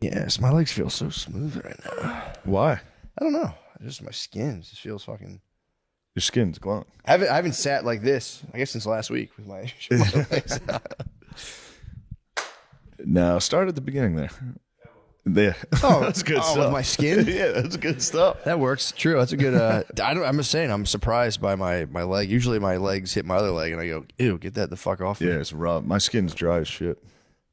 Yes, my legs feel so smooth right now. Why? I don't know. Just my skin just feels fucking. Your skin's glowing. I haven't sat like this, I guess, since last week with my legs. Now, start at the beginning there. Yeah. Oh, that's good stuff. With my skin? Yeah, that's good stuff. That works. True. That's a good. I'm just saying. I'm surprised by my leg. Usually my legs hit my other leg, and I go, "Ew, get that the fuck off." Yeah, me. it's rough. My skin's dry as shit.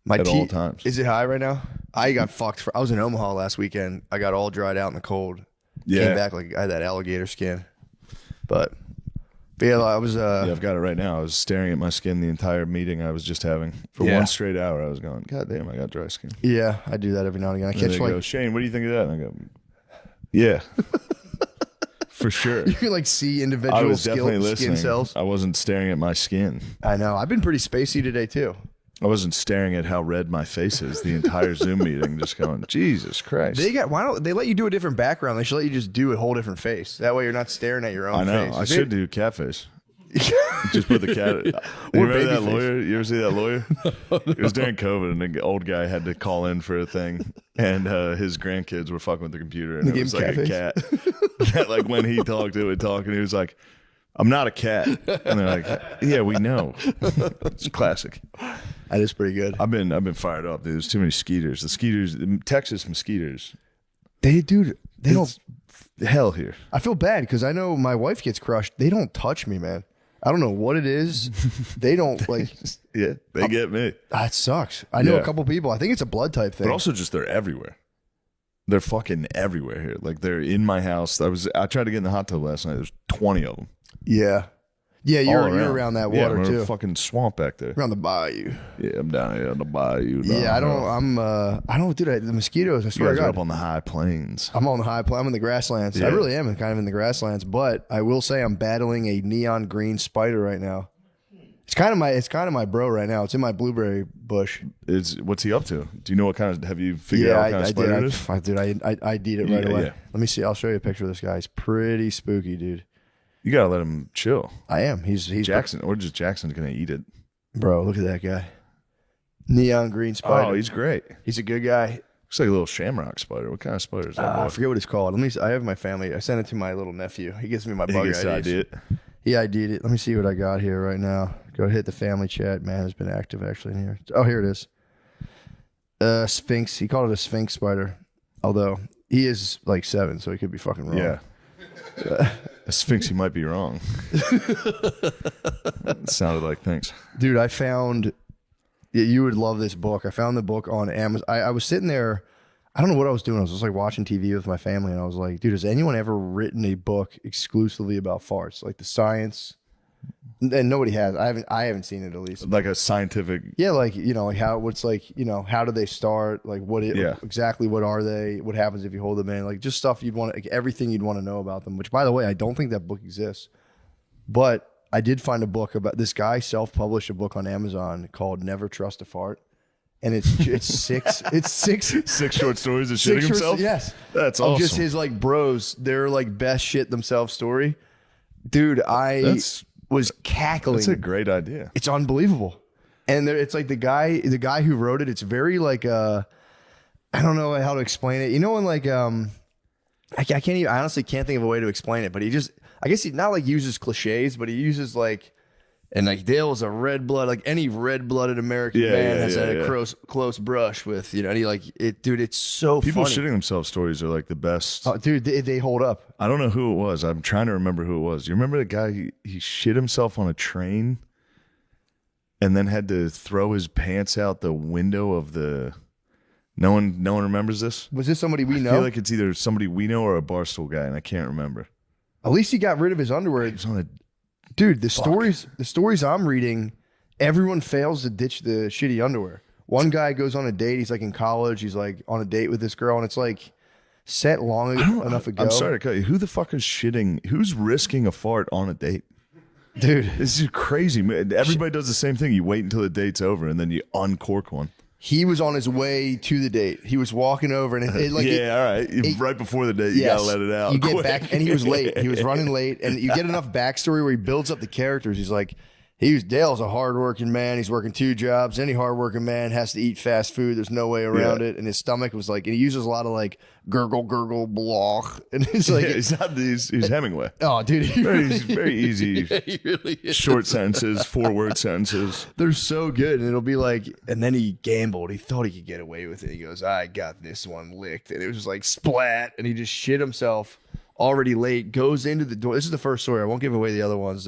My at all times. Is it high right now? I got fucked. I was in Omaha last weekend. I got all dried out in the cold. Yeah. Came back like I had that alligator skin. But yeah, I was. Yeah, I've got it right now. I was staring at my skin the entire meeting I was just having for one straight hour. I was going, God damn, I got dry skin. Yeah, I do that every now and again. I catch Go, Shane, what do you think of that? And I go, yeah, for sure. You can like see individual I was definitely listening. skin cells. I wasn't staring at my skin. I know. I've been pretty spacey today too. I wasn't staring at how red my face is the entire Zoom meeting, just going, Jesus Christ. Why don't they let you do a different background? They should let you just do a whole different face. That way you're not staring at your own face. I should do cat face. Just put the cat. You remember that lawyer? You ever see that lawyer? It was during COVID, and the old guy had to call in for a thing, and his grandkids were fucking with the computer, and it was like a cat. That, like when he talked, it would talk, and he was like, "I'm not a cat," and they're like, "Yeah, we know." It's classic. That is pretty good. I've been fired up, dude. There's too many skeeters. The Texas mosquitoes. They don't. Hell here. I feel bad because I know my wife gets crushed. They don't touch me, man. I don't know what it is. They don't like. Yeah, they get me. That sucks. I know a couple people. I think it's a blood type thing. But also just they're everywhere. They're fucking everywhere here. Like they're in my house. I tried to get in the hot tub last night. There's 20 of them. Yeah. Yeah, you're around that water we're too. A fucking swamp back there. Around the bayou. Yeah, I'm down here on the bayou. Yeah, I don't do that. The mosquitoes, I swear to God. Up on the high plains. I'm on the high plains. I'm in the grasslands. Yeah. I really am kind of in the grasslands, but I will say I'm battling a neon green spider right now. It's kind of my bro right now. It's in my blueberry bush. What's he up to? Do you know what kind of? Have you figured out what kind of spider it is? I did. I ID'd it right away. Yeah. Let me see. I'll show you a picture of this guy. He's pretty spooky, dude. You gotta let him chill. I am. He's Jackson, or just Jackson's gonna eat it. Bro, look at that guy. Neon green spider. Oh, he's great. He's a good guy. Looks like a little shamrock spider. What kind of spider is that? I forget what it's called. I have my family. I sent it to my little nephew. He gives me my bug IDs. He ID'd it. Let me see what I got here right now. Go hit the family chat. Man, has been active actually in here. Oh, here it is. Sphinx. He called it a Sphinx spider. Although he is like 7, so he could be fucking wrong. Yeah. A Sphinx, he might be wrong. It sounded like thanks. Dude, I found, you would love this book. I found the book on Amazon. I was sitting there, I don't know what I was doing. I was just like watching TV with my family, and I was like, dude, has anyone ever written a book exclusively about farts? Like the science? And nobody has. I haven't seen it, at least. Like a scientific. Yeah, like, like how do they start? Like exactly what are they? What happens if you hold them in? Like just stuff everything you'd want to know about them, which by the way, I don't think that book exists. But I did find a book about this guy self-published a book on Amazon called Never Trust a Fart. And it's six short stories of shitting himself? Yes. That's awesome. Just his like bros, their like best shit themselves story. Dude, was cackling. That's a great idea. It's unbelievable. And it's like the guy who wrote it, it's very like I don't know how to explain it. You know when like I honestly can't think of a way to explain it, but I guess he not like uses cliches, but he uses like, and like Dale's a red blood, like any red-blooded American man has had a close brush with, and he like it, dude. It's so people funny. shitting themselves stories are like the best. Oh, dude, they hold up. I don't know who it was. I'm trying to remember who it was. You remember the guy? He shit himself on a train, and then had to throw his pants out the window of the. No one remembers this. Was this somebody we know? I feel like it's either somebody we know or a Barstool guy, and I can't remember. At least he got rid of his underwear. He was on a. Dude, the stories I'm reading, everyone fails to ditch the shitty underwear. One guy goes on a date. He's like in college. He's like on a date with this girl, and it's like set long enough ago. I'm sorry to cut you. Who the fuck is shitting? Who's risking a fart on a date? Dude, this is crazy. Everybody does the same thing. You wait until the date's over, and then you uncork one. He was on his way to the date. He was walking over, and all right. Right before the date, you gotta let it out. You get back, and he was late. He was running late, and you get enough backstory where he builds up the characters. He's like, Dale's a hardworking man. He's working 2 jobs. Any hardworking man has to eat fast food. There's no way around it. And his stomach was like, and he uses a lot of like gurgle, gurgle, blah. And it's like, he's Hemingway. Oh, dude. He's very easy. He really is. Short sentences, 4-word sentences. They're so good. And it'll be like, and then he gambled. He thought he could get away with it. He goes, I got this one licked. And it was just like splat. And he just shit himself already late, goes into the door. This is the first story. I won't give away the other ones.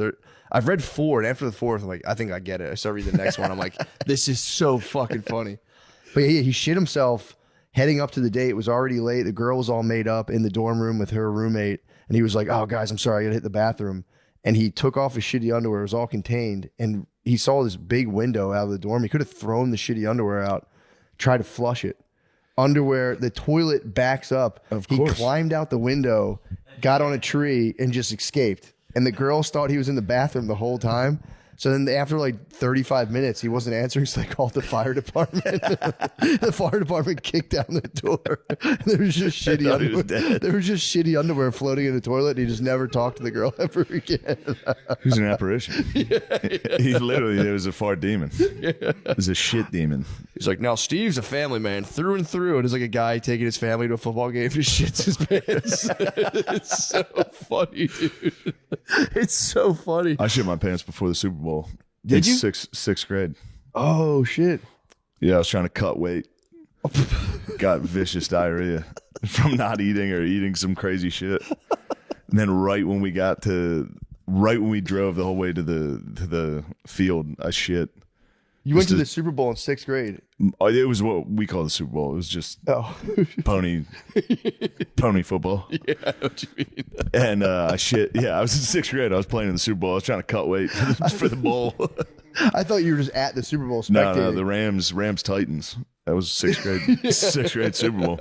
I've read 4, and after the 4th, I'm like, I think I get it. I start reading the next one. I'm like, this is so fucking funny. But yeah, he shit himself heading up to the date. It was already late. The girl was all made up in the dorm room with her roommate. And he was like, oh, guys, I'm sorry. I got to hit the bathroom. And he took off his shitty underwear. It was all contained. And he saw this big window out of the dorm. He could have thrown the shitty underwear out, tried to flush it. Underwear, the toilet backs up. Of he course. climbed out the window, got on a tree, and just escaped. And the girls thought he was in the bathroom the whole time. So then after like 35 minutes, he wasn't answering. So they called the fire department. The fire department kicked down the door. There was just shitty underwear. There was just shitty underwear floating in the toilet. And he just never talked to the girl ever again. He was an apparition. He literally was a fart demon. He was a shit demon. He's like, now Steve's a family man through and through. And it's like a guy taking his family to a football game, just shits his pants. It's so funny, dude. It's so funny. I shit my pants before the Super Bowl. Did you? Sixth grade. Oh, shit. Yeah, I was trying to cut weight. Got vicious diarrhea from not eating or eating some crazy shit. And then right when we drove the whole way to the field, I shit. You went to the Super Bowl in 6th grade. It was what we call the Super Bowl. It was just pony football. Yeah, I know what you mean. And I shit. Yeah, I was in 6th grade. I was playing in the Super Bowl. I was trying to cut weight for the bowl. I thought you were just at the Super Bowl spectating. No, the Rams Titans. That was 6th grade. 6th grade Super Bowl.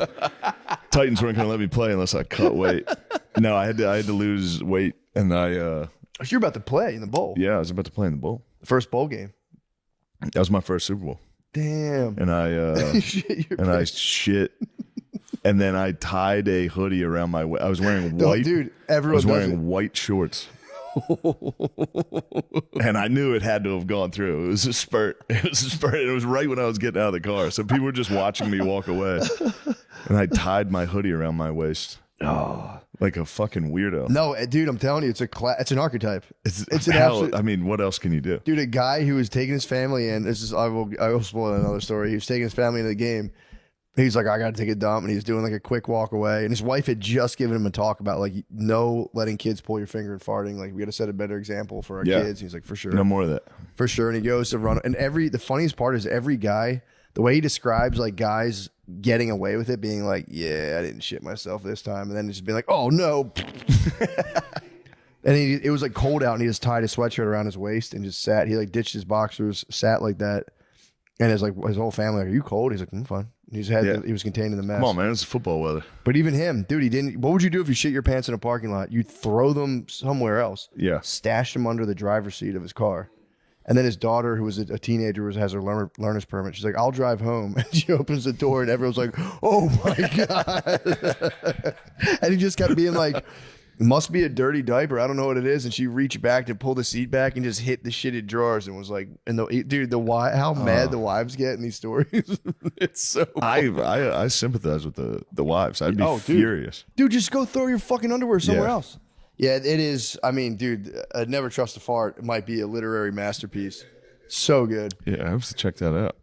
Titans weren't going to let me play unless I cut weight. No, I had to lose weight, and So you're about to play in the bowl. Yeah, I was about to play in the bowl. The first bowl game. That was my first Super Bowl. Damn. And I shit, and then I tied a hoodie around my waist. I was wearing white. Dude, everyone I was does wearing it. white shorts. And I knew it had to have gone through. It was a spurt. It was right when I was getting out of the car. So people were just watching me walk away. And I tied my hoodie around my waist. Oh, like a fucking weirdo. No, dude, I'm telling you, it's an archetype. It's an hell, absolute. I mean, what else can you do? Dude, a guy who was taking his family in. I will spoil another story. He was taking his family into the game. He's like, I got to take a dump, and he was doing like a quick walk away. And his wife had just given him a talk about like no letting kids pull your finger and farting. Like we got to set a better example for our kids. He's like, for sure, no more of that, for sure. And he goes to run. And the funniest part is every guy, the way he describes like guys getting away with it, being like, yeah, I didn't shit myself this time, and then just being like, oh no. And it was like cold out, and he just tied his sweatshirt around his waist and just sat. He like ditched his boxers, sat like that, and his whole family like, are you cold? He's like, I'm fine. He was contained in the mess. Come on, man, it's football weather. But even him, dude, he didn't. What would you do if you shit your pants in a parking lot? You'd throw them somewhere else. Yeah, stash them under the driver's seat of his car. And then his daughter, who was a teenager, has her learner's permit. She's like, I'll drive home. And she opens the door, and everyone's like, oh, my God. And he just kept being like, it must be a dirty diaper. I don't know what it is. And she reached back to pull the seat back and just hit the shitted drawers and was like, how mad the wives get in these stories. It's so funny. I sympathize with the wives. I'd be furious. Dude, just go throw your fucking underwear somewhere else. Yeah, it is. I mean, dude, Never Trust a Fart. It might be a literary masterpiece. So good. Yeah, I have to check that out.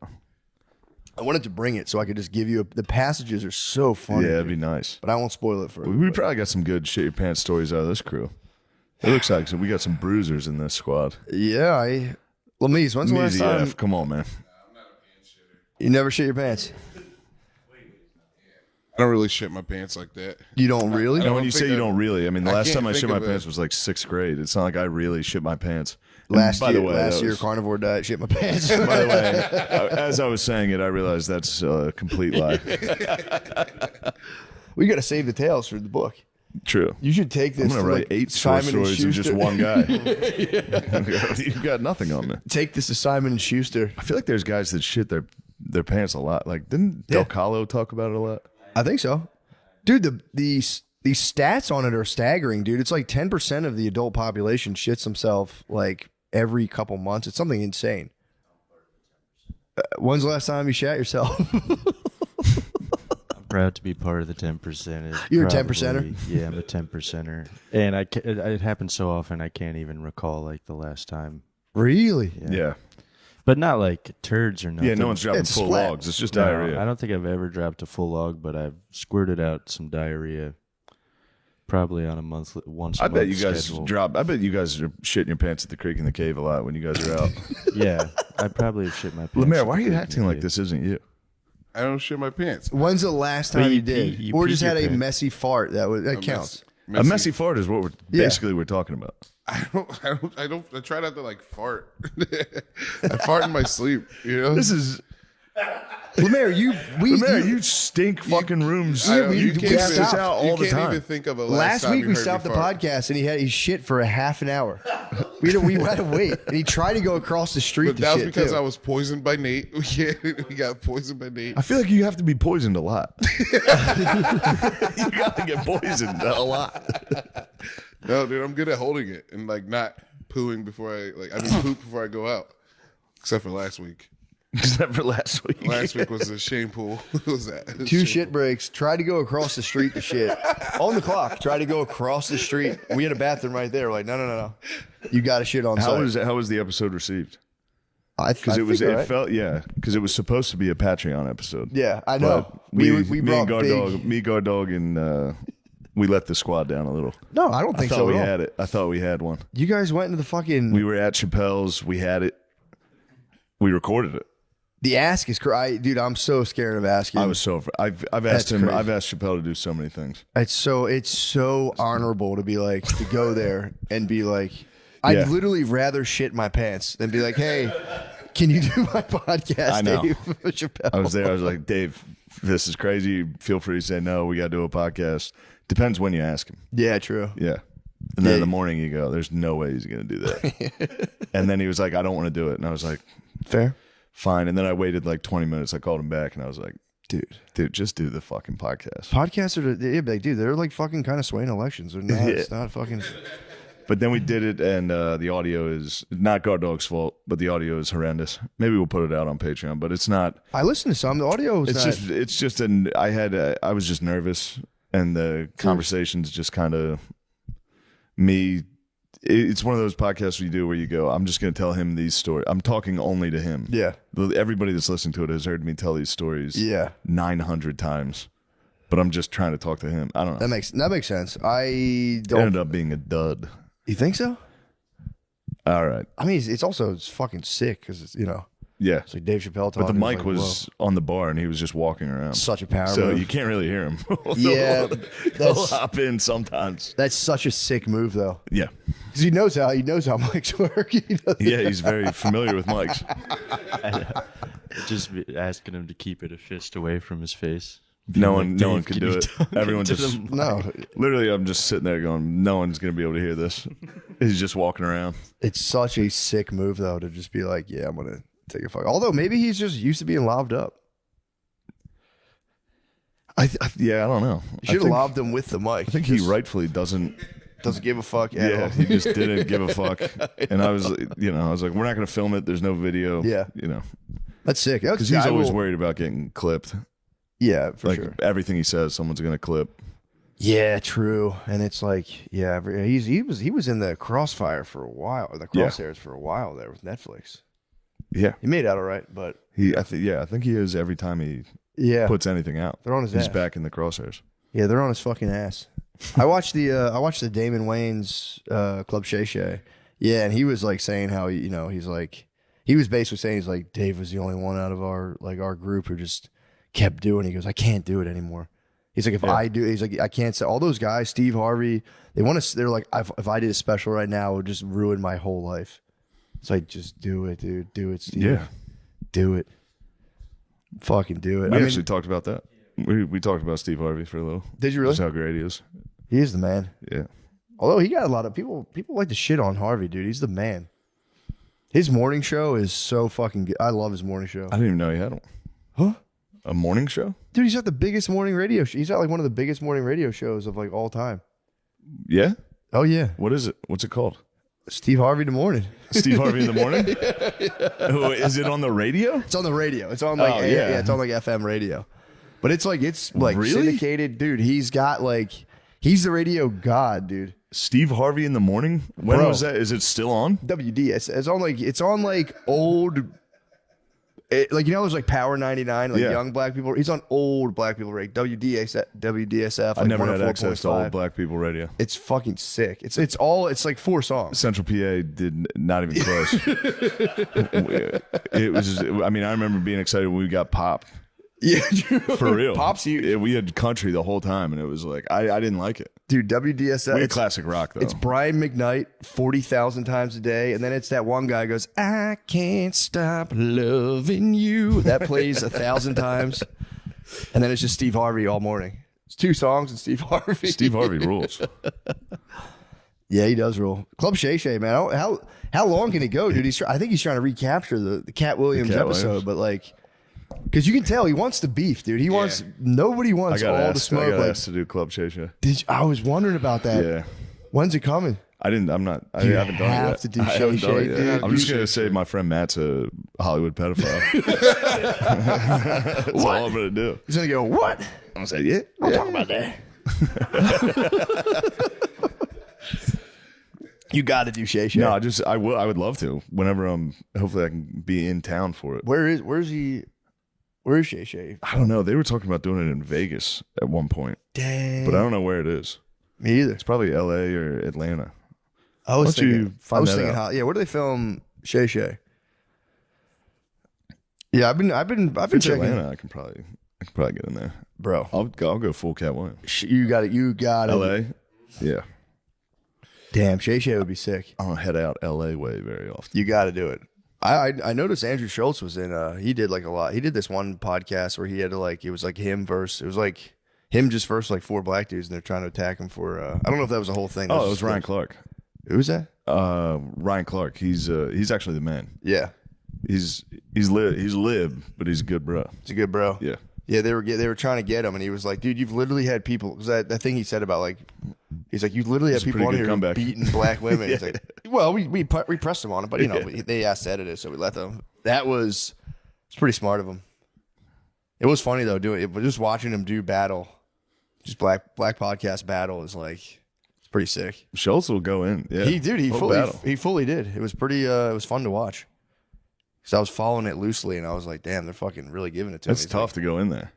I wanted to bring it so I could just give you the passages are so funny. Yeah, it'd be nice. But I won't spoil it for you. We probably got some good shit your pants stories out of this crew. It looks like we got some bruisers in this squad. Yeah, Lamise, when's the last time? Come on, man. I'm not a pants shitter. You never shit your pants? I don't really shit my pants like that. You don't really? And when you say you don't really, I mean, the last can't time I think shit my of pants was like 6th grade. It's not like I really shit my pants. Last by year, the way, last year, carnivore diet, shit my pants. By the way, as I was saying it, I realized that's a complete lie. We got to save the tales for the book. True. You should take this. I'm going to write 8 short Simon and stories of just Schuster. one guy. You've got nothing on me. Take this to Simon and Schuster. I feel like there's guys that shit their pants a lot. Like, didn't Del Calo talk about it a lot? I think so. Dude, these stats on it are staggering, dude. It's like 10% of the adult population shits themselves like every couple months. It's something insane. When's the last time you shat yourself? I'm proud to be part of the 10%. You're a 10%er? Yeah, I'm a 10%er. And it happens so often I can't even recall like the last time. Really? Yeah. But not like turds or nothing. Yeah, no one's dropping It's full splat. logs. It's just No, diarrhea. I don't think I've ever dropped a full log, but I've squirted out some diarrhea probably on a monthly once a I month bet you guys schedule. I bet you guys are shitting your pants at the creek in the cave a lot when you guys are out. Yeah, I probably have shit my pants. Lemaire, at why are the you creek acting in the like cave. this isn't you? I don't shit my pants. When's the last But time you you did? pee- you or pee just your had a pants. messy fart that counts. A messy fart is what we're Yeah. basically we're talking about. I try not to like fart. I fart in my sleep. You know. This is Lemaire, Lemaire, you stink fucking rooms. I don't- You can't gas even- this out all the You can't time. even think of a last time week you we heard stopped me the fart. podcast and he shit for a half an hour. We had to wait, and he tried to go across the street. But to that was shit because too. I was poisoned by Nate. We got poisoned by Nate. I feel like you have to be poisoned a lot. You gotta get poisoned a lot. No, dude, I'm good at holding it and like not pooing before I poop before I go out. Except for last week. Except for last week. Last week was a shame pool. What was that? Two shit breaks. Tried to go across the street to shit on the clock. Tried to go across the street. We had a bathroom right there. We're like, no. You got to shit on site. How was the episode received? Because Because it was supposed to be a Patreon episode. Yeah, I know. But We me brought and Guard big. Dog, Guard Dog, and we let the squad down a little. No, I don't I think thought so. we at all. had it. I thought we had one. You guys went into the fucking. We were at Chappelle's. We had it. We recorded it. The ask is dude. I'm so scared of asking. I was so. I've asked That's him. crazy. I've asked Chappelle to do so many things. It's so honorable to be like to go there and be like. I'd Yeah. literally rather shit my pants than be like, hey, can you do my podcast? I know. Dave Chappelle? I was there. I was like, Dave, this is crazy. Feel free to say no. We got to do a podcast. Depends when you ask him. Yeah, true. Yeah. And then Yeah. in the morning you go, there's no way he's going to do that. And then he was like, I don't want to do it. And I was like, Fair. fine. And then I waited like 20 minutes. I called him back and I was like, dude, just do the fucking podcast. Podcasts are, like, dude, they're like fucking kind of swaying elections. They're not, It's not fucking. But then we did it, and the audio is not Guard Dog's fault, but the audio is horrendous. Maybe we'll put it out on Patreon, but it's not. I listened to some. The audio was It's just I was just nervous, and the conversations just kind of me. It's one of those podcasts you do where you go, I'm just going to tell him these stories. I'm talking only to him. Yeah. Everybody that's listening to it has heard me tell these stories. Yeah. 900 times, but I'm just trying to talk to him. I don't know. That makes sense. I It don't. ended up being a dud. You think so? All right. I mean, it's fucking sick because it's Yeah. it's like Dave Chappelle talking. But the It's mic like, was on the bar and he was just walking around. whoa, such a power So move. you can't really hear him. Yeah, He'll that's- hop in sometimes. That's such a sick move though, Yeah. because he knows how mics work. Yeah, he's very familiar with mics. Just asking him to keep it a fist away from his face. No Being one like, could "Dave, do can it. you talk Everyone into just the mic?" No, literally I'm just sitting there going, no one's gonna be able to hear this. He's just walking around. it's such a sick move though to just be like, yeah, I'm gonna take a fuck. Although maybe he's just used to being lobbed up. I don't know. You should have lobbed him with the mic. I think he rightfully doesn't. doesn't give a fuck. At Yeah, all. he just didn't give a fuck. And I was like, we're not gonna film it. There's no video. Yeah. That's sick. because he's always worried about getting clipped. Yeah, for Like sure. everything he says, someone's gonna clip. Yeah, true. And it's like, yeah, he was in the crossfire for a while, the Yeah. crosshairs for a while there with Netflix. Yeah, He made it out all right, but I think he is every time he yeah, puts anything out. they're on his He's ass. back in the crosshairs. Yeah, they're on his fucking ass. I watched the Damon Wayans Club Shay Shay. Yeah, and he was like saying how he's like he was basically saying he's like Dave was the only one out of our group who just kept doing. He goes, I can't do it anymore. He's like, if I do, he's like, I can't say all those guys, Steve Harvey, they're like, if I did a special right now, it would just ruin my whole life. It's like, just do it, dude. Do it, Steve. Yeah. Do it. Fucking do it. We I mean, actually talked about that. We talked about Steve Harvey for a little. did you really? Just how great he is. He is the man. Yeah. Although he got a lot of people like to shit on Harvey, dude. He's the man. His morning show is so fucking good. I love his morning show. I didn't even know he had one. Huh? A morning show? Dude, he's got the biggest morning radio show. He's got like one of the biggest morning radio shows of like all time. Yeah. Oh yeah. What is it? What's it called? Steve Harvey in the morning. Steve Harvey in the morning? Oh, is it on the radio? It's on the radio. It's on like it's on like FM radio. But it's like Really? syndicated, dude. He's got like he's the radio god, dude. Steve Harvey in the morning? When Bro. was that? Is it still on? WDS. It's on like old. Like there's like Power 99, like young black people. He's on old black people radio. WDSF. I Like never had access to 104.5. old black people radio. It's fucking sick. It's like 4 songs. Central PA did not even close. It was. I mean, I remember being excited when we got pop. Yeah, For real. Pop's huge. We had country the whole time, and it was like I didn't like it. Dude, WDSF. We had classic rock though. It's Brian McKnight 40,000 times a day, and then it's that one guy who goes, "I can't stop loving you." That plays 1,000 times, and then it's just Steve Harvey all morning. It's 2 songs and Steve Harvey. Steve Harvey rules. Yeah, he does rule. Club Shay Shay, man. How long can he go, dude? I think he's trying to recapture the Cat Williams Cat episode, Williams. but like. Because you can tell he wants the beef, dude. He wants nobody wants all the I smoke. got Like, asked to do Club Shay Shay. I was wondering about that. Yeah. When's it coming? I haven't done it You yet. have to do I Shay haven't done Shay, it yet. dude. I'm just going to say my friend Matt's a Hollywood pedophile. That's all I'm going to do. He's gonna go, what? I'm going to say, yeah. I'm talking about that. You got to do Shay Shay. No, I would love to. Whenever hopefully I can be in town for it. Where's he? Where is Shay Shay? I don't know. They were talking about doing it in Vegas at one point, Dang. but I don't know where it is. Me either. It's probably LA or Atlanta. I was Why don't you thinking. find that out? How? Yeah, where do they film Shay Shay? Yeah, I've been If it's checking. Atlanta, I can probably get in there. Bro, I'll go full Cat Williams. you got it. You got it. LA, yeah. Damn, Shay Shay would be sick. I don't head out LA way very often. You got to do it. I noticed Andrew Schultz was in. He did like a lot. He did this one podcast where he had to like it was like him versus. It was like him just versus like 4 black dudes, and they're trying to attack him for. I don't know if that was the whole thing. Oh, it was Ryan Clark. Who was that? Ryan Clark. He's actually the man. Yeah, He's lib, but he's a good bro. he's a good bro. Yeah. Yeah, they were trying to get him, and he was like, "Dude, you've literally had people." Because that thing he said about like, he's like, "You literally had a people pretty on good here comeback. beating black women." He's like, "Well, we pressed him on it, but they asked to edit it, so we let them." It's pretty smart of him. It was funny though, but just watching him do battle, just black podcast battle is like it's pretty sick. Schultz will go in. Yeah, He Full battle. fully did. It was pretty. It was fun to watch. Because I was following it loosely, and I was like, "Damn, they're fucking really giving it to That's me." tough to go in there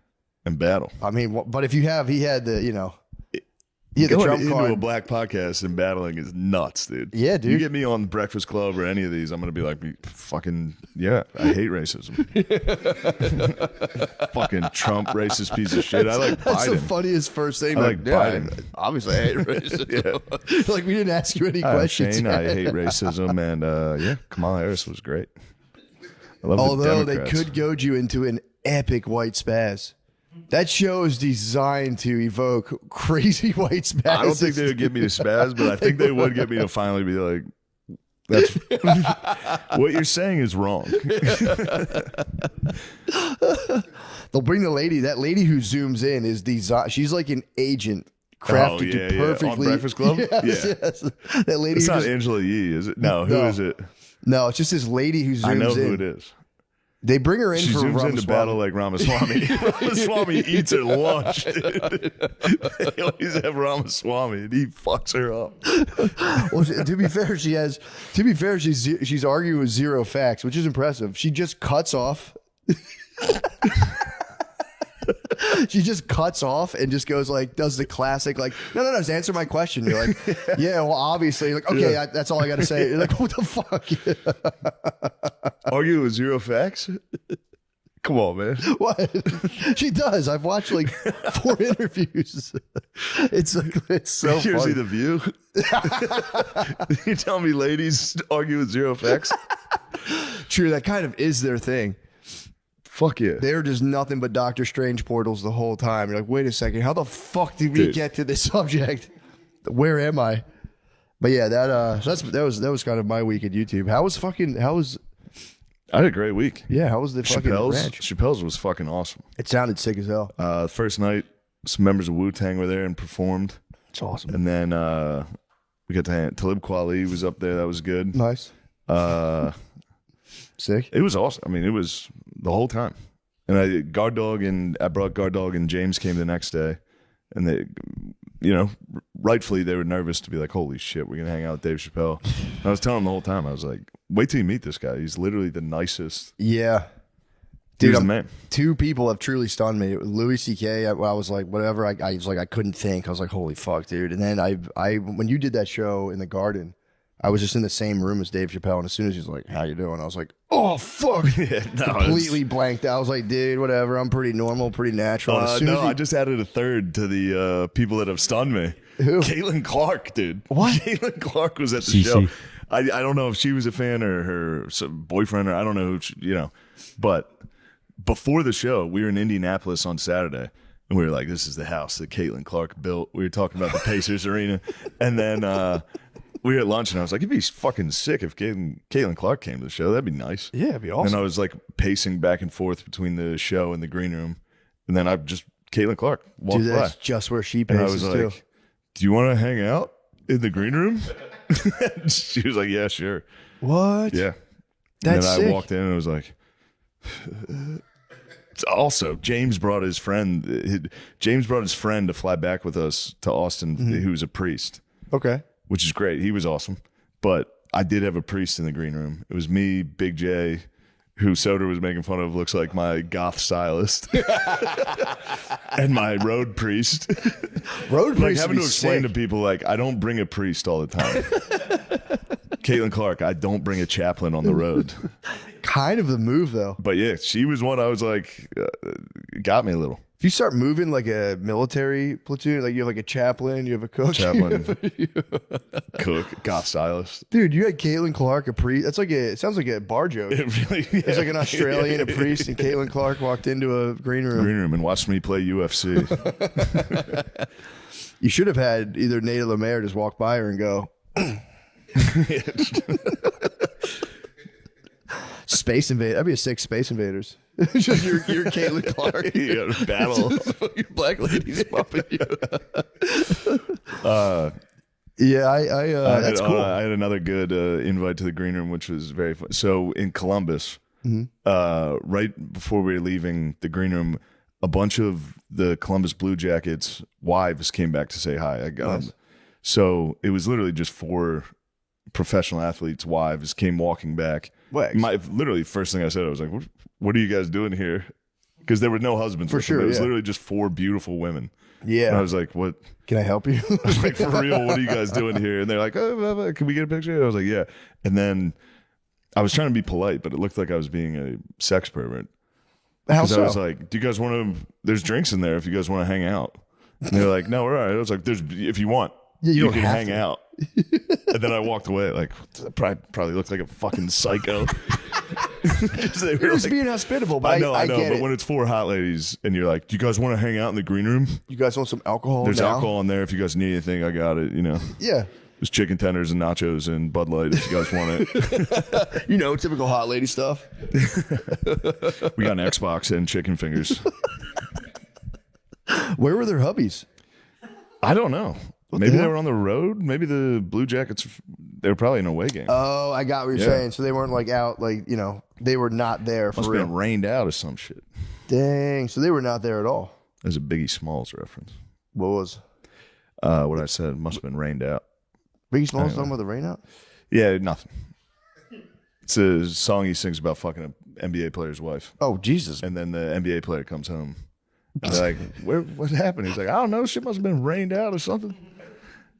and battle. I mean, but if he had the, he had the Going trump into card. a black podcast and battling is nuts, dude. Yeah, dude. You get me on Breakfast Club or any of these, I'm gonna be like, fucking yeah, I hate racism. Fucking Trump, racist piece of shit. I like That's the Biden. funniest first thing. I like Biden. Obviously, I hate racism. Like we didn't ask you any Hi, I'm questions. Shane. I hate racism, and yeah, Kamala Harris was great. I love Although the they Democrats. could goad you into an epic white spaz. That show is designed to evoke crazy white spaz. I don't think they would get me to spaz, but I think they would get me to finally be like, "That's what you're saying is wrong." They'll bring the lady. That lady who zooms in is designed. She's like an agent crafted yeah, to yeah. On perfectly. Breakfast Club? Yes, Yeah. yes. That lady. It's who not just, Angela Yee, is it? No, who No. is it? no, it's just this lady who zooms I know in. who it is. They bring her in She for zooms Ramaswamy. into battle like Ramaswamy. Ramaswamy eats her lunch, dude. They always have Ramaswamy, and he fucks her up. Well, to be fair, she's arguing with 0 facts, which is impressive. She just cuts off. She just cuts off and just goes like, does the classic like, no, just answer my question. You're like, yeah, well, obviously, you're like, okay, that's all I got to say. You're like, what the fuck? Argue with 0 facts? Come on, man. What? She does. I've watched like 4 interviews. It's so Here's funny. The View. You tell me ladies argue with 0 facts? True, that kind of is their thing. Fuck yeah. They're just nothing but Doctor Strange portals the whole time. You're like, wait a second, how the fuck did we Dude. get to this subject? Where am I? But yeah, that was kind of my week at YouTube. How was I had a great week. how was the fucking ranch? Chappelle's was fucking awesome. It sounded sick as hell. First night, some members of Wu-Tang were there and performed. It's awesome. And then We got to hang. Talib Kweli was up there. That was good. Nice. Sick. It was awesome. I mean, it was the whole time. And I brought Guard Dog and James came the next day, and they, rightfully they were nervous to be like, holy shit, we're gonna hang out with Dave Chappelle. And I was telling them the whole time, I was like, wait till you meet this guy. He's literally the nicest. Yeah. Dude, Dude, two people have truly stunned me. Louis C.K. I was like, whatever. I was like, I couldn't think. I was like, holy fuck, dude. And then I when you did that show in the Garden, I was just in the same room as Dave Chappelle, and as soon as he was like, "How you doing?" I was like, "Oh fuck!" Completely blanked out. I was like, "Dude, whatever. I'm pretty normal, pretty natural." I just added a third to the people that have stunned me. Who? Caitlin Clark, dude. What? Caitlin Clark was at the show. I don't know if she was a fan or her boyfriend, or I don't know who but before the show, we were in Indianapolis on Saturday. And we were like, "This is the house that Caitlin Clark built." We were talking about the Pacers arena, and then. We were at lunch, and I was like, it'd be fucking sick if Caitlin Clark came to the show. That'd be nice. Yeah, it'd be awesome. And I was like pacing back and forth between the show and the green room. And then Caitlin Clark walked Dude, by. that's just where she And I paces was too. like, do you want to hang out in the green room? She was like, yeah, sure. What? Yeah. That's and then sick. I walked in, and I was like, also, James brought his friend to fly back with us to Austin, who was a priest. Okay. Which is great. He was awesome. But I did have a priest in the green room. It was me, Big J, who Soder was making fun of, looks like my goth stylist, and my road priest. Road Like priest having to would be explain sick. to people, like, I don't bring a priest all the time. Caitlin Clark, I don't bring a chaplain on the road. Kind of the move, though. But yeah, she was one I was like, got me a little. If you start moving like a military platoon, like you have like a chaplain, you have a cook. Chaplain, cook, goth stylist. Dude, you had Caitlin Clark, a priest. That's it sounds like a bar joke. It really, It's like an Australian, a priest, and Caitlin Clark walked into a green room. green room and watched me play UFC. You should have had either Nate or Lemaire just walk by her and go, Space Invaders. That'd be a sick Space Invaders. Just you're Caitlin Clark. You got a battle. Your black lady's bumping you. Yeah, that's cool. I had another good invite to the green room, which was very fun. So in Columbus, right before we were leaving the green room, a bunch of the Columbus Blue Jackets wives came back to say hi. I got them. So it was literally just 4 professional athletes' wives came walking back. Wags. Literally, first thing I said, I was like, "What are you guys doing here?" Because there were no husbands. For with them. sure, It was yeah. literally just 4 beautiful women. Yeah. And I was like, "What?" Can I help you? I was like, "For real, what are you guys doing here?" And they're like, "Oh, blah, blah, can we get a picture?" I was like, "Yeah." And then I was trying to be polite, but it looked like I was being a sex pervert. How Because so? I was like, "Do you guys want to? There's drinks in there if you guys want to hang out." And they're like, "No, we're all right." I was like, "There's if you want, Yeah, you don't can have hang to." out." And then I walked away like, probably looked like a fucking psycho. They were You're just like- being hospitable, but I know, I but get it. when it's 4 hot ladies and you're like, "Do you guys want to hang out in the green room? You guys want some alcohol? There's now? alcohol in there if you guys need anything. I got it. Yeah. There's chicken tenders and nachos and Bud Light if you guys want it." You know, typical hot lady stuff. We got an Xbox and chicken fingers. Where were their hubbies? I don't know. the Maybe they hell? were on the road. Maybe the Blue Jackets, they were probably in a away game. Oh, I got what you're Yeah. saying. So they weren't like out, like, they were not there for Must have real. been rained out or some shit. Dang. So they were not there at all. There's a Biggie Smalls reference. What was? What I said must have been rained out. Biggie Smalls talking about the rain out? Yeah, nothing. It's a song he sings about fucking an NBA player's wife. Oh, Jesus. And then the NBA player comes home. And they're like, what happened? He's like, I don't know. Shit must have been rained out or something.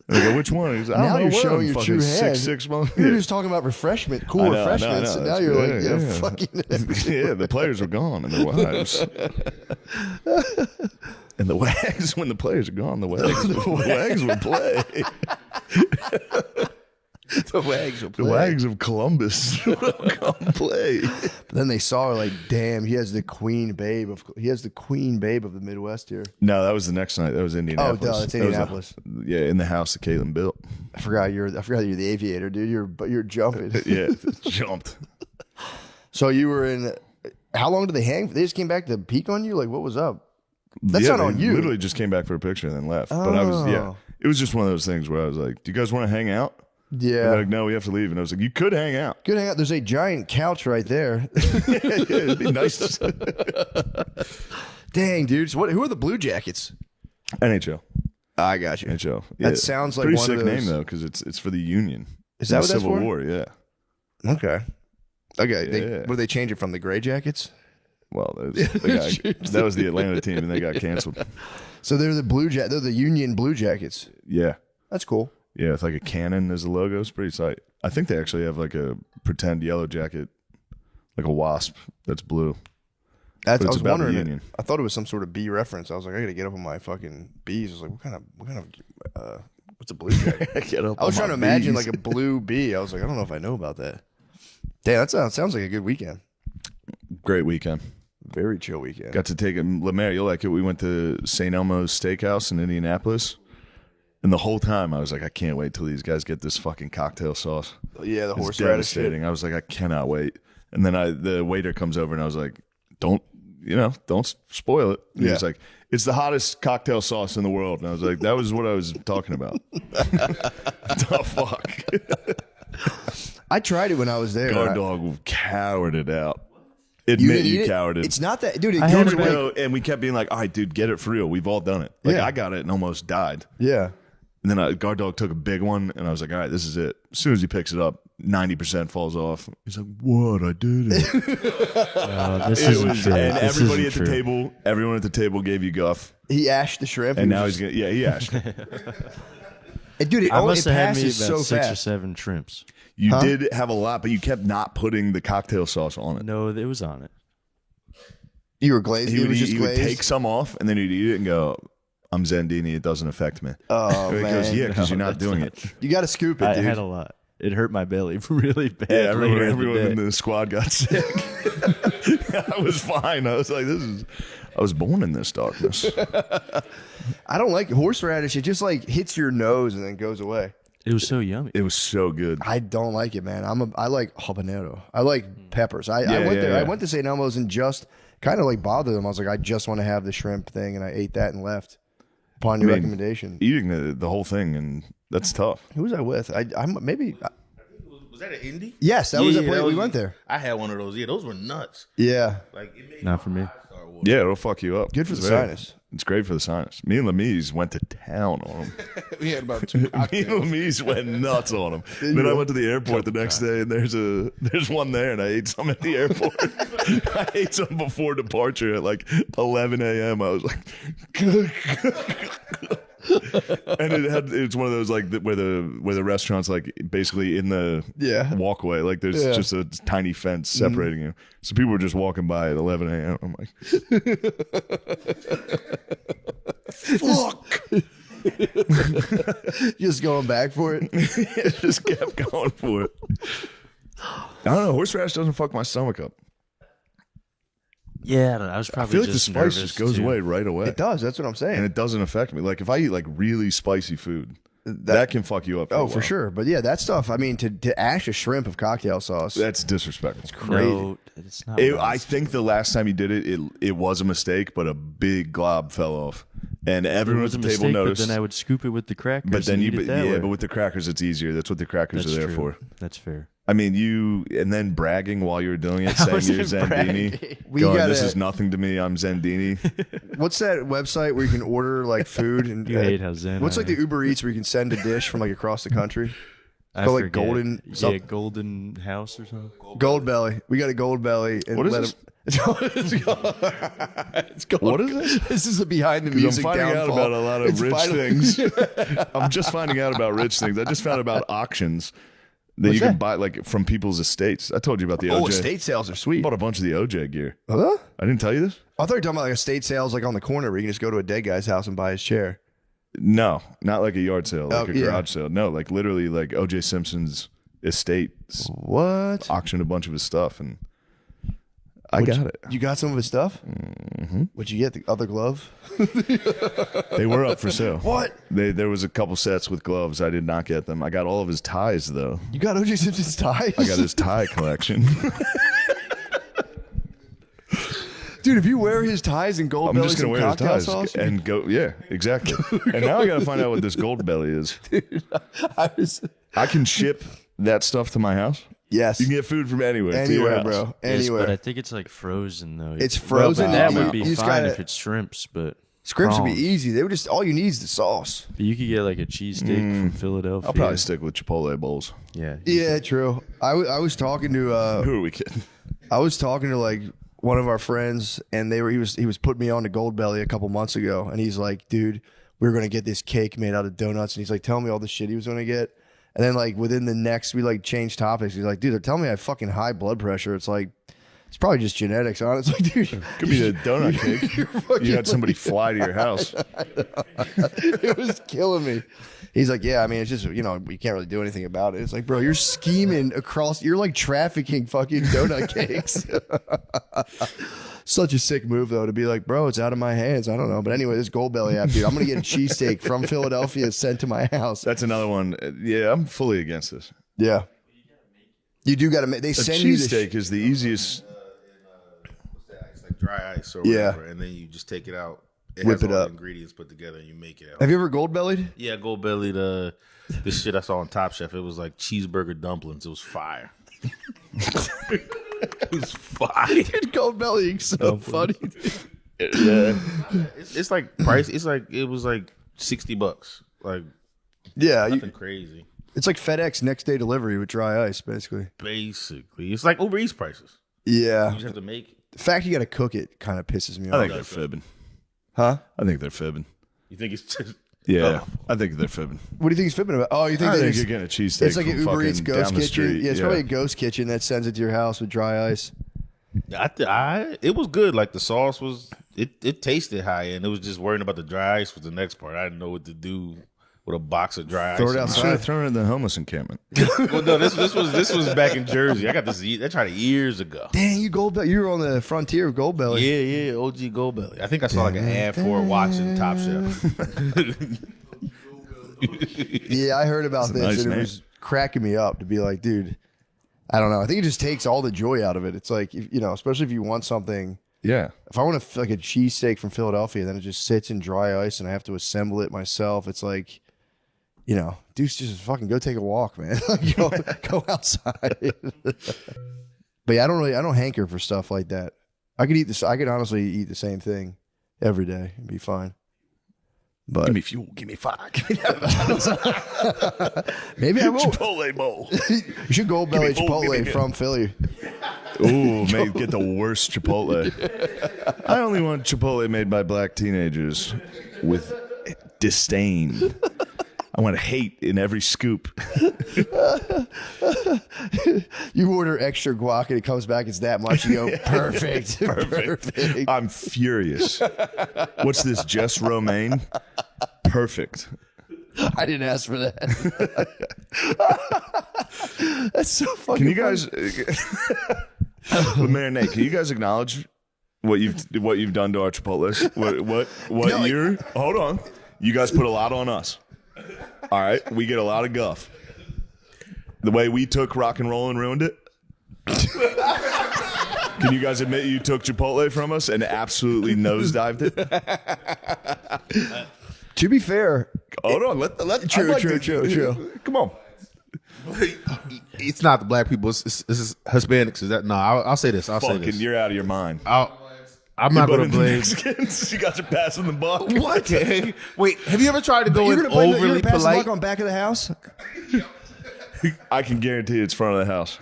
And they go, which one? He's like, I Now don't know. you're what? showing your Fucking true hand. 6 months. You're just talking about cool I know, refreshments, and now It's you're good, like, yeah. fucking. Yeah, the players were gone and their wives. And the Wags, when the players are gone, the Wags would play. The Wags will The Wags of Columbus will come play. But then they saw her like, damn, he has the queen babe of the Midwest here. No, that was the next night. That was Indianapolis. Oh, duh, it's That was Indianapolis. yeah, in the house that Caitlin built. I forgot you're the aviator, dude. You're jumping. Yeah, jumped. So you were in. How long did they hang? They just came back to peek on you. Like, what was up? That's Yeah, not on they you. Literally just came back for a picture and then left. But I was Oh. It was just one of those things where I was like, "Do you guys want to hang out?" Yeah. They're like, "No, we have to leave." And I was like, "You could hang out. Good hang out. There's a giant couch right there. Yeah, it'd be nice." Dang, dude. So who are the Blue Jackets? NHL. I got you. NHL. That sounds like pretty one sick of those... name though, because it's for the Union. Is that In what the that's Civil for? War? Yeah. Okay. Yeah. What do they change it from? The Gray Jackets? Well, that was the Atlanta team, and they got canceled. So they're they're the Union Blue Jackets. Yeah. That's cool. Yeah, with like a cannon as a logo. It's pretty tight. I think they actually have like a pretend yellow jacket, like a wasp that's blue. I But it's was about the wondering. Union. I thought it was some sort of bee reference. I was like, I got to get up on my fucking bees. I was like, what kind of what's a blue jacket? Get up I was on trying to my imagine bees. like a blue bee. I was like, I don't know if I know about that. Damn, that sounds like a good weekend. Great weekend. Very chill weekend. Got to take him. Lemaire, you'll like it. We went to St. Elmo's Steakhouse in Indianapolis. And the whole time I was like, I can't wait till these guys get this fucking cocktail sauce. Yeah, the It's horseradish shit. devastating. I was like, I cannot wait. And then the waiter comes over and I was like, don't spoil it. And he was Yeah. like, it's the hottest cocktail sauce in the world. And I was like, that was what I was talking about. The fuck? I tried it when I was there. Guard dog cowered it out. You Admit didn't eat you it? cowered it. It's not that, dude. It I had goes it away. No, and we kept being like, all right, dude, get it for real. We've all done it. Like, Yeah. I got it and almost died. Yeah. And then guard dog took a big one, and I was like, all right, this is it. As soon as he picks it up, 90% falls off. He's like, what? I did it. This It isn't was, true. and This everybody isn't at the true. table, everyone at the table gave you guff. He ashed the shrimp. And He now was he's going to, he asked. And dude, I it must have had me about passes so 6 or fast. 7 shrimps. You did have a lot, but you kept not putting the cocktail sauce on it. No, it was on it. You were glazed. He It would, was just he would glazed. take some off, and then he'd eat it and go, I'm Zendini. It doesn't affect me. Oh He man, goes, yeah, because you're not doing it. you got to scoop it, I dude. had a lot. It hurt my belly really bad. Yeah, later everyone in in the day. the squad got sick. I was fine. I was like, I was born in this darkness. I don't like horseradish. It just like hits your nose and then goes away. It was so yummy. It was so good. I don't like it, man. I like habanero. I like peppers. I Yeah, went yeah, there. I yeah. went to St. Elmo's and just kind of like bothered them. I was like, I just want to have the shrimp thing, and I ate that and left. Upon your mean, recommendation. Eating the whole thing, and that's tough. Who was I with? I'm maybe. Was that an indie? Yes, that was the Yeah, place that we was- went there. I had one of those. Yeah, those were nuts. Yeah, Like it made Not for me. Star Wars. Yeah, it'll fuck you up. good for It's the very- sinus. It's great for the sinus. Me and Lemise went to town on them. We had about 2 Me and cocktails. Lemise went nuts on them. Then I went to the airport the next day, and there's one there, and I ate some at the airport. I ate some before departure at like 11 a.m. I was like, and it's one of those like where the restaurant's like basically in the Yeah. walkway, like there's Yeah. just a tiny fence separating you. So people were just walking by at 11 a.m. I'm like, fuck. Just going back for it. Just kept going for it. I don't know. Horseradish doesn't fuck my stomach up. Yeah, I don't know. I was I probably feel like the just spice nervous just goes too. away right away. It does. That's what I'm saying. And it doesn't affect me. Like if I eat like really spicy food, that can fuck you up. For a Oh, for while. sure. But yeah, that stuff. I mean, to ash a shrimp of cocktail sauce. That's disrespectful. No, it's not. what I was think the last time he did it, it was a mistake, but a big glob fell off, and It everyone was at a the table mistake, noticed. but then I would scoop it with the crackers. But then and you, eat it that yeah, way. but with the crackers, it's easier. That's what the crackers That's are there true. for. That's fair. I mean, and then bragging while you were doing it, saying you're wasn't Zendini. We Going, gotta- this is nothing to me. I'm Zendini. What's that website where you can order like food and You hate how Zen. What's I like the am. Uber Eats where you can send a dish from like across the country? I called, like, forget. Golden Yeah, something? Golden House or something. Gold Belly. We got a Gold Belly. And What is let this? It's called, What is this? This is a behind the 'Cause music I'm finding downfall. out about a lot of It's rich finally- things. I'm just finding out about rich things. I just found about auctions that What's you can that? buy like from people's estates. I told you about the Oh, OJ. estate sales are I sweet. bought a bunch of the OJ gear. Huh? I didn't tell you this? I thought you were talking about like estate sales like on the corner where you can just go to a dead guy's house and buy his chair. No, not like a yard sale, like Oh, a yeah. garage sale. No, like literally like OJ Simpson's estate What? auctioned a bunch of his stuff, and I got it. You got some of his stuff? Mm-hmm. What'd you get? The other glove? They were up for sale. What? There was a couple sets with gloves. I did not get them. I got all of his ties though. You got O.J. Simpson's ties? I got his tie collection. Dude, if you wear his ties and gold I'm belly just gonna some wear his cocktail ties sauce, and go. Yeah, exactly. And now I gotta find out what this gold belly is. I can ship that stuff to my house. yes, You can get food from anywhere. to your anywhere, house. bro, Yes, anywhere. but I think it's like frozen though. It's frozen. Well, that You- would be you just fine gotta- if it's shrimps, but Scrimps would be prawns. easy. They would just all you need is the sauce. But you could get like a cheesesteak from Philadelphia. I'll probably stick with Chipotle bowls. Yeah. Yeah, true. I was talking to Who are we kidding? I was talking to like one of our friends, and he was putting me on to Gold Belly a couple months ago, and he's like, dude, we're gonna get this cake made out of donuts, and he's like telling me all the shit he was gonna get, and then like within the next we like changed topics. He's like, dude, they're telling me I have fucking high blood pressure. It's like it's probably just genetics, honestly, dude. Could be the donut cake. You had somebody fly to your house. It was killing me. He's like, yeah, I mean, it's just, you can't really do anything about it. It's like, bro, you're scheming across, you're like trafficking fucking donut cakes. Such a sick move, though, to be like, bro, it's out of my hands. I don't know. But anyway, this Gold Belly app, dude, I'm going to get a cheesesteak from Philadelphia sent to my house. That's another one. Yeah, I'm fully against this. Yeah. You do got to make, they A send you the cheesesteak is the easiest. What's that? It's like dry ice or Yeah. whatever, and then you just take it out. It Whip has it all up. the ingredients put together, and you make it out. Have you ever Gold Bellied? Yeah, Gold Belly. This shit I saw on Top Chef. It was like cheeseburger dumplings. It was fire. It was fire. Gold Bellying so funny. Yeah. It's like price. It's like it was like $60. Like Yeah. nothing crazy. It's like FedEx next day delivery with dry ice, basically. Basically, it's like Uber Eats prices. Yeah. You just have to make it. The fact you got to cook it kind of pisses me I off. think they're fibbing. Huh? I think they're fibbing. You think it's just Yeah, Oh. I think they're fibbing. What do you think he's fibbing about? Oh, you think I that think it's- you're getting a cheesesteak. It's like an from Uber Eats fucking ghost down the kitchen. street. Yeah, it's probably a ghost kitchen that sends it to your house with dry ice. it was good. Like the sauce was, it tasted high, and it was just worrying about the dry ice was the next part. I didn't know what to do with a box of dry Throw ice. it You outside. should have thrown it in the homeless encampment. Well, no, this was back in Jersey. I got this. I tried it years ago. Dang, you Gold Belly. You were on the frontier of Gold Belly. Yeah, OG Gold Belly. I think I saw like an ad for it watching Top Chef. Yeah, I heard about a this, nice and it name. was cracking me up to be like, dude, I don't know. I think it just takes all the joy out of it. It's like, especially if you want something. Yeah. If I want like a cheesesteak from Philadelphia, then it just sits in dry ice, and I have to assemble it myself. It's like, dude, just fucking go take a walk, man. Go outside. But yeah, I don't hanker for stuff like that. I could eat this. I could honestly eat the same thing every day and be fine. But Give me fuel. Give me fire. Give me maybe I will. Chipotle bowl. You should Gold Belly Give me both, give Chipotle me- from Philly. Ooh, mate, get the worst Chipotle. I only want Chipotle made by black teenagers with disdain. I want hate in every scoop. You order extra guac and it comes back, it's that much. You go, perfect. Perfect. I'm furious. What's this, Jess Romaine? Perfect. I didn't ask for that. That's so fucking Can you funny. guys, with Marinate, can you guys acknowledge what you've done to our Chipotles? What year? Hold on. You guys put a lot on us. All right, we get a lot of guff. The way we took rock and roll and ruined it. Can you guys admit you took Chipotle from us and absolutely nosedived it? To be fair, Hold on, let True, I'd like true. Come on. It's not the black people. It's Hispanics. Is that no? I'll say this. I'll say Fucking, this. you're out of your mind. I'm not going But to blame. Mexicans, you guys are passing the buck. What? Wait, have you ever tried to go you're in gonna blame you're overly gonna pass the polite? buck on back of the house. I can guarantee it's front of the house.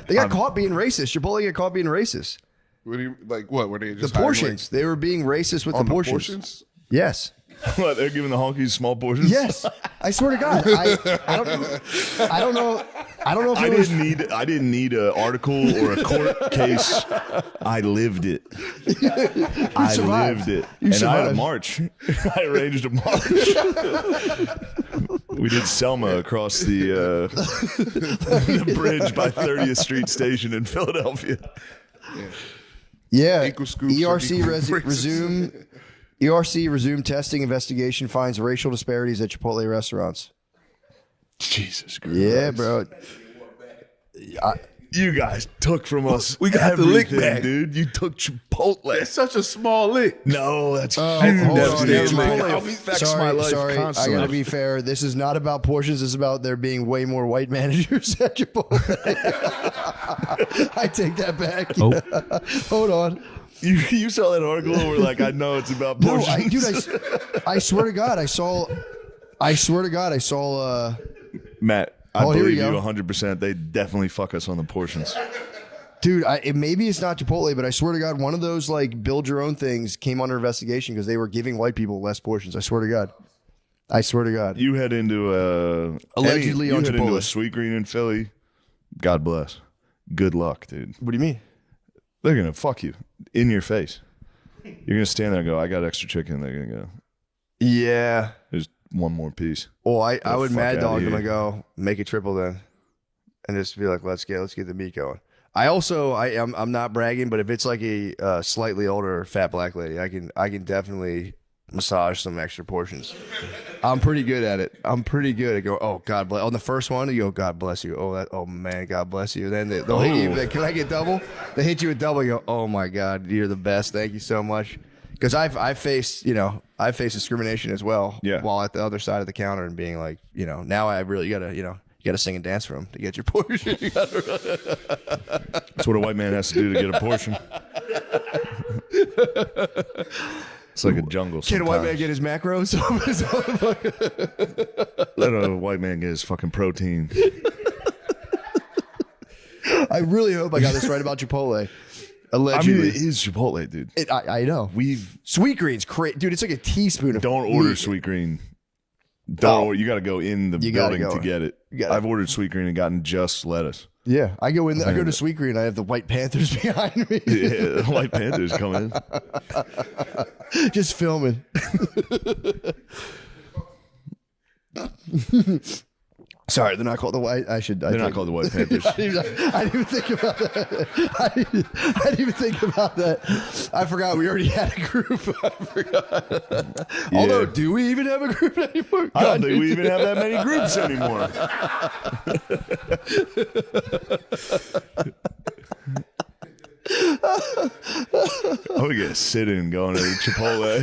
They got caught being racist. Chipotle got caught being racist. What do you like? What were they The just hiding, portions. They were being racist with like, on the the portions. portions? Yes. What, they're giving the honkies small portions? Yes. I swear to God. I don't know. I don't know if I it was. didn't need an article or a court case. I lived it. I survived. lived it. You And I had a survived. march. I arranged a march. We did Selma across the bridge by 30th Street Station in Philadelphia. Yeah. Equal scoops are ERC equal races. resume. ERC resume testing investigation finds racial disparities at Chipotle restaurants. Jesus Christ. Yeah, bro. You guys took from us. We got the lick everything, back. dude. You took Chipotle. It's such a small lick. No, that's Hold on. devastating. Chipotle Affects my life sorry. constantly. I gotta be fair. This is not about portions. This is about there being way more white managers at Chipotle. I take that back. Hold on. You saw that article where like I know it's about No, portions. I swear to God, I saw. Matt, I Oh, here we believe you go. 100%. They definitely fuck us on the portions. Dude, maybe it's not Chipotle, but I swear to God, one of those like build your own things came under investigation because they were giving white people less portions. I swear to God. You head into Allegedly you on head into Chipotle. a Sweet Green in Philly. God bless. Good luck, dude. What do you mean? They're gonna fuck you in your face. You're gonna stand there and go, "I got extra chicken." They're gonna go, Yeah. "There's one more piece." Well, I would fuck mad outta dog them here. and go make a triple then, and just be like, let's get the meat going. I'm not bragging, but if it's like a slightly older fat black lady, I can definitely massage some extra portions. I'm pretty good at it. I'm pretty good at go. Oh God bless. On the first one, you go, God bless you. Oh man, God bless you. Then they'll hit you. Can I get double? They hit you with double. You go, oh my God, you're the best. Thank you so much. Because I've faced discrimination as well. Yeah. While at the other side of the counter and being like, now I really gotta you gotta sing and dance for them to get your portion. That's what a white man has to do to get a portion. It's like a jungle. Can a white man sometimes. get his macros? Let a white man get his fucking protein. I really hope I got this right about Chipotle. I Allegedly. mean, it is Chipotle, dude. I know. Sweet green's dude. It's like a teaspoon of Don't order meat. Sweet Green. Oh. Order. You got to go in the You gotta building go. to get it. You gotta- I've ordered Sweet Green and gotten just lettuce. Yeah, I go in there. I go to Sweet Green. I have the White Panthers behind me, Yeah, White Panthers come in. just filming. Sorry, they're not called the White. They're not called the White Panthers. I didn't even think about that. I didn't even think about that. I forgot we already had a group. I forgot. Although, do we even have a group anymore? I don't think we even have that many groups anymore. I'm gonna get sit-in going to Chipotle.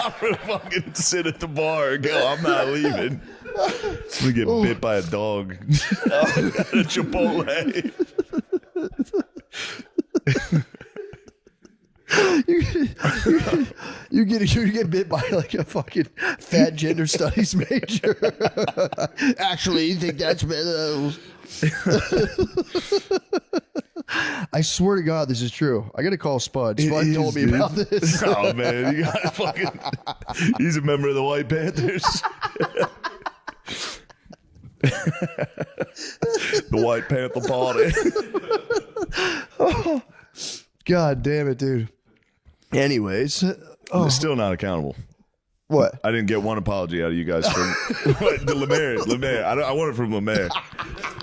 I'm gonna fucking sit at the bar and go, I'm not leaving. I'm gonna get bit by a dog at a Chipotle. You get bit by like a fucking fat gender studies major. Actually, you think that's better? I swear to God, this is true. I got to call Spud. Spud It told is, me dude. about this. Oh man, you got fucking. He's a member of the White Panthers. The White Panther Party. God damn it, dude. Anyways, Still not accountable. what? I didn't get one apology out of you guys from the Lemaire. I want it from Lemaire.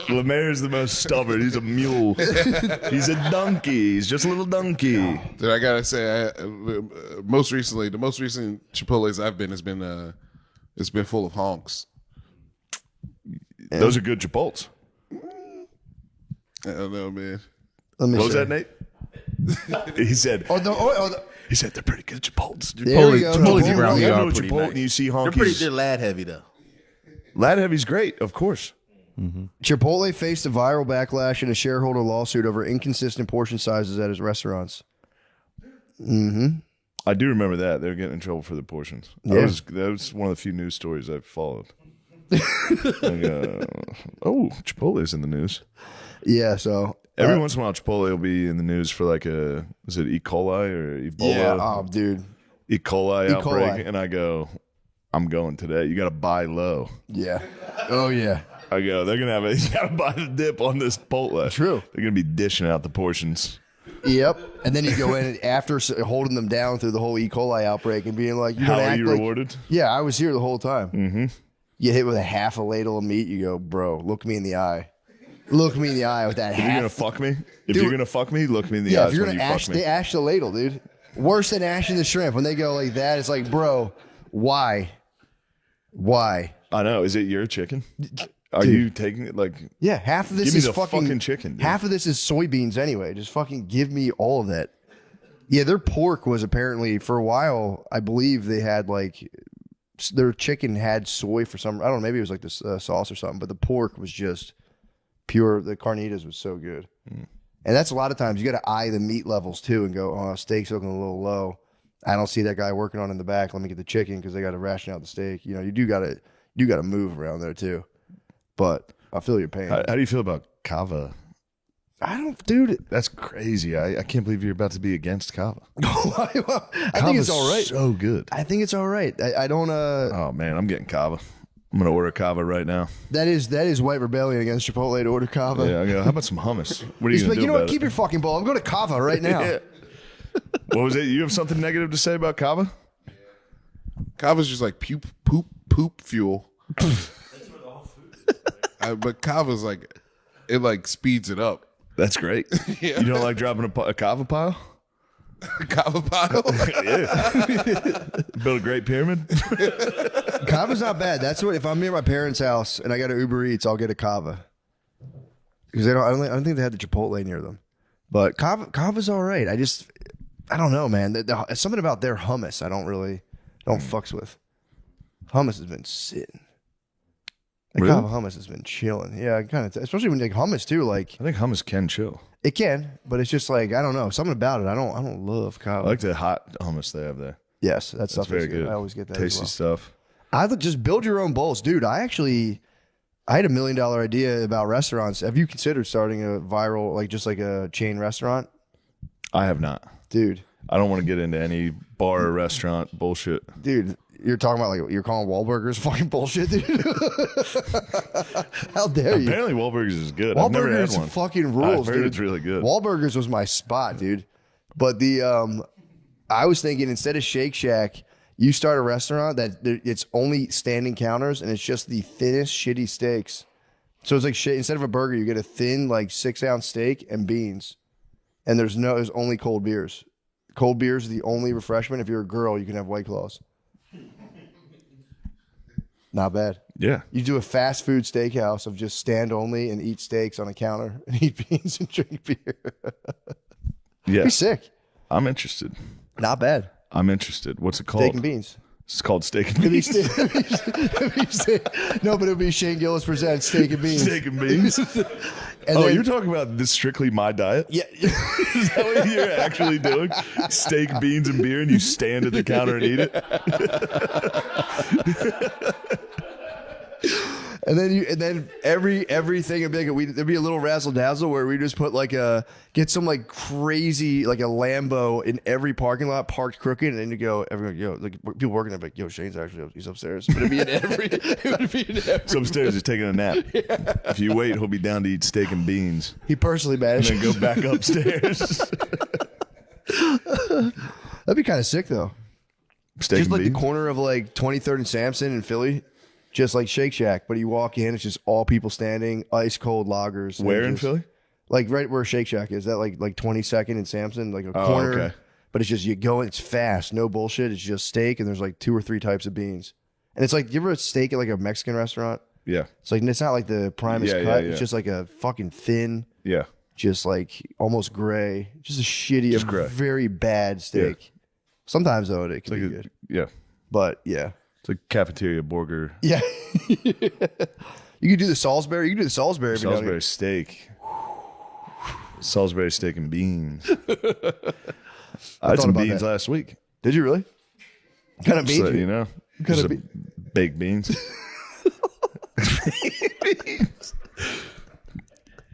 Lemaire is the most stubborn. He's a mule. He's a donkey. He's just a little donkey. Dude, I gotta say, the most recent Chipotle's I've been has been it's been full of honks. Those are good Chipotles. I don't know, man. Let me What was see. that, Nate? He said. The He said they're pretty good Chipotles. Dude. There we go. Chipotle's Hold around on. here You are know pretty Chipotle nice. and you see They're pretty. honkies. They're lad heavy though. Lad Heavy's great, of course. Chipotle faced a viral backlash in a shareholder lawsuit over inconsistent portion sizes at his restaurants. I do remember that. They're getting in trouble for the portions. Yeah. That was one of the few news stories I've followed. Chipotle's in the news. Yeah, so Every once in a while, Chipotle will be in the news for like is it E. coli or Ebola? yeah, dude, E. coli E. outbreak. coli. And I go, I'm going today. You got to buy low. yeah, oh yeah. I go, they're going to have you got to buy the dip on this Chipotle. True. They're going to be dishing out the portions. Yep. And then you go in and after holding them down through the whole E. coli outbreak and being like, How don't are act you like- rewarded? Yeah, I was here the whole time. Mm-hmm. You hit with a half a ladle of meat. You go, bro, look me in the eye. Look me in the eye with that If you're half. going to fuck me, Dude. you're going to fuck me, look me in the Yeah, eyes if you're when gonna you ash, fuck me. they ash the ladle, dude. Worse than ashing the shrimp. When they go like that, it's like, bro, why? I know. Is it your chicken? Are you taking it like? Yeah, half of this Give me is the fucking chicken, dude. Half of this is soybeans anyway. Just fucking give me all of that. Yeah, their pork was apparently for a while. I believe they had like their chicken had soy for some. I don't know. Maybe it was like this sauce or something. But the pork was just pure. The carnitas was so good. And that's a lot of times you got to eye the meat levels too and go, oh, steak's looking a little low. I don't see that guy working on in the back. Let me get the chicken because they got to ration out the steak. You know, you got to move around there too. But I feel your pain. How do you feel about kava? I don't, dude. That's crazy. I can't believe you're about to be against kava. I think Kava's it's all right. So good. I think it's all right. I don't. Oh man, I'm getting kava. I'm gonna order kava right now. That is white rebellion against Chipotle to order kava. Yeah, I go. How about some hummus? What are you He's gonna like, do you know about what? Keep it? your fucking bowl. I'm going to kava right now. Yeah. What was it? You have something negative to say about kava? Kava's just like poop fuel. But kava's like, it like speeds it up. That's great. Yeah. You don't like dropping a kava pile? Kava pile. Yeah. Build a great pyramid. Kava's not bad. That's what if I'm near my parents' house and I got to Uber Eats, I'll get a kava because I don't think they had the Chipotle near them. But kava's all right. I don't know, man. Something about their hummus I don't fucks with. Hummus has been sitting. The Really? kava hummus has been chilling. Yeah, kind of. Especially when you like hummus too. Like I think hummus can chill. it can, but it's just like I don't know. Something about it. I don't love I kava. like the hot hummus they have there. Yes, that stuff That's very is good. good. I always get that. Tasty as well. stuff. I would just build your own bowls, dude. I had a $1 million idea about restaurants. Have you considered starting a viral, like just like a chain restaurant, I have not. dude? I don't want to get into any bar or restaurant bullshit. Dude, you're talking about like you're calling Wahlburgers fucking bullshit, dude. How dare you? Apparently, Wahlburgers is good. I've never had Wahlburgers one. fucking rules, I've heard dude. it's really good. Wahlburgers was my spot, dude. But I was thinking instead of Shake Shack, you start a restaurant it's only standing counters and it's just the thinnest shitty steaks. So it's like instead of a burger, you get a thin like 6-ounce steak and beans, and there's only cold beers. Cold beers are the only refreshment. If you're a girl, you can have White Claws. Not bad. Yeah. You do a fast food steakhouse of just stand only and eat steaks on a counter and eat beans and drink beer. Yeah. Be sick. I'm interested. Not bad. I'm interested. What's it called? Steak and beans. It's called Steak and It'd be Beans. no, but it'd be Shane Gillis presents Steak and Beans. Steak and Beans. And Oh, then- you're talking about this strictly my diet? Yeah. Is that what you're actually doing? Steak, beans, and beer, and you stand at the counter and eat it? And then everything would be like there'd be a little razzle dazzle where we just put get some like crazy like a Lambo in every parking lot parked crooked, and then you go everyone like people working there like yo Shane's actually he's upstairs, but it'd be in every It's upstairs, he's taking a nap. If you wait, he'll be down to eat steak and beans, he personally and managed. then go back upstairs. That'd be kind of sick though. Steak Just and like beans. the corner of like 23rd and Sampson in Philly. Just like Shake Shack, but you walk in, it's just all people standing, ice cold lagers. and Where in just- Philly? Like right where Shake Shack is. That like 22nd and Sampson, like a Oh, corner. okay. But it's just you go, it's fast, no bullshit. It's just steak, and there's like 2 or 3 types of beans. And it's like you ever steak at like a Mexican restaurant? Yeah, It's like it's not like the primest Yeah, cut. yeah. It's just like a fucking thin, yeah. just like almost gray, just a shitty, Just gray. very bad steak. Sometimes though it can Like be a, good, yeah, but yeah. it's like cafeteria burger, Yeah. You could do the Salisbury. You can do the Salisbury. every now and Salisbury steak, Salisbury steak and beans. I had thought some about beans that. last week. again. Did you really? What kind of beans? So, you know, kind just of a baked beans.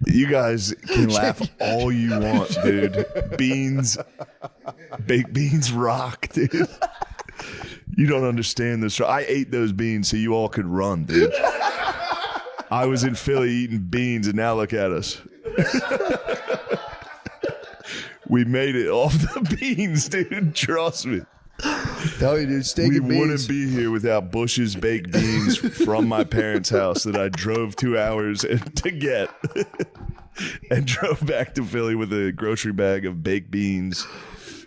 You guys can laugh all you want, dude. Beans, baked beans rock, dude. You don't understand this. I ate those beans so you all could run, dude. I was in Philly eating beans, and now look at us. We made it off the beans, dude. Trust me. Tell you, dude, steak We and beans. wouldn't be here without Bush's baked beans from my parents' house that I drove 2 hours to get and drove back to Philly with a grocery bag of baked beans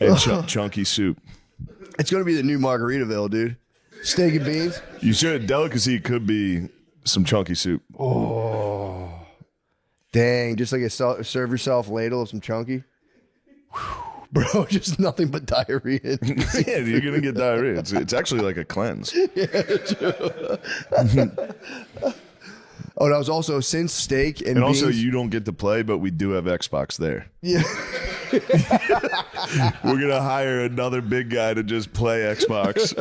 and chunky soup. It's going to be the new Margaritaville, dude. Steak and beans. You should. Delicacy could be some chunky soup. Oh, dang! Just like serve yourself a ladle of some chunky. Whew. Bro, just nothing but diarrhea. Yeah, you're gonna get diarrhea. It's actually like a cleanse. Oh, that was also since steak and also beans- you don't get to play, but we do have Xbox there. Yeah. We're gonna hire another big guy to just play Xbox.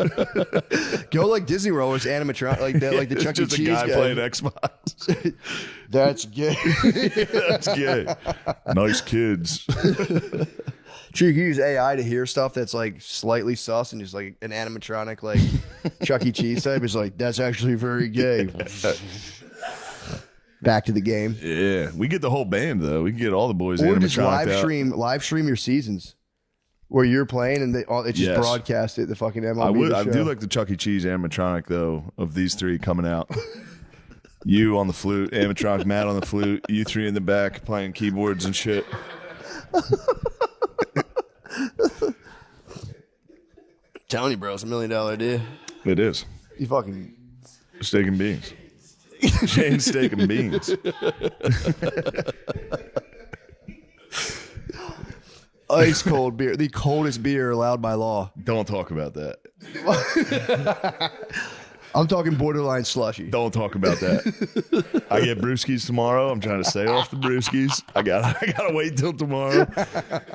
Go like Disney World, where it's animatronic, like that, like the Chuck E. just Cheese a guy playing Xbox. That's gay. That's gay. Nice kids. True, you can use AI to hear stuff that's like slightly sus and just like an animatronic, like Chuck E. Cheese type. It's like, that's actually very gay. Back to the game. Yeah, we get the whole band though. We can get all the boys. Or just animatronic live stream your seasons where you're playing and it's just Yes. broadcast it. The fucking MLB. I do like the Chuck E. Cheese animatronic though. Of these three coming out, you on the flute, animatronic Matt on the flute, you three in the back playing keyboards and shit. Telling you, bro, it's $1 million idea. It is You fucking steak and beans. Shane's steak and beans. ice cold beer, the coldest beer allowed by law. Don't talk about that. I'm talking borderline slushy. Don't talk about that. I get brewskis tomorrow. I'm trying to stay off the brewskis. I gotta wait till tomorrow.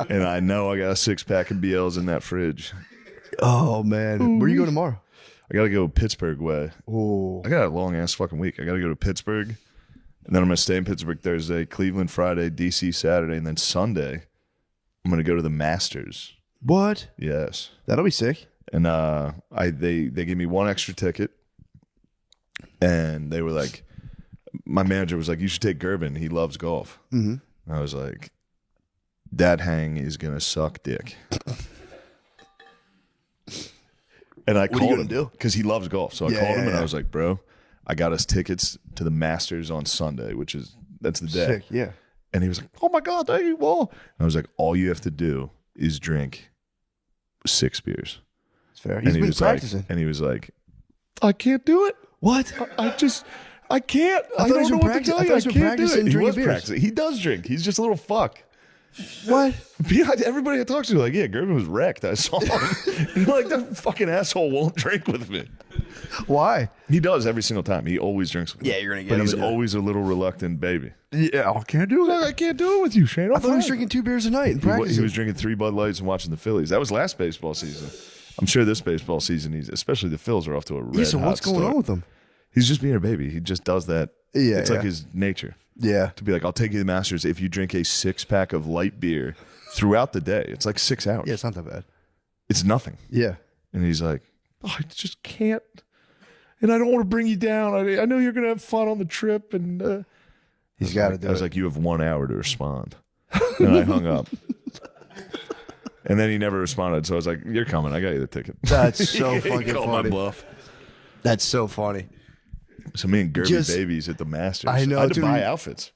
And I know I got a 6-pack of BLs in that fridge. Oh man, where you go tomorrow? I gotta go Pittsburgh way. Oh, I got a long ass fucking week. I gotta go to Pittsburgh, and then I'm gonna stay in Pittsburgh Thursday, Cleveland Friday, DC Saturday, and then Sunday I'm gonna go to the Masters. what? Yes, That'll be sick. and they gave me one extra ticket, and they were like, my manager was like, you should take Gervin. He loves golf. Mm-hmm. I was like, that hang is gonna suck dick. And I are you called gonna him do? because he loves golf. So I Yeah, called him and yeah. I was like, bro, I got us tickets to the Masters on Sunday, that's the day. Sick, yeah. And he was like, oh my God, thank you, Wall. And I was like, all you have to do is drink 6 beers. It's fair. And He's he been was practicing. like, and he was like, I can't do it. What? I can't. I I thought he's don't been know what to practicing- tell I you. thought he's I been can't do practicing it. He drinking was beers. practicing. He does drink. He's just a little fuck. What? Everybody I talked to, like, yeah, Gervin was wrecked. I saw him. And like, that fucking asshole won't drink with me. Why? He does every single time. He always drinks with me. Yeah, you're gonna get But him he's to do it. always a little reluctant baby. Yeah, I can't do it. I can't do it with you, Shane. I thought he was drinking 2 beers a night and He practicing. was drinking 3 Bud Lights and watching the Phillies. That was last baseball season. I'm sure this baseball season, especially the Phils are off to a red Yeah, so what's hot going start. on with him? He's just being a baby. He just does that. Yeah, it's yeah. like his nature Yeah. to be like, I'll take you to the Masters if you drink a 6-pack of light beer throughout the day. It's like 6 hours. Yeah, it's not that bad. It's nothing. Yeah. And he's like, oh, I just can't. And I don't want to bring you down. I know you're going to have fun on the trip. And He's got to do I was it. like, you have 1 hour to respond. And I hung up. And then he never responded. So I was like, you're coming. I got you the ticket. That's so He fucking called my funny. bluff. That's so funny. So me and Gerby Just- babies at the Masters. I know, I had to dude. buy outfits.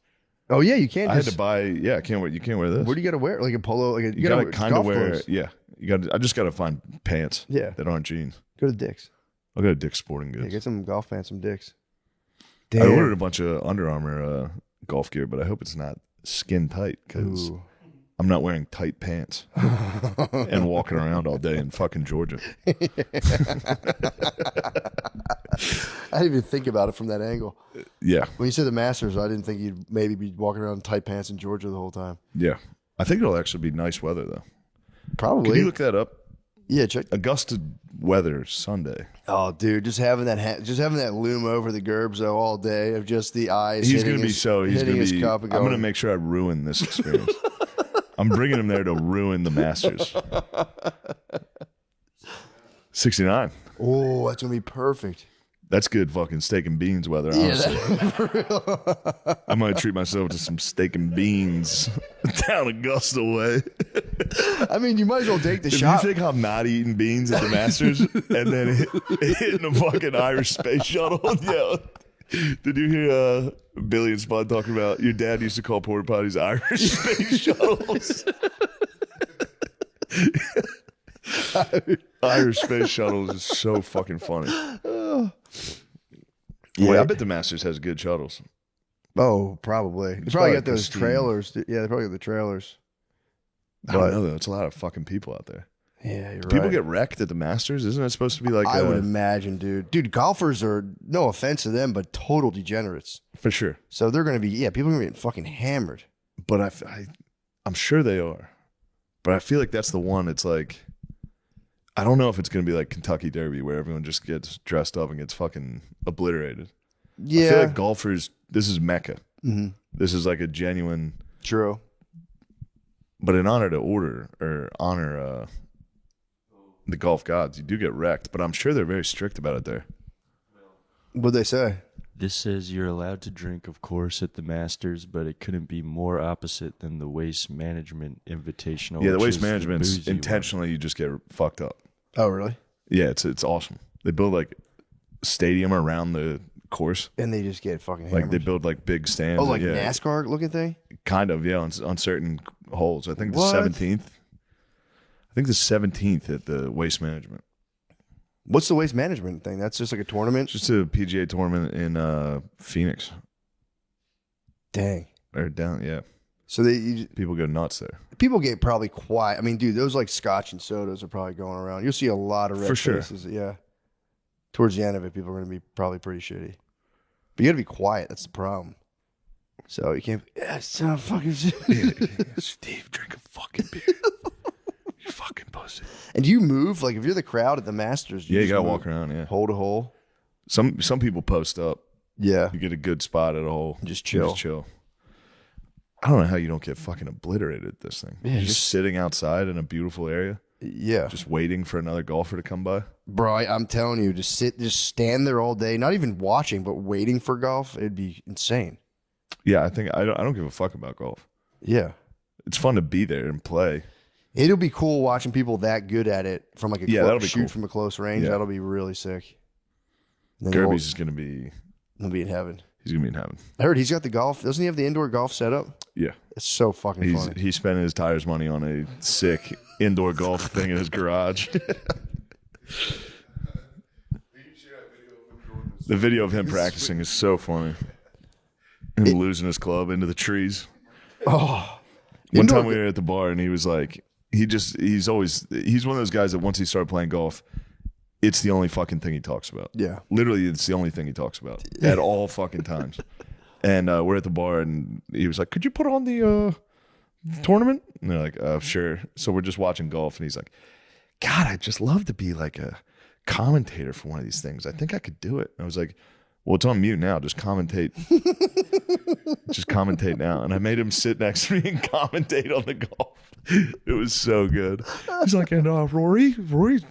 Oh yeah, you can't. I had Just, to buy. Yeah, I can't wear. You can't wear this. Where do you got to wear? Like a polo? Like you gotta wear kind of golf wear. clothes. Yeah, you got. I just gotta find pants. Yeah. that aren't jeans. Go to Dick's. I'll go to Dick's Sporting Yeah, Goods. get some golf pants, some Dick's. I ordered a bunch of Under Armour golf gear, but I hope it's not skin tight because Ooh. I'm not wearing tight pants and walking around all day in fucking Georgia. I didn't even think about it from that angle. Yeah, When you said the Masters, I didn't think you'd maybe be walking around in tight pants in Georgia the whole time. yeah. I think it'll actually be nice weather though. Can Probably. you look that up? Yeah, check. Augusta weather Sunday. Oh, dude, just having that loom over the gerbs though all day of just the eyes. He's hitting going to be his- so. He's hitting going his to be. cup and I'm going to going, make sure I ruin this experience. I'm bringing him there to ruin the Masters. 69. Oh, that's gonna be perfect. That's good fucking steak and beans weather, honestly. I might treat myself to some steak and beans down Augusta way. I mean, you might as well take the If shot. you think I'm not eating beans at the Masters and then hitting a fucking Irish space shuttle, yeah. Did you hear Billy and Spud talking about your dad used to call porta potties Irish space shuttles? Irish space shuttles is so fucking funny. Yeah. Well, I bet the Masters has good shuttles. Oh, probably. They It's probably probably got those pristine. trailers. Yeah, they probably got the trailers. I don't know though. It's a lot of fucking people out there. Yeah, you're People right. get wrecked at the Masters. Isn't it supposed to be like I would imagine, dude. Dude, golfers are, no offense to them, but total degenerates. for sure? So they're going to be, people are going to be getting fucking hammered. But I'm sure they are. But I feel like that's the one. It's like, I don't know if it's going to be like Kentucky Derby where everyone just gets dressed up and gets fucking obliterated. Yeah. I feel like golfers, this is Mecca. Mm-hmm. This is like a genuine, True. but in honor to honor the golf gods, you do get wrecked. But I'm sure they're very strict about it there. What'd they say? This says you're allowed to drink, of course, at the Masters, but it couldn't be more opposite than the Waste Management Invitational. Yeah, the which Waste is the Management's boozy one. intentionally, you just get fucked up. Oh, really? Yeah, it's awesome. They build like a stadium around the course. And they just get fucking hammered. Like they build like big stands. Oh, like yeah, NASCAR looking thing? kind of, yeah, on certain holes. I think What? the 17th. I think the 17th at the Waste Management. What's the Waste Management thing? That's just like a tournament? Just a PGA tournament in Phoenix. Dang. Or down, yeah. So People go nuts there. people get probably quiet. I mean, dude, those like scotch and sodas are probably going around. You'll see a lot of red For sure. faces. Yeah. Towards the end of it, people are going to be probably pretty shitty. But you got to be quiet. That's the problem. So you can't. Yeah, son of fucking shit. Steve, drink a fucking beer. You fucking pussy. And do you move? Like if you're the crowd at the Masters, Yeah, you just gotta move walk around. Yeah, hole to hole. some people post up. Yeah. You get a good spot at a hole. Just You chill. Just chill. I don't know how you don't get fucking obliterated at this thing. Yeah, You're just just- sitting outside in a beautiful area, Yeah. just waiting for another golfer to come by. Bro, I'm telling you, just stand there all day, not even watching, but waiting for golf. It'd be insane. Yeah, I think I don't give a fuck about golf. Yeah. It's fun to be there and play. It'll be cool watching people that good at it from like a Yeah, that'll be shoot cool. from a close range. Yeah. That'll be really sick. Then Kirby's is gonna be. he'll be in heaven. He's gonna be in heaven. I heard he's got the golf. Doesn't he have the indoor golf setup? Yeah, It's so fucking funny. he spent his tires money on a sick indoor golf thing in his garage. The video of him practicing is so funny. Him losing his club into the trees. Oh, One Indoor- time we were at the bar and he was like, he's one of those guys that once he started playing golf, it's the only fucking thing he talks about. yeah. Literally, it's the only thing he talks about at all fucking times. And we're at the bar and he was like, could you put on the tournament? And they're like, sure. So we're just watching golf and he's like, God, I'd just love to be like a commentator for one of these things. I think I could do it. And I was like, well, it's on mute now. Just commentate. Just commentate now. And I made him sit next to me and commentate on the golf. It was so good. He's like, and Rory,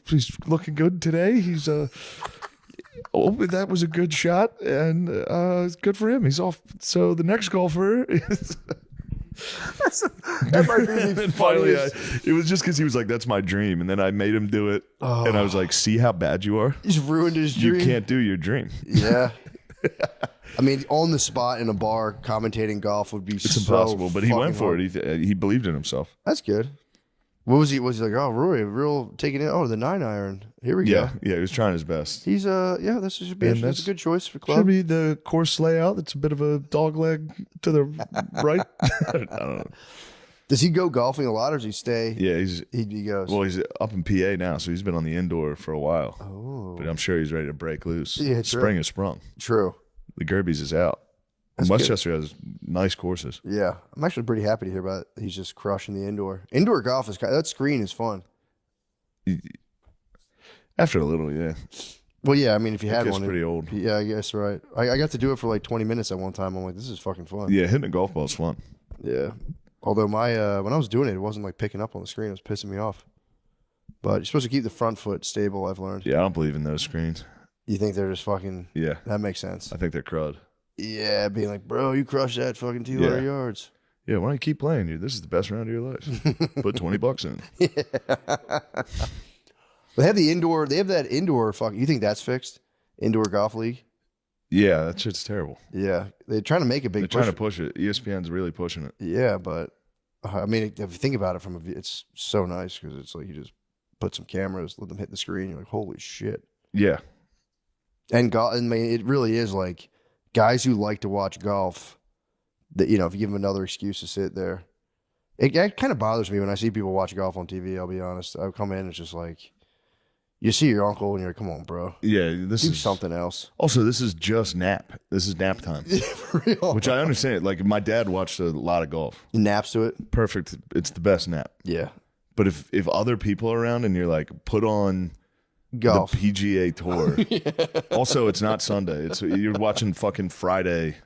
he's looking good today. He's oh, that was a good shot, and it's good for him. He's off. So the next golfer is. That might be And the then finally, funniest. it was just because he was like, "That's my dream," and then I made him do it, and I was like, "See how bad you are? He's ruined his dream. You can't do your dream. Yeah. I mean, on the spot in a bar commentating golf would be It's impossible." But he went for it. it. He believed in himself. That's good. What was he? Was he like, oh, Rory, real taking it? Oh, the 9-iron. Here we Yeah, go. yeah, he was trying his best. He's yeah, this should be And that's a good choice for club. Should be the course layout. It's a bit of a dog leg to the right. I don't know. Does he go golfing a lot, or does he stay? Yeah, He goes. well, he's up in PA now, so he's been on the indoor for a while. Oh, But I'm sure he's ready to break loose. Yeah, true. Spring is sprung. true. The Gerbies is out. And Westchester has nice courses. Yeah, I'm actually pretty happy to hear about it. He's just crushing the indoor. Indoor golf is that screen is fun. After a little, yeah. Well, yeah, I mean, if you It had gets one, pretty old. Yeah, I guess right. I got to do it for like 20 minutes at one time. I'm like, this is fucking fun. Yeah, hitting a golf ball is fun. Yeah. Although my when I was doing it, it wasn't like picking up on the screen. It was pissing me off. But you're supposed to keep the front foot stable. I've learned. Yeah, I don't believe in those screens. You think they're just fucking? Yeah, That makes sense. I think they're crud. Yeah, being like, bro, you crushed that fucking 200 Yeah. yards. Yeah, why don't you keep playing, dude? This is the best round of your life. Put $20 in. They have the indoor. They have that indoor. You think that's fixed? Indoor golf league. Yeah, that shit's terrible. Yeah, they're trying to make a big. They're trying to push it. ESPN's really pushing it. Yeah, but I mean, if you think about it from it's so nice because it's like you just put some cameras, let them hit the screen. You're like, holy shit. Yeah. And golf, I mean, it really is like guys who like to watch golf. That if you give them another excuse to sit there, it kind of bothers me when I see people watch golf on TV. I'll be honest. I come in, it's just like you see your uncle, and you're like, "Come on, bro, Yeah, this do is something else." Also, this is just nap. This is nap time, For real. which I understand. Like my dad watched a lot of golf. Naps to it. Perfect. It's the best nap. Yeah, But if other people are around and you're like, put on golf. the PGA Tour. Also, it's not Sunday. You're watching fucking Friday.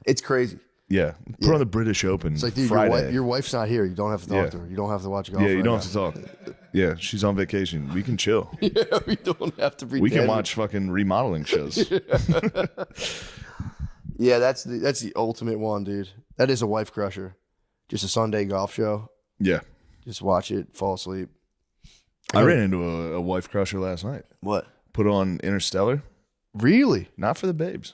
It's crazy. Yeah, put on the British Open. It's like, dude, Friday. your wife's not here. You don't have to talk to her. You don't have to watch golf. Yeah, you right don't now. have to talk. Yeah, she's on vacation. We can chill. Yeah, we don't have to pretend. We can watch fucking remodeling shows. Yeah, that's the ultimate one, dude. That is a wife crusher. Just a Sunday golf show. Yeah. Just watch it, fall asleep. I ran into a wife crusher last night. What? Put on Interstellar. Really? Not for the babes.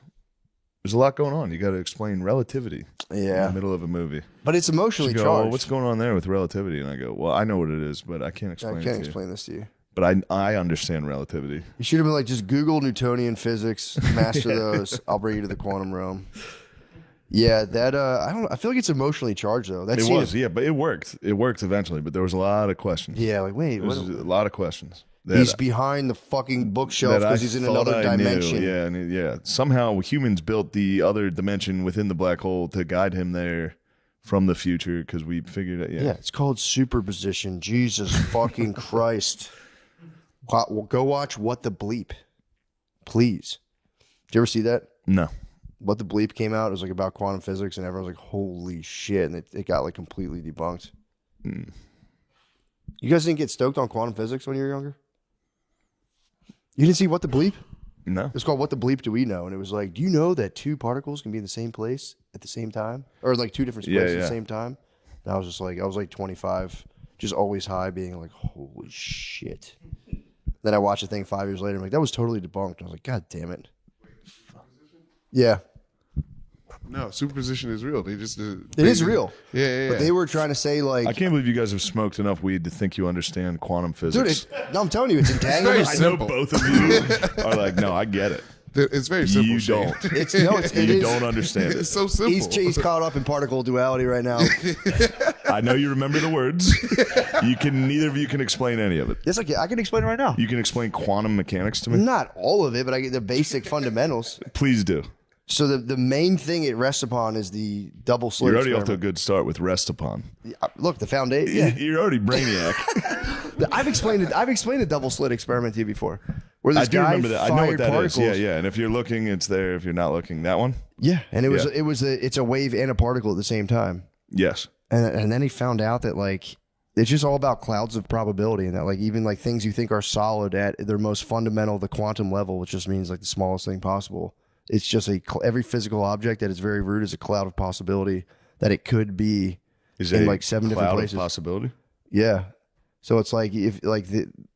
There's a lot going on. You got to explain relativity in Yeah. the middle of a movie. But it's emotionally She go, charged. "Oh, what's going on there with relativity?" And I go, "Well, I know what it is, but I can't explain I it can't to explain this to you. you. But I understand relativity." You should have been like, just Google Newtonian physics, master those. I'll bring you to the quantum realm. Yeah, that I feel like it's emotionally charged though. That It scene was, yeah, but it worked. It worked eventually, but there was a lot of questions. Yeah, like wait, There was what? a lot of questions. That, He's behind the fucking bookshelf that I because he's in thought another I knew. dimension. Yeah, and yeah. Somehow humans built the other dimension within the black hole to guide him there from the future because we figured it. Yeah, it's called superposition. Jesus fucking Christ. Go watch What the Bleep. Please. Did you ever see that? No. What the Bleep came out. It was like about quantum physics, and everyone's like, holy shit. And it got like completely debunked. You guys didn't get stoked on quantum physics when you were younger? You didn't see What the Bleep? No. It's called What the Bleep Do We Know? And it was like, do you know that two particles can be in the same place at the same time? Or like two different places at the same time? And I was like 25, just always high, being like, holy shit. Then I watched the thing 5 years later. I'm like, that was totally debunked. I was like, God damn it. Yeah. No, superposition is real. They just It is real. Yeah. But they were trying to say like, I can't believe you guys have smoked enough weed to think you understand quantum dude, physics. no, I'm telling you, it's entangled. very I know simple. both of you are like, no, I get it. It's very simple. You Shane. don't. It You is. don't understand It's it. so simple. He's caught up in particle duality right now. I know you remember the words. Neither of you can explain any of it. Yes, I can explain it right now. You can explain quantum mechanics to me? Not all of it, but I get the basic fundamentals. Please do. So the main thing it rests upon is the double slit You're already off to a experiment. good start with rest upon. Look, the foundation. Yeah. You're already brainiac. I've explained the double slit experiment to you before. Where this I do guy remember that. I know fired what that is. particles. Yeah. And if you're looking, it's there. If you're not looking, that one? Yeah, and Yeah. it's a wave and a particle at the same time. Yes. And then he found out that like it's just all about clouds of probability, and that like even like things you think are solid at their most fundamental, the quantum level, which just means like the smallest thing possible. It's just every physical object at its very root is a cloud of possibility that it could be Is in it like 7 different cloud places. of possibility? Yeah. So it's like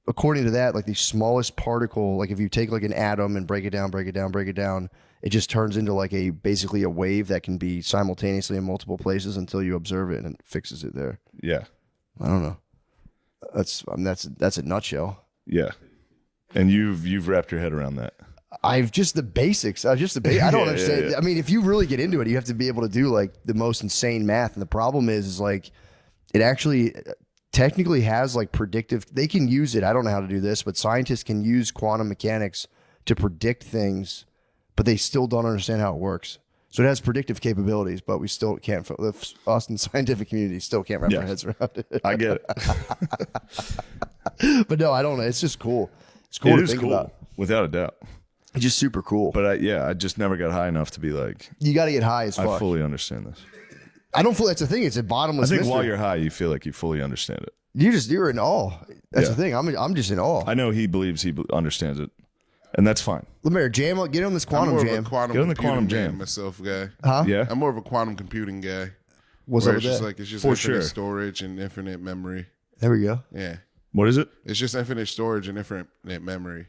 according to that, like the smallest particle, like if you take like an atom and break it down, it just turns into like basically a wave that can be simultaneously in multiple places until you observe it and it fixes it there. Yeah. I don't know. That's a nutshell. Yeah. And you've wrapped your head around that. I've just the basics. I don't understand. yeah. I mean, if you really get into it, you have to be able to do like the most insane math. And the problem is like it actually technically has like predictive. They can use it. I don't know how to do this, but scientists can use quantum mechanics to predict things, but they still don't understand how it works. So it has predictive capabilities, but we still can't. Us in the scientific community still can't wrap our heads around it. I get it. But no, I don't know. It's just cool. It's cool It to is think cool, about. without a doubt. It's just super cool. But I just never got high enough to be like, You got to get high as fuck. I fully understand this. I don't feel that's the thing. It's a bottomless I think mystery. while you're high, you feel like you fully understand it. You're in awe. That's Yeah. the thing. I'm just in awe. I know he believes he understands it, and that's fine. Lemaire, jam up. Get on this I'm quantum more jam. of a quantum Get on the computing quantum man jam. myself guy. Huh? Yeah. I'm more of a quantum computing guy. What's where up with it's just that? like it's just For infinite sure. storage and infinite memory. There we go. Yeah. What is it? It's just infinite storage and infinite memory.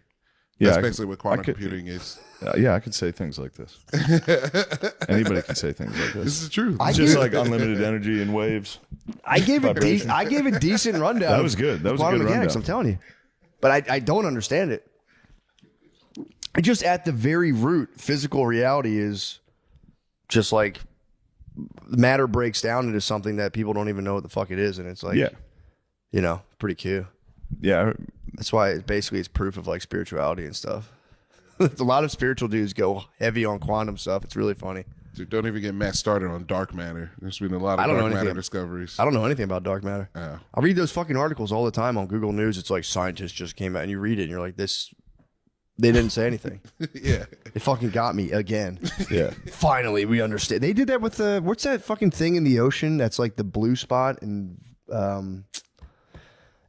Yeah, That's I basically what quantum could- computing is. Yeah, I could say things like this. Anybody can say things like This this. is the truth. I It's just gave- like unlimited energy and waves. I gave a Vibration. decent rundown. That of was good. That was a quantum good mechanics. rundown. I'm telling you, but I don't understand it. just at the very root, physical reality is just like matter breaks down into something that people don't even know what the fuck it is, and it's like, you know, pretty cute. Yeah, That's why it's proof of like spirituality and stuff. A lot of spiritual dudes go heavy on quantum stuff. It's really funny. Dude, don't even get Matt started on dark matter. There's been a lot of dark matter discoveries. I don't know anything about dark matter. Oh. I read those fucking articles all the time on Google News. It's like scientists just came out, and you read it, and you're like, this. They didn't say anything. Yeah. It fucking got me again. yeah. Finally, we understand. They did that with the what's that fucking thing in the ocean? That's like the blue spot, and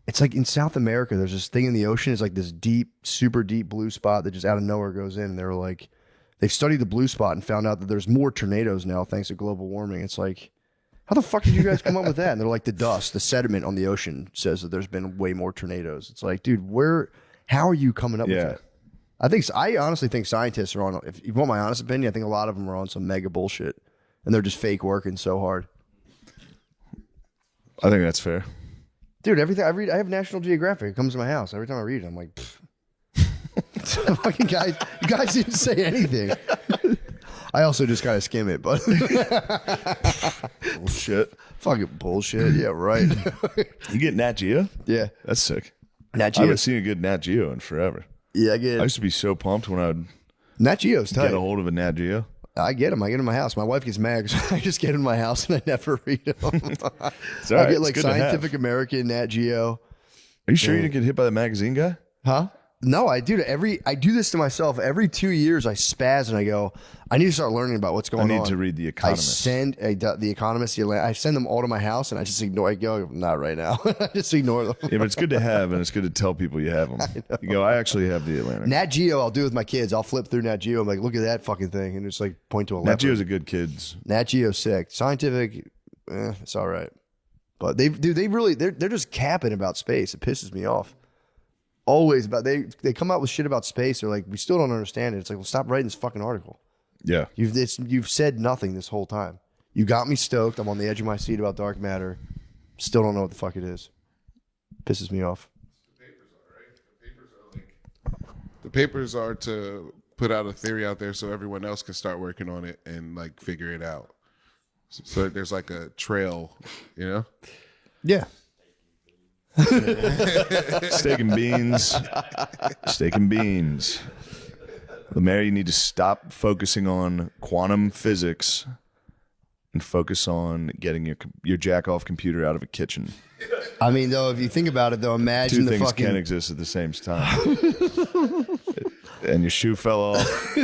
it's like in South America. There's this thing in the ocean. It's like this deep, super deep blue spot that just out of nowhere goes in. And they were like, they've studied the blue spot and found out that there's more tornadoes now thanks to global warming. It's like, how the fuck did you guys come up with that? And they're like, the dust, the sediment on the ocean says that there's been way more tornadoes. It's like, dude, how are you coming up with that? I honestly think scientists are on, if you want my honest opinion, I think a lot of them are on some mega bullshit and they're just fake working so hard. I think that's fair. Dude, everything I read, I have National Geographic. It comes to my house. Every time I read it, I'm like, fucking guys, you guys didn't say anything. I also just kind of skim it, but Bullshit. fucking bullshit. Yeah, right. You get Nat Geo? Yeah. That's sick. Nat I Geo. haven't seen a good Nat Geo in forever. Yeah, I I get used to be so pumped when I would Nat Geo's tight. get a hold of a Nat Geo. I get them. I get them in my house. My wife gets mad because I just get in my house and I never read them. It's all I right. get like It's good to have. Scientific American, Nat Geo. Are you sure you didn't get hit by the magazine guy? Huh? No, I do this to myself. Every 2 years I spaz and I go, I need to start learning about what's going on. I need to read The Economist. I send The Economist, I send them all to my house and I just ignore. I go, not right now. I just ignore them. Yeah, but it's good to have, and it's good to tell people you have them. You go, I actually have The Atlantic. Nat Geo, I'll do with my kids. I'll flip through Nat Geo. I'm like, look at that fucking thing, and just like point to a Nat leopard. Geo's a good kids. Nat Geo's sick. Scientific, it's all right. But they're just capping about space. It pisses me off. Always about they come out with shit about space. They're like, we still don't understand it. It's like, well, stop writing this fucking article. Yeah. You've said nothing this whole time. You got me stoked. I'm on the edge of my seat about dark matter. Still don't know what the fuck it is. Pisses me off. The papers are to put out a theory out there so everyone else can start working on it and like figure it out. So there's like a trail, you know? Yeah. Steak and beans. Steak and beans. Lemaire, you need to stop focusing on quantum physics and focus on getting your jack-off computer out of a kitchen. I mean, though, if you think about it, though, imagine Two the things fucking. can't exist at the same time. And your shoe fell off.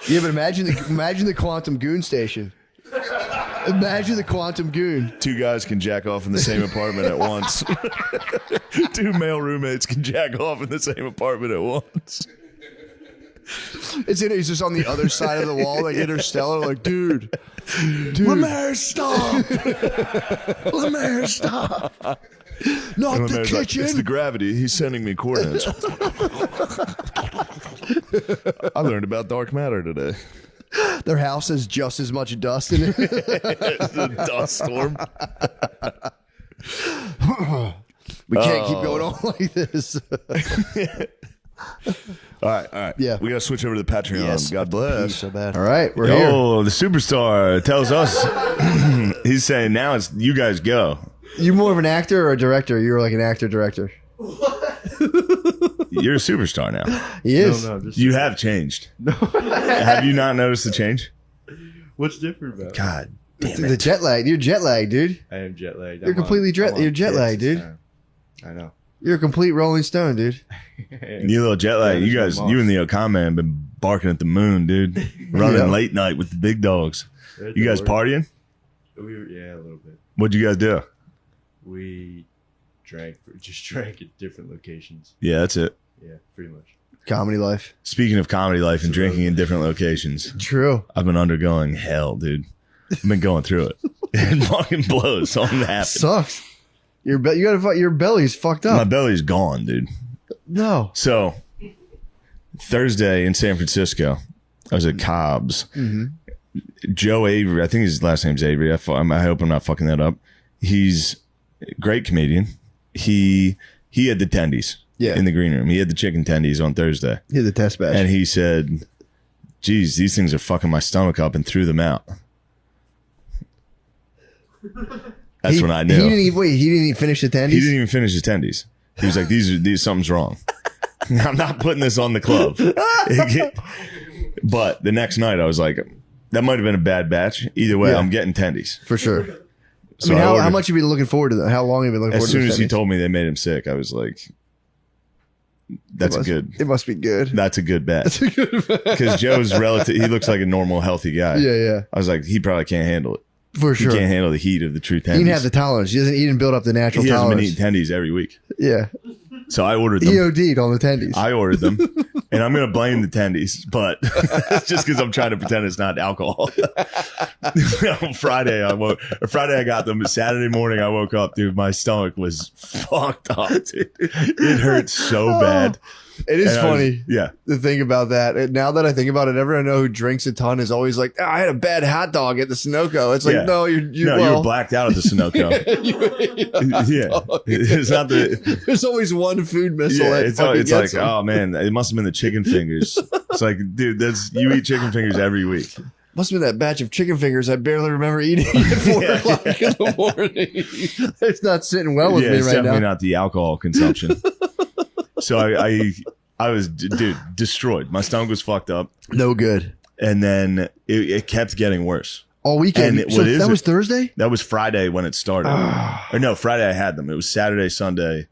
Yeah, but imagine the quantum goon station. Imagine the quantum goon. Two guys can jack off in the same apartment at once. Two male roommates can jack off in the same apartment at once. He's just on the other side of the wall, like Interstellar, like, dude. Lemaire, stop! Lemaire, stop! Not And the Lemaire's like, kitchen. it's the gravity. He's sending me coordinates. I learned about dark matter today. Their house has just as much dust in it. The dust storm. We can't keep going on like this. All right. Yeah. We got to switch over to the Patreon. God bless. So bad. All right, we're here. Oh, the superstar tells us. He's saying now it's you guys go. You more of an actor or a director? You're like an actor director. You're a superstar now. He is. No, just You have changed. No. Have you not noticed the change? what's different about it? God damn The it. jet lag. You're jet lagged, dude. I am jet lagged. You're completely you're jet lagged, dude. I know. You're a complete Rolling Stone, dude. You little jet lag. You guys, you and the Okama have been barking at the moon, dude. Running Yeah. late night with the big dogs. You guys partying? Yeah, a little bit. What'd you guys do? We just drank at different locations. Yeah, that's it. Yeah, pretty much. Comedy life. Speaking of comedy life and drinking in different locations, True. I've been undergoing hell, dude. I've been going through it. It fucking blows. Something happened. Sucks. Your belly's fucked My up. belly's gone, dude. No. So Thursday in San Francisco, I was at Cobb's. Joe Avery, I think his last name's Avery. I hope I'm not fucking that up. He's a great comedian. He had the tendies. Yeah. in the green room. He had the chicken tendies on Thursday. He had the test batch. And he said, geez, these things are fucking my stomach up, and threw them out. That's when I knew. He didn't even finish the tendies? He didn't even finish his tendies. He was like, these something's wrong. I'm not putting this on the club. But the next night I was like, that might have been a bad batch. Either way, Yeah. I'm getting tendies. For sure. So I mean, I how ordered- much have you been looking forward to that? How long have you been looking As forward soon to as he tendies? told me they made him sick, I was like, that's It must be good. That's a good bet. Because Joe's relative, he looks like a normal, healthy guy. Yeah. I was like, he probably can't handle it. For He sure. can't handle the heat of the true tendies. He didn't have the tolerance. He didn't build up the natural He hasn't been tolerance. eating tendies every week. Yeah. So I ordered them. He OD'd on the tendies. I ordered them, and I'm gonna blame the tendies, but it's just because I'm trying to pretend it's not alcohol. On Friday I got them. But Saturday morning I woke up, dude. My stomach was fucked up, dude. It hurt so bad. It is And I was- funny yeah. to think about that. And now that I think about it, everyone I know who drinks a ton is always like, I had a bad hot dog at the Sunoco. It's like, Yeah. no, you You well, were blacked out at the Sunoco. Yeah, it's not the. There's always one food missile. Yeah, that it's fucking like, gets them. oh man, it must have been the chicken fingers. It's like, dude, you eat chicken fingers every week. Must have been that batch of chicken fingers I barely remember eating at 4 o'clock in the morning. It's not sitting well with Yeah, me it's right definitely now. not the alcohol consumption. So I was, dude, destroyed. My stomach was fucked up, No good. and then it kept getting worse. All weekend. And So what is that it? was Thursday? That was Friday when it started. Or no, Friday I had them. It was Saturday, Sunday,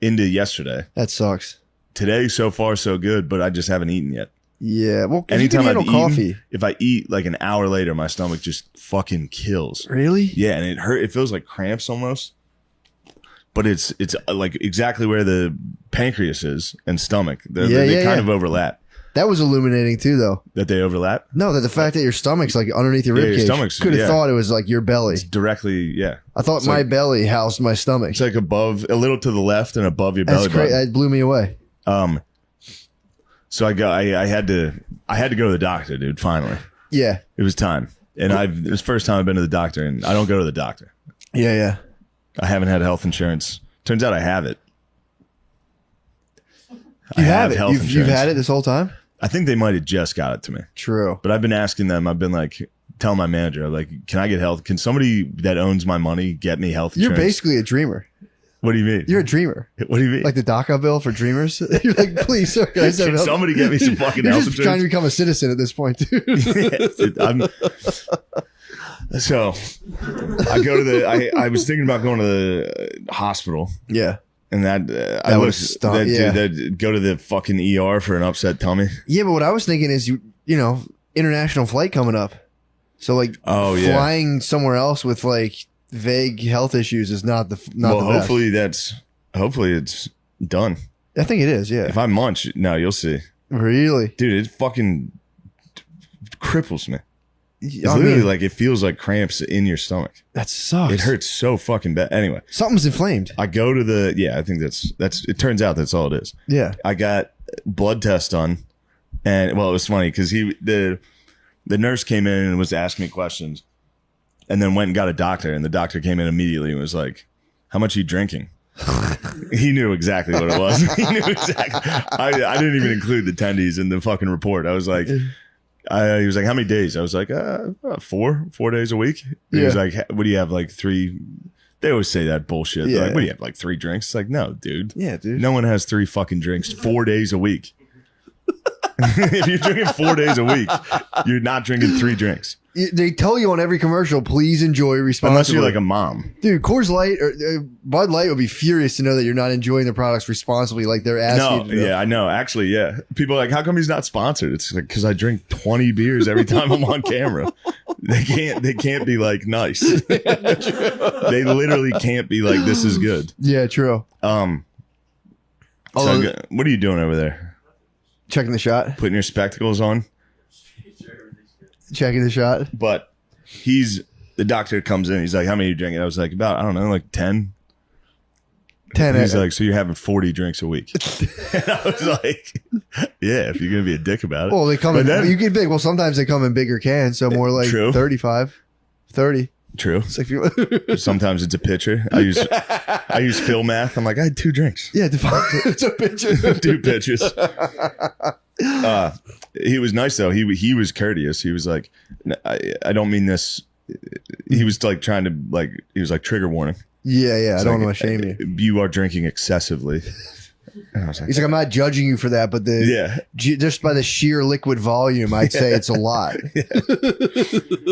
into yesterday. That sucks. Today, so far, so good, but I just haven't eaten yet. Yeah. Well, 'cause you Anytime can I've handle eaten, coffee. if I eat like an hour later, my stomach just fucking kills. Really? Yeah, and it hurt. It feels like cramps almost. But it's like exactly where the pancreas is and stomach. They kind of overlap. That was illuminating too, though. That they overlap. No, that the fact that your stomach's like underneath your Yeah, your ribcage. stomach's- Could have yeah. thought it was like your belly. It's directly, yeah. I thought It's my like- belly housed my stomach. It's like above, a little to the left and above your That's belly crazy. button. That blew me away. So I had to go to the doctor, dude. Finally, Yeah. it was time, and it was the first time I've been to the doctor, and I don't go to the doctor. Yeah. I haven't had health insurance. Turns out I have it. You have it. health You've insurance. had it this whole time? I think they might have just got it to me, True. but I've been asking them. I've been like, telling my manager, I'm like, can I get health? Can somebody that owns my money get me health You're insurance? basically a dreamer. What do you mean? You're a dreamer. What do you mean? Like the DACA bill for dreamers. You're like, please, sir, can I just have Can health-" somebody get me some fucking You're health just trying to insurance? become a citizen at this point, dude. So I go to I was thinking about going to the hospital, Yeah. and I That would've looked stunk, that yeah. dude that go to the fucking ER for an upset tummy. Yeah, but what I was thinking is you know, international flight coming up. So like Oh, yeah. flying somewhere else with like vague health issues is not the Well, the best. hopefully it's done. I think it is, yeah. If I munch, no, you'll see, Really? dude. It fucking cripples me. It's I literally mean, like it feels like cramps in your stomach. that sucks. It hurts so fucking bad. Anyway, Something's inflamed. I go to I think that's. It turns out that's all it is. Yeah. I got blood test done, and well, it was funny because the nurse came in and was asking me questions, and then went and got a doctor, and the doctor came in immediately and was like, "How much are you drinking?" He knew exactly what it was. He knew exactly. I didn't even include the tendies in the fucking report. I was like, he was like, "How many days?" I was like, 4 days a week. He was Yeah. like, "What do you have? Like 3?" They always say that bullshit. They're Yeah. like, "What do you have? Like 3 drinks?" It's like, no, dude. Yeah, dude. No one has 3 fucking drinks 4 days a week. If you're drinking 4 days a week, you're not drinking 3 drinks. They tell you on every commercial, please enjoy responsibly. Unless you're like a mom. Dude, Coors Light or Bud Light would be furious to know that you're not enjoying the products responsibly like they're asking No, you to do. yeah, I know. Actually, yeah. People are like, how come he's not sponsored? It's like, because I drink 20 beers every time I'm on camera. They can't be like nice. They literally can't be like, this is good. Yeah, true. So Although- what are you doing over there? Checking the shot. Putting your spectacles on? Checking the shot. But the doctor comes in. He's like, how many are you drinking? I was like, about, I don't know, like 10. 10. He's like, so you're having 40 drinks a week. And I was like, yeah, if you're going to be a dick about it. well, they come But in. then- You get big. Well, sometimes they come in bigger cans, so more like True. 35, 30. True. It's like Sometimes it's a pitcher. I use Phil math. I'm like, I had 2 drinks. yeah, it's a picture. 2 pitches. He was nice though. He was courteous. He was like, I don't mean this. He was like trying to like. He was like, trigger warning. Yeah. I don't Like, want to shame you. You are drinking excessively. And I was like, He's like, I'm not judging you for that, but just by the sheer liquid volume, I'd say it's a lot.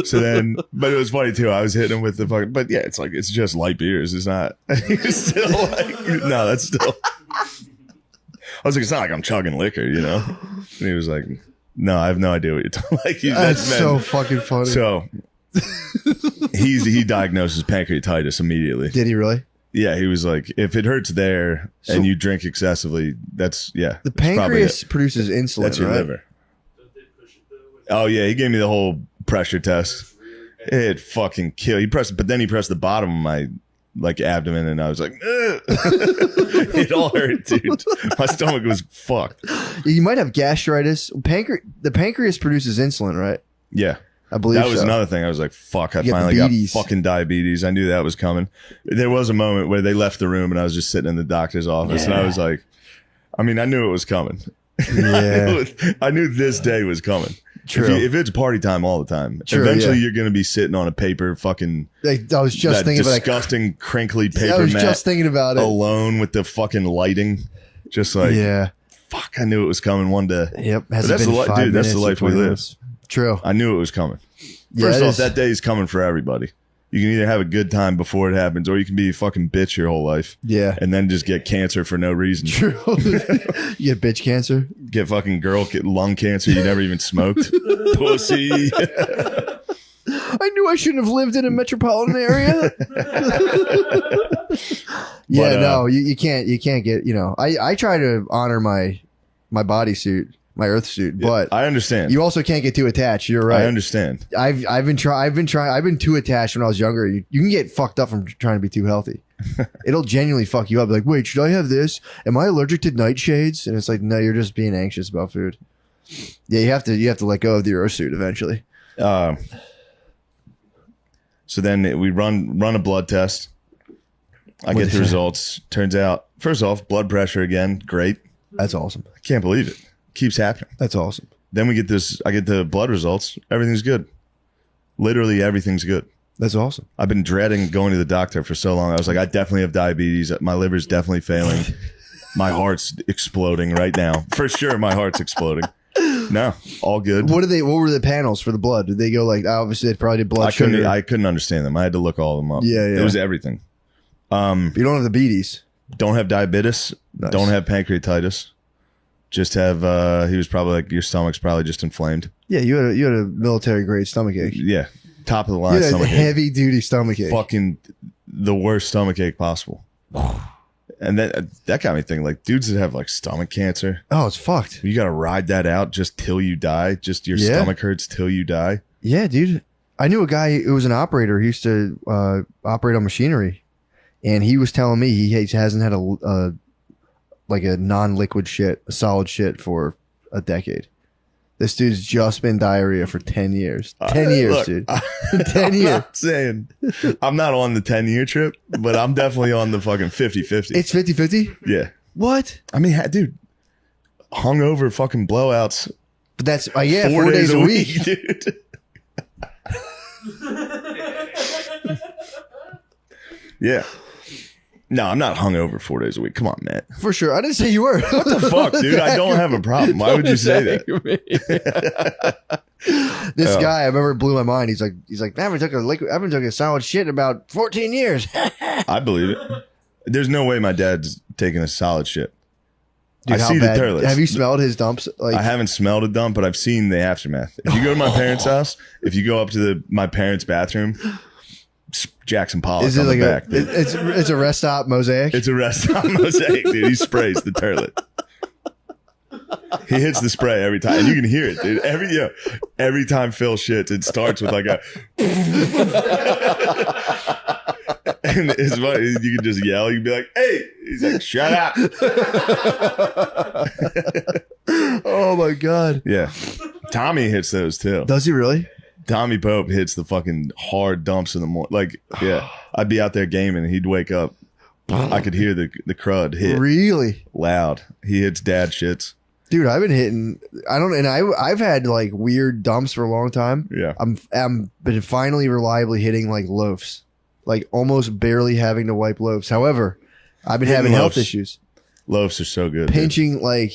so then, but it was funny too. I was hitting him with the fucking, but yeah, it's like, it's just light beers. It's not, he's still like, no, that's still, I was like, it's not like I'm chugging liquor, you know? And he was like, no, I have no idea what you're talking like. That's so fucking funny. So he diagnosed pancreatitis immediately. Did he really? Yeah, he was like, if it hurts there and you drink excessively, that's The that's pancreas produces insulin. That's your right? liver. Oh yeah, he gave me the whole pressure test. It fucking killed. But then he pressed the bottom of my like abdomen, and I was like, ugh. It all hurt, dude. My stomach was fucked. You might have gastritis. The pancreas produces insulin, right? Yeah. I believe that was so. another thing. I was like, fuck, I You get finally got diabetes. fucking diabetes. I knew that was coming. There was a moment where they left the room and I was just sitting in the doctor's office and I was like, I mean, I knew it was coming. Yeah. I knew this day was coming. True. If it's party time all the time, True, eventually yeah. you're going to be sitting on a paper fucking Like, I was just that thinking about disgusting crinkly paper I was mat just thinking about it. alone with the fucking lighting. Just like, Yeah. fuck, I knew it was coming one day. Yep. But Has that's it been the 5 dude, that's the minutes or life we 20 live. minutes? True. I knew it was coming. Yeah, First it off, is. that day is coming for everybody. You can either have a good time before it happens, or you can be a fucking bitch your whole life. Yeah. And then just get cancer for no reason. True. You get bitch cancer. Get fucking get lung cancer you never even smoked. Pussy. I knew I shouldn't have lived in a metropolitan area. Yeah, But, no, you can't get, I try to honor my bodysuit, my earth suit, but I understand. you also can't get too attached. You're right. I understand. I've been too attached when I was younger. You can get fucked up from trying to be too healthy. It'll genuinely fuck you up. Like, wait, should I have this? Am I allergic to nightshades? And it's like, no, you're just being anxious about food. Yeah, you have to let go of the earth suit eventually. So then we run a blood test. I get the results. Turns out, first off, blood pressure again, great. That's awesome. I can't believe it. Keeps happening. That's awesome. Then we get this. I get the blood results. Everything's good. Literally everything's good. That's awesome. I've been dreading going to the doctor for so long. I was like, I definitely have diabetes. My liver's definitely failing. My heart's exploding right now. For sure, my heart's exploding. No, all good. What were the panels for the blood? Did they go like, obviously they probably did blood I sugar. couldn't understand them. I had to look all of them up. Yeah. It was everything. You don't have the beaties. Don't have diabetes. Nice. Don't have pancreatitis. Just have. He was probably like, your stomach's probably just inflamed. Yeah, you had a military grade stomach ache. Yeah, top of the line You had a stomach ache. heavy duty stomach ache. Fucking the worst stomach ache possible. And that got me thinking, like, dudes that have like stomach cancer, Oh, it's fucked. you got to ride that out just till you die. Just your Yeah. stomach hurts till you die. Yeah, dude. I knew a guy who was an operator. He used to operate on machinery, and he was telling me he hasn't had a non-liquid shit, a solid shit for a decade. This dude's just been diarrhea for 10 years. 10 years, Look, dude. 10 I'm years. not saying I'm not on the 10-year trip, but I'm definitely on the fucking 50-50. It's 50-50? Yeah. What? I mean, dude, hungover fucking blowouts. But that's, yeah, 4 days a week. dude. Yeah. No, I'm not hungover 4 days a week. Come on, Matt. For sure. I didn't say you were. What the fuck, dude? I don't have a problem. Why would you say that? This guy, I remember, it blew my mind. He's like, I haven't took a solid shit in about 14 years. I believe it. There's no way my dad's taking a solid shit. Dude, I how see bad- the toilets. Have you smelled his dumps? Like, I haven't smelled a dump, but I've seen the aftermath. If you go to my parents' house, if you go up to my parents' bathroom, Jackson Pollock is it on like the back. dude. it's a rest stop mosaic? It's a restaurant mosaic, dude. He sprays the toilet. He hits the spray every time, and you can hear it, dude. Every time Phil shits, it starts with like a, and it's funny. You can just yell. You can be like, "Hey!" He's like, "Shut up!" Oh my god! Yeah, Tommy hits those too. Does he really? Tommy Pope hits the fucking hard dumps in the morning. Like, yeah, I'd be out there gaming and he'd wake up. I could hear the crud hit Really? loud. He hits dad shits. Dude, I've been hitting. I've had like weird dumps for a long time. Yeah. I'm been finally reliably hitting like loafs, like almost barely having to wipe loafs. However, I've been having health loafs. issues. Loafs are so good. dude. Pinching like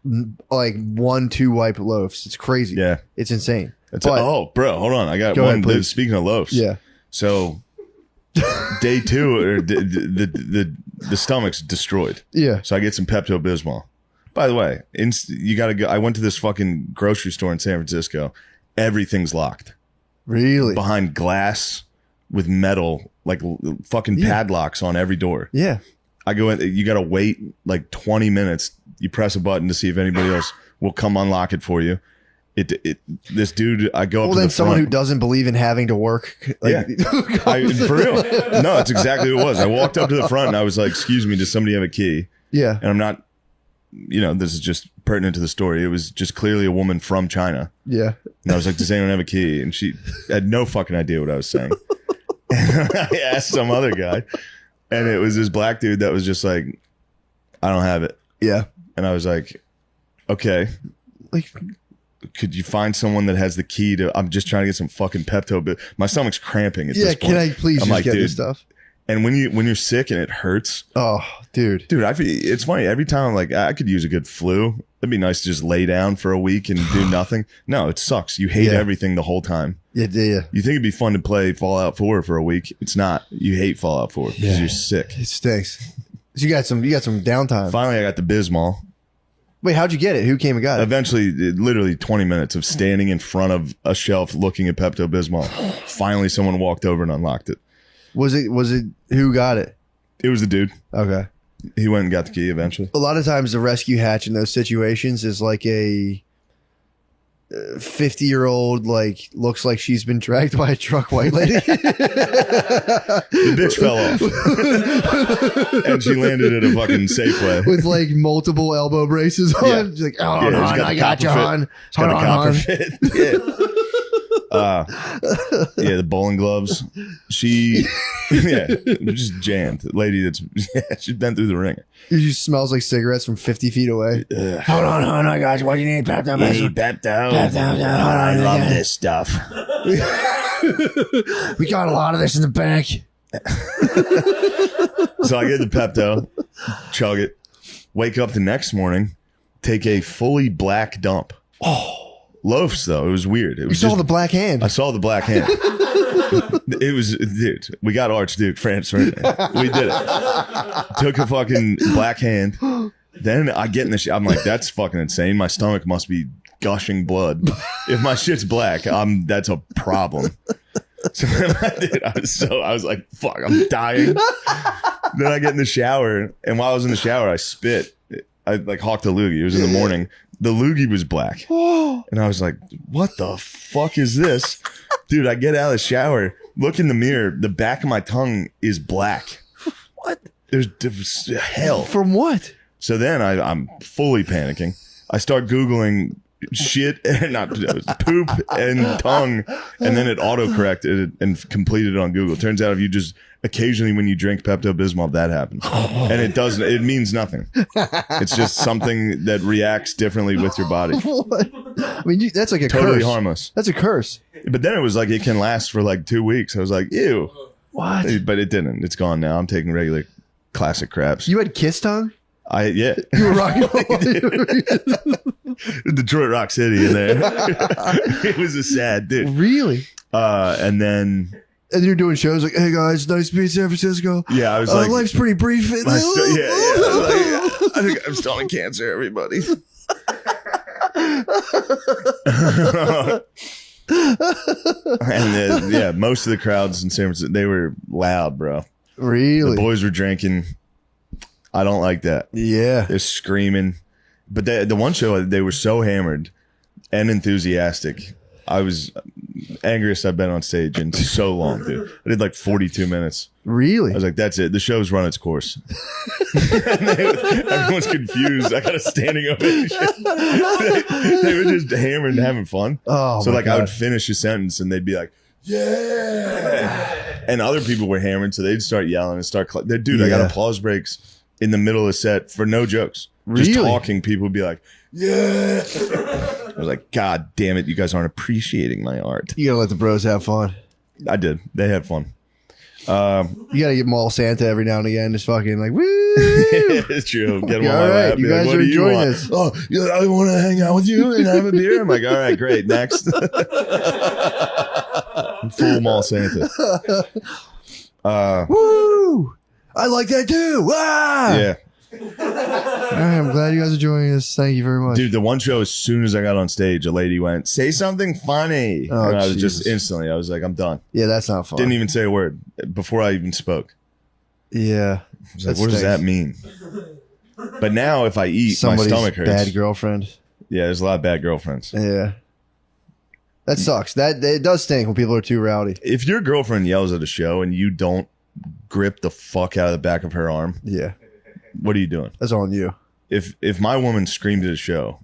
1-2 wipe loafs. It's crazy. Yeah. It's insane. It's But- oh, bro, hold on. I got Go one. ahead, please. Speaking of loafs. Yeah. So day 2, or the stomach's destroyed. Yeah. So I get some Pepto Bismol. By the way, you got to go. I went to this fucking grocery store in San Francisco. Everything's locked Really? behind glass with metal, like fucking padlocks on every door. Yeah. I go in, you got to wait like 20 minutes. You press a button to see if anybody else will come unlock it for you. This dude, I go up Well, to then the someone who front. doesn't believe in having to work. Like, For real. No, it's exactly what it was. I walked up to the front and I was like, excuse me, does somebody have a key? Yeah. And I'm not, this is just pertinent to the story. It was just clearly a woman from China. Yeah. And I was like, does anyone have a key? And she had no fucking idea what I was saying. And I asked some other guy, and it was this black dude that was just like, I don't have it. Yeah. And I was like, okay, Like, could you find someone that has the key to, I'm just trying to get some fucking Pepto. But my stomach's cramping at yeah. this point. Can I please I'm just like, get this dude. stuff? And when you're sick and it hurts, Oh, dude. it's funny. Every time I'm like, I could use a good flu. It'd be nice to just lay down for a week and do nothing. No, it sucks. You hate Yeah. everything the whole time. Yeah. Yeah. You think it'd be fun to play Fallout 4 for a week. It's not. You hate Fallout 4 because Yeah. you're sick. It stinks. So you got some downtime. Finally, I got the Bismol. Wait, how'd you get it? Who came and got it? Eventually, literally 20 minutes of standing in front of a shelf looking at Pepto Bismol. Finally, someone walked over and unlocked it. Was it who got it? It was the dude. Okay. He went and got the key eventually. A lot of times the rescue hatch in those situations is like a 50-year-old, like looks like she's been dragged by a truck white lady. The bitch fell off. And she landed at a fucking Safeway. With like multiple elbow braces on. Yeah. She's like, oh, Yeah, she's hon, got I the got you, copper fit. hon. She's got Hold a on, copper hon. fit. Yeah. The bowling gloves. She, just jammed. The lady she's been through the ringer. It just smells like cigarettes from 50 feet away. Hold on, hon, I got you. What do you need, Pepto? I love this stuff. We got a lot of this in the bank. So I get the Pepto, chug it, wake up the next morning, take a fully black dump. Loafs, though. It was weird. It You was saw just, the black hand. I saw the black hand. It was, dude, we got Archduke France Ferdinand. We did it. Took a fucking black hand. Then I get in the shit. I'm like, that's fucking insane. My stomach must be gushing blood. If my shit's black, that's a problem. So then I was like, fuck, I'm dying. Then I get in the shower, and while I was in the shower, I spit. I like hawked a loogie. It was in the morning. The loogie was black. And I was like, what the fuck is this? Dude, I get out of the shower, look in the mirror. The back of my tongue is black. What? There's hell. From what? So then I'm fully panicking. I start Googling shit, not poop and tongue, and then it auto-corrected it and completed it on Google. Turns out if you just occasionally when you drink Pepto-Bismol, that happens. And it doesn't, it means nothing. It's just something that reacts differently with your body. What? I mean, that's like a Totally curse. harmless. That's a curse. But then it was like it can last for like 2 weeks. I was like, ew. What? But it didn't. It's gone now. I'm taking regular classic craps. You had kiss tongue? Yeah. You were rocking Detroit Rock City in there. It was a sad dude. Really? And then And you're doing shows like, hey guys, nice to be in San Francisco. yeah, I was like, Life's pretty brief. I was like, I think I'm stomach cancer, everybody. And most of the crowds in San Francisco, they were loud, bro. Really? The boys were drinking. I don't like that. Yeah. They're screaming. But the one show, they were so hammered and enthusiastic. I was angriest I've been on stage in so long, dude. I did like 42 minutes. Really? I was like, that's it. The show's run its course. Everyone's confused. I got a standing ovation. They were just hammered and having fun. Oh, so my like God. I would finish a sentence and they'd be like, yeah. And other people were hammered, so they'd start yelling and start dude, I got Yeah. applause breaks in the middle of the set for no jokes. Really? Just talking, people would be like, yeah. I was like, God damn it, you guys aren't appreciating my art. You gotta let the bros have fun. I did. They had fun. You gotta get Mall Santa every now and again, just fucking like, woo! It's true. Get them on All my right, lap. you Be like, guys what are do you enjoying want? this. Oh, yeah, I want to hang out with you and have a beer. I'm like, all right, great. Next. Full Mall Santa. Woo! I like that too. Ah! Yeah. All right, I'm glad you guys are joining us. Thank you very much. Dude, the one show, as soon as I got on stage, a lady went, say something funny. Oh, and I was Jesus. just instantly, I was like, I'm done. Yeah, that's not fun. Didn't even say a word before I even spoke. Yeah. I was like, what does that mean? But now if I eat, Somebody's my stomach hurts. bad girlfriend. Yeah, there's a lot of bad girlfriends. Yeah. That sucks. That it does stink when people are too rowdy. If your girlfriend yells at a show and you don't grip the fuck out of the back of her arm, Yeah. what are you doing? That's on you. If my woman screamed at a show,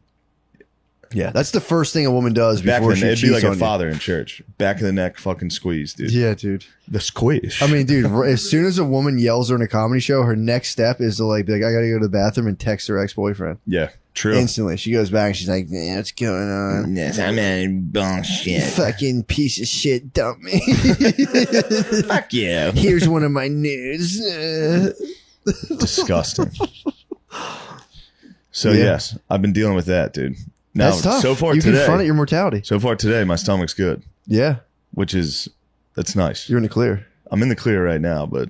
Yeah. That's the first thing a woman does back before in she it'd cheats be like on a you. father in church, back of the neck, fucking squeeze, dude. Yeah, dude. The squish. I mean, dude, as soon as a woman yells her in a comedy show, her next step is to like be like, I gotta go to the bathroom and text her ex-boyfriend. yeah, true. Instantly. She goes back and she's like, man, what's going on? Yes, I'm in bullshit. Fucking piece of shit, dump me. Fuck you. Here's one of my nudes. Disgusting. So Yeah. yes, I've been dealing with that, dude. Now, That's tough. so far you today, confront at your mortality. so far today, my stomach's good, Yeah, that's nice. you're in the clear. I'm in the clear right now, but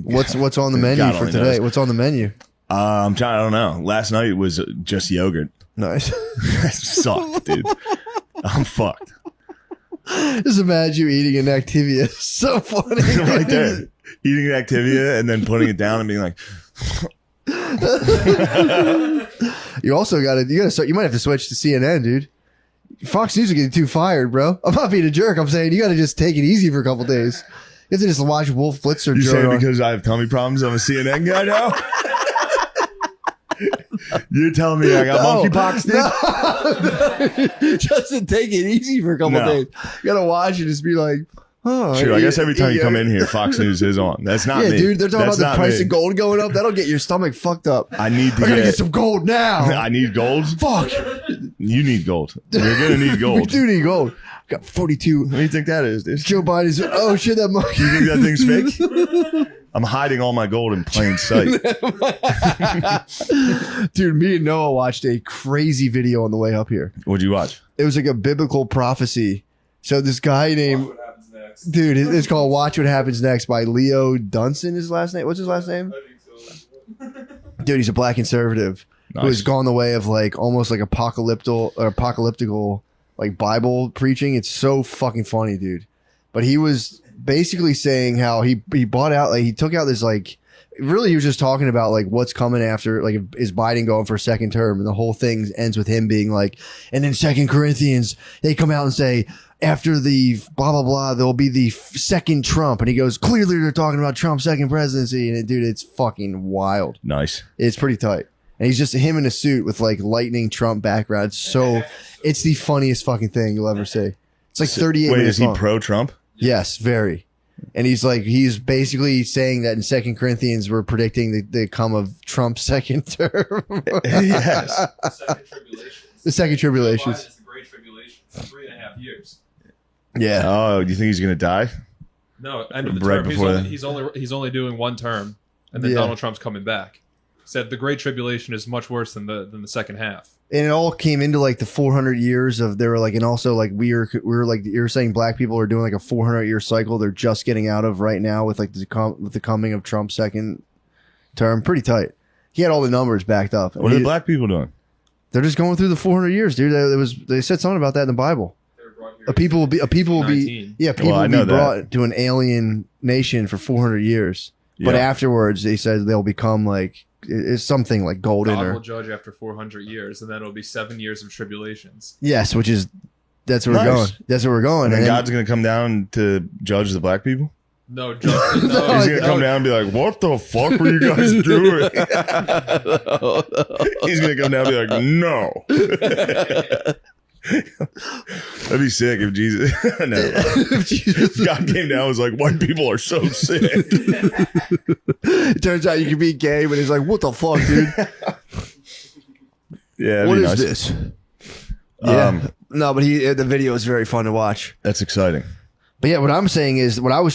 What's on the menu God for only today? knows. What's on the menu? I'm trying. I don't know. Last night was just yogurt. Nice. That sucked, dude. I'm fucked. Just imagine you eating an Activia. It's so funny. Right there, eating an Activia and then putting it down and being like, You also got to. You got to start. You might have to switch to CNN, dude. Fox News are getting too fired, bro. I'm not being a jerk. I'm saying you got to just take it easy for a couple days. You have to just watch Wolf Blitzer. you Joe saying on. because I have tummy problems, I'm a CNN guy now? You're telling me I got monkeypox, dude? No. Just to take it easy for a couple No. days. You got to watch and just be like, oh. True. I guess every time you come in here, Fox News is on. That's not Yeah, me. dude, they're talking That's about the not price me. of gold going up. That'll get your stomach fucked up. I need I to gotta get, get some gold now. I need gold. Fuck. You need gold. You're gonna need We gold. do need gold. Got 42. What do you think that is, dude? Joe Biden's. Oh shit, that monkey. You think that thing's fake? I'm hiding all my gold in plain sight. Dude, me and Noah watched a crazy video on the way up here. What'd you watch? It was like a biblical prophecy. So this guy named, What happens next? dude, it's called "Watch What Happens Next" by Leo Dunson. His last name. What's his last name? I think so. Dude, he's a black conservative who has Nice. gone the way of like almost like apocalyptical like Bible preaching. It's so fucking funny, dude. But he was basically saying how he bought out, like he took out this like, really he was just talking about like what's coming after, like is Biden going for a second term, and the whole thing ends with him being like, and in 2 Corinthians they come out and say, after the blah blah blah there'll be the second Trump, and he goes, clearly they're talking about Trump's second presidency, and dude, it's fucking wild. Nice. It's pretty tight. And he's just him in a suit with like lightning Trump background. So it's the funniest fucking thing you'll ever see. It's like 38 Wait, minutes is he long. pro-Trump? Yes, very. And he's basically saying that in 2 Corinthians we're predicting the come of Trump's second term. Yes. Second tribulations. The second tribulations. It's the Great Tribulation. 3.5 years. Yeah. Oh, do you think he's gonna die? No, end of the Right term. before that. He's only doing one term, and then Yeah. Donald Trump's coming back. Said the Great Tribulation is much worse than the second half. And it all came into like the 400 years of, they were like, and also like we were like, you're saying black people are doing like a 400-year cycle they're just getting out of right now with like with the coming of Trump's second term. Pretty tight. He had all the numbers backed up. What are the black people doing? They're just going through the 400 years, dude. They said something about that in the Bible. They were brought here A people will be 19. people Well, I will know be that. brought to an alien nation for 400 years. But Yeah. afterwards, they said they'll become like, it's something like golden God or will judge after 400 years, and then it'll be 7 years of tribulations. yes, which is That's where we're going. That's where we're going. And And then- God's gonna come down to judge the black people. No, Justin, no, He's gonna come down and be like, "What the fuck were you guys doing?" He's gonna come down and be like, "No." That'd be sick if Jesus. No. If God came down and was like, "White people are so sick." It turns out you can be gay, but he's like, what the fuck, dude? Yeah, that'd What be is nice. this? Yeah. No, but the video is very fun to watch. That's exciting. But yeah, what I was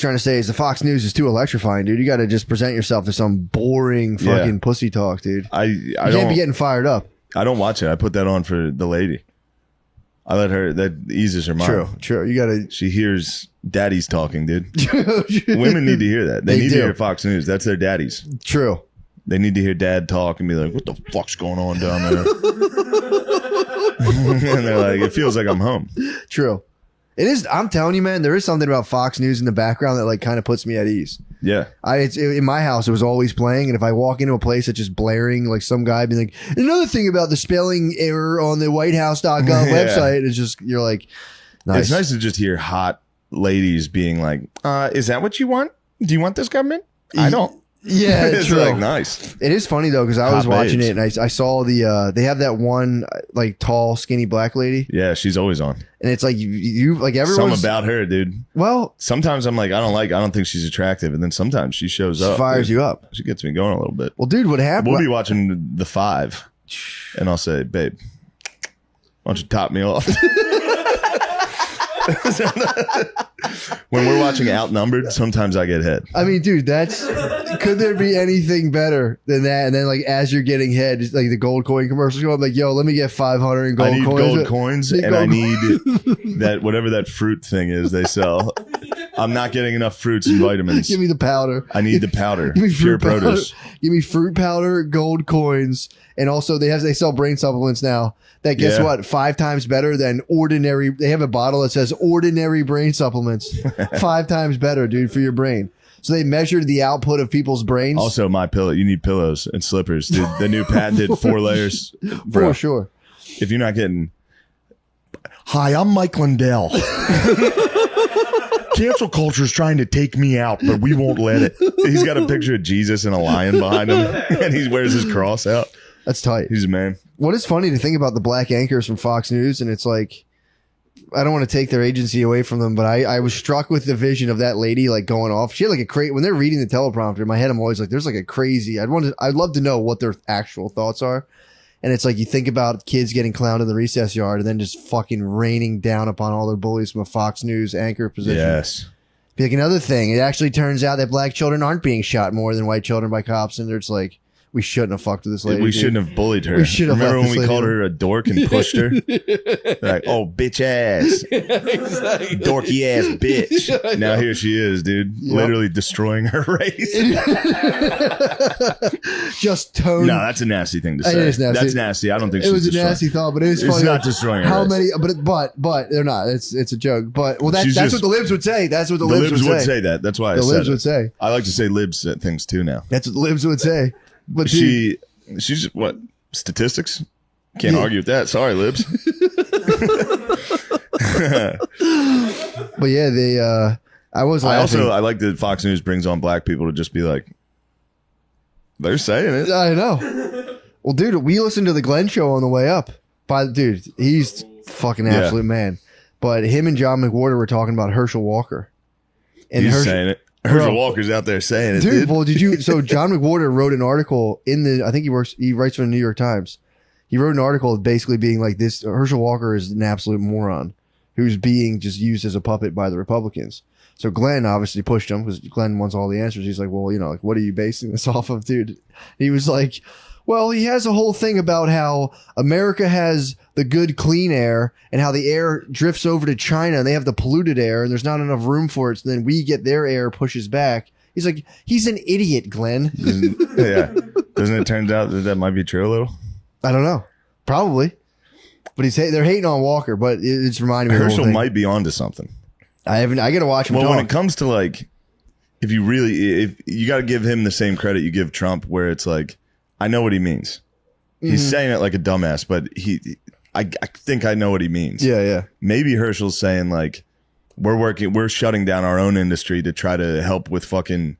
trying to say is the Fox News is too electrifying, dude. You got to just present yourself as some boring fucking pussy talk, dude. You can't don't be getting fired up. I don't watch it. I put that on for the lady. I let her. That eases her mind. True. You got to. She hears daddies talking, dude. Women need to hear that. They need to hear Fox News. That's their daddies. True. They need to hear dad talk and be like, "What the fuck's going on down there?" And they're like, "It feels like I'm home." True. It is. I'm telling you, man, there is something about Fox News in the background that like kind of puts me at ease. Yeah. In my house, it was always playing, and if I walk into a place that's just blaring, like some guy being like, another thing about the spelling error on the WhiteHouse.gov website, it's just you're like, nice. It's nice to just hear hot ladies being like, "Is that what you want? Do you want this government? I don't." Yeah, it's true. like nice. It is funny though because I was Hot watching babes. it and I saw the they have that one like tall skinny black lady Yeah, she's always on. and it's like you like Something everyone's about her, dude. well Sometimes I'm like, I don't think she's attractive, and then sometimes she shows she up. fires dude. you up. She gets me going a little bit. Well, dude, what happened? We'll be watching The Five, and I'll say, "Babe, why don't you top me off?" When we're watching Outnumbered, sometimes I get head. I mean, dude, that's could there be anything better than that? And then like as you're getting head, it's like the gold coin commercials go. I'm like, yo, let me get 500 in gold I need coins. gold coins, Need and I gold need that whatever that fruit thing is they sell. I'm not getting enough fruits and vitamins. Give me the powder. I need the powder. Give me Pure fruit powder. produce. Give me fruit powder, gold coins, and also they sell brain supplements now. That guess Yeah. what? 5 times better than ordinary. They have a bottle that says ordinary brain supplements. 5 times better, dude, for your brain. So they measured the output of people's brains. Also, my pillow. You need pillows and slippers, dude. The new patented 4 layers. Bro, for sure. if you're not getting. Hi, I'm Mike Lindell. Cancel culture is trying to take me out, but we won't let it. He's got a picture of Jesus and a lion behind him, and he wears his cross out. That's tight. He's a man. What is funny to think about the black anchors from Fox News, and it's like, I don't want to take their agency away from them, but I was struck with the vision of that lady like going off. She had like a crazy, when they're reading the teleprompter in my head, I'm always like, there's like a crazy, I'd love to know what their actual thoughts are. And it's like, you think about kids getting clowned in the recess yard and then just fucking raining down upon all their bullies from a Fox News anchor position. Yes. Be like another thing. It actually turns out that black children aren't being shot more than white children by cops. And it's like, we shouldn't have fucked with this lady. We dude. shouldn't have bullied her. We should have Remember left when this we called lady her a dork and pushed her? They're like, oh, bitch ass. Dorky ass bitch. Now here she is, dude. Yep. Literally destroying her race. Just tone. No, that's a nasty thing to It say. is nasty. That's nasty. I don't think It she's was a destroying. nasty thought, but it was It's funny. not like, destroying her how race. many? But they're not. It's a joke. But well, She's that's just- what the libs would say. That's what the The libs, libs would say. that. That's why The I said libs it. would say. I like to say libs things too now. That's what the libs would say. But dude, She's what? Statistics? Can't argue with that. Sorry, libs. but yeah, they. I was laughing. I like that Fox News brings on black people to just be like, they're saying it. I know. Well, dude, we listened to the Glenn show on the way up. Dude, he's fucking absolute man. But him and John McWhorter were talking about Herschel Walker. And He's saying it. Bro. Herschel Walker's out there saying it, dude, dude. well, did you? So John McWhorter wrote an article in the. I think he writes for the New York Times. He wrote an article basically being like this: Herschel Walker is an absolute moron who's being just used as a puppet by the Republicans. So Glenn obviously pushed him because Glenn wants all the answers. He's like, well, like, what are you basing this off of, dude? He was like, well, he has a whole thing about how America has the good clean air and how the air drifts over to China and they have the polluted air and there's not enough room for it. So then we get their air pushes back. He's like, he's an idiot, Glenn. Yeah. Doesn't it turn out that might be true a little? I don't know. Probably. But they're hating on Walker, but it's reminding me of the whole Herschel thing. might be onto something. I got to watch him Well, talk. when it comes to like, if you got to give him the same credit you give Trump, where it's like, I know what he means. He's saying it like a dumbass, but I think I know what he means. Yeah. Maybe Herschel's saying like, we're shutting down our own industry to try to help with fucking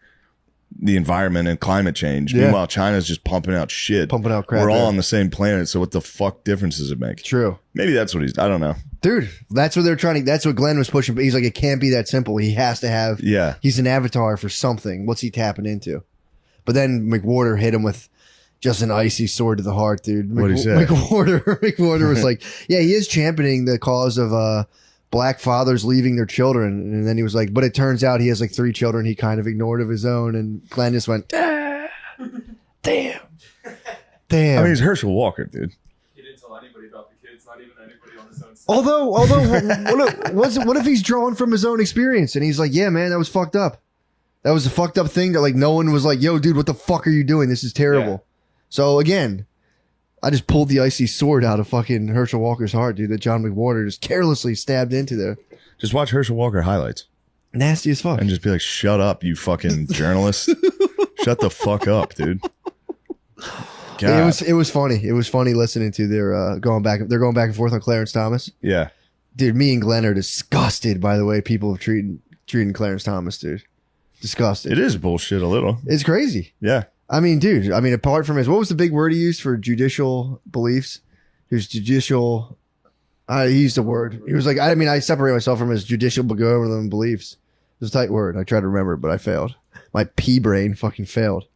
the environment and climate change. Yeah. Meanwhile, China's just pumping out shit. Pumping out crap. We're all yeah. on the same planet, so what the fuck difference does it make? True. Maybe that's what I don't know. Dude, that's what they're trying to, that's what Glenn was pushing. But he's like, it can't be that simple. He has to have, Yeah. he's an avatar for something. What's he tapping into? But then McWhorter hit him with just an icy sword to the heart, dude. What'd he say? McWhorter was like, yeah, he is championing the cause of black fathers leaving their children. And then he was like, but it turns out he has like 3 children he kind of ignored of his own. And Glenn just went, damn. I mean, he's Herschel Walker, dude. He didn't tell anybody about the kids, not even anybody on his own side. Although, what if he's drawing from his own experience and he's like, yeah, man, that was fucked up. That was a fucked up thing that like no one was like, yo, dude, what the fuck are you doing? This is terrible. Yeah. So again, I just pulled the icy sword out of fucking Herschel Walker's heart, dude, that John McWhorter just carelessly stabbed into there. Just watch Herschel Walker highlights Nasty as fuck. and just be like, shut up, you fucking journalist. Shut the fuck up, dude. God. It was funny. It was funny listening to their going back. They're going back and forth on Clarence Thomas. Yeah. Dude, me and Glenn are disgusted by the way people have treating Clarence Thomas, dude. Disgusted. It is bullshit a little. It's crazy. Yeah. I mean, dude, apart from his, what was the big word he used for judicial beliefs? His judicial, he used a word. He was like, I separate myself from his judicial beliefs. It was a tight word. I tried to remember it, but I failed. My pea brain fucking failed.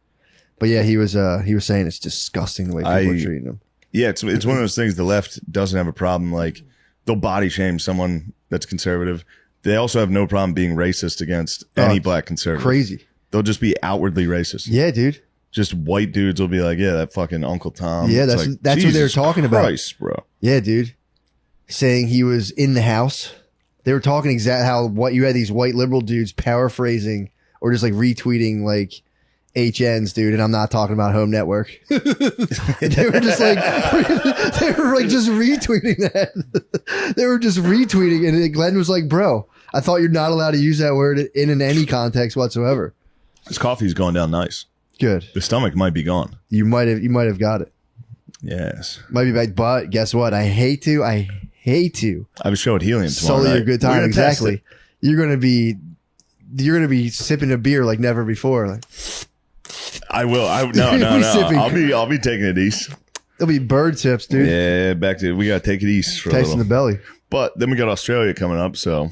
But yeah, he was saying it's disgusting the way people are treating him. Yeah, it's one of those things the left doesn't have a problem. Like, they'll body shame someone that's conservative. They also have no problem being racist against any black conservative. Crazy. They'll just be outwardly racist. Yeah, dude. Just white dudes will be like, yeah, that fucking Uncle Tom. Yeah, It's that's like, what they were Jesus talking Christ, about. Bro. Yeah, dude. Saying he was in the house. They were talking exactly how you had these white liberal dudes paraphrasing or just like retweeting like HNs, dude, and I'm not talking about Home Network. They were just like, they were like just retweeting that. They were just retweeting, and Glenn was like, "Bro, I thought you're not allowed to use that word in any context whatsoever." This coffee's going down nice. Good. The stomach might be gone. You might have got it. Yes. Might be back, but guess what? I hate to. I have a show at Helium tomorrow Sully night. your good time. Exactly. You're gonna be sipping a beer like never before. Like, I will. No. I'll be taking it east. It'll be bird tips, dude. Yeah, we gotta take it east for a Tasting little. the belly. But then we got Australia coming up, so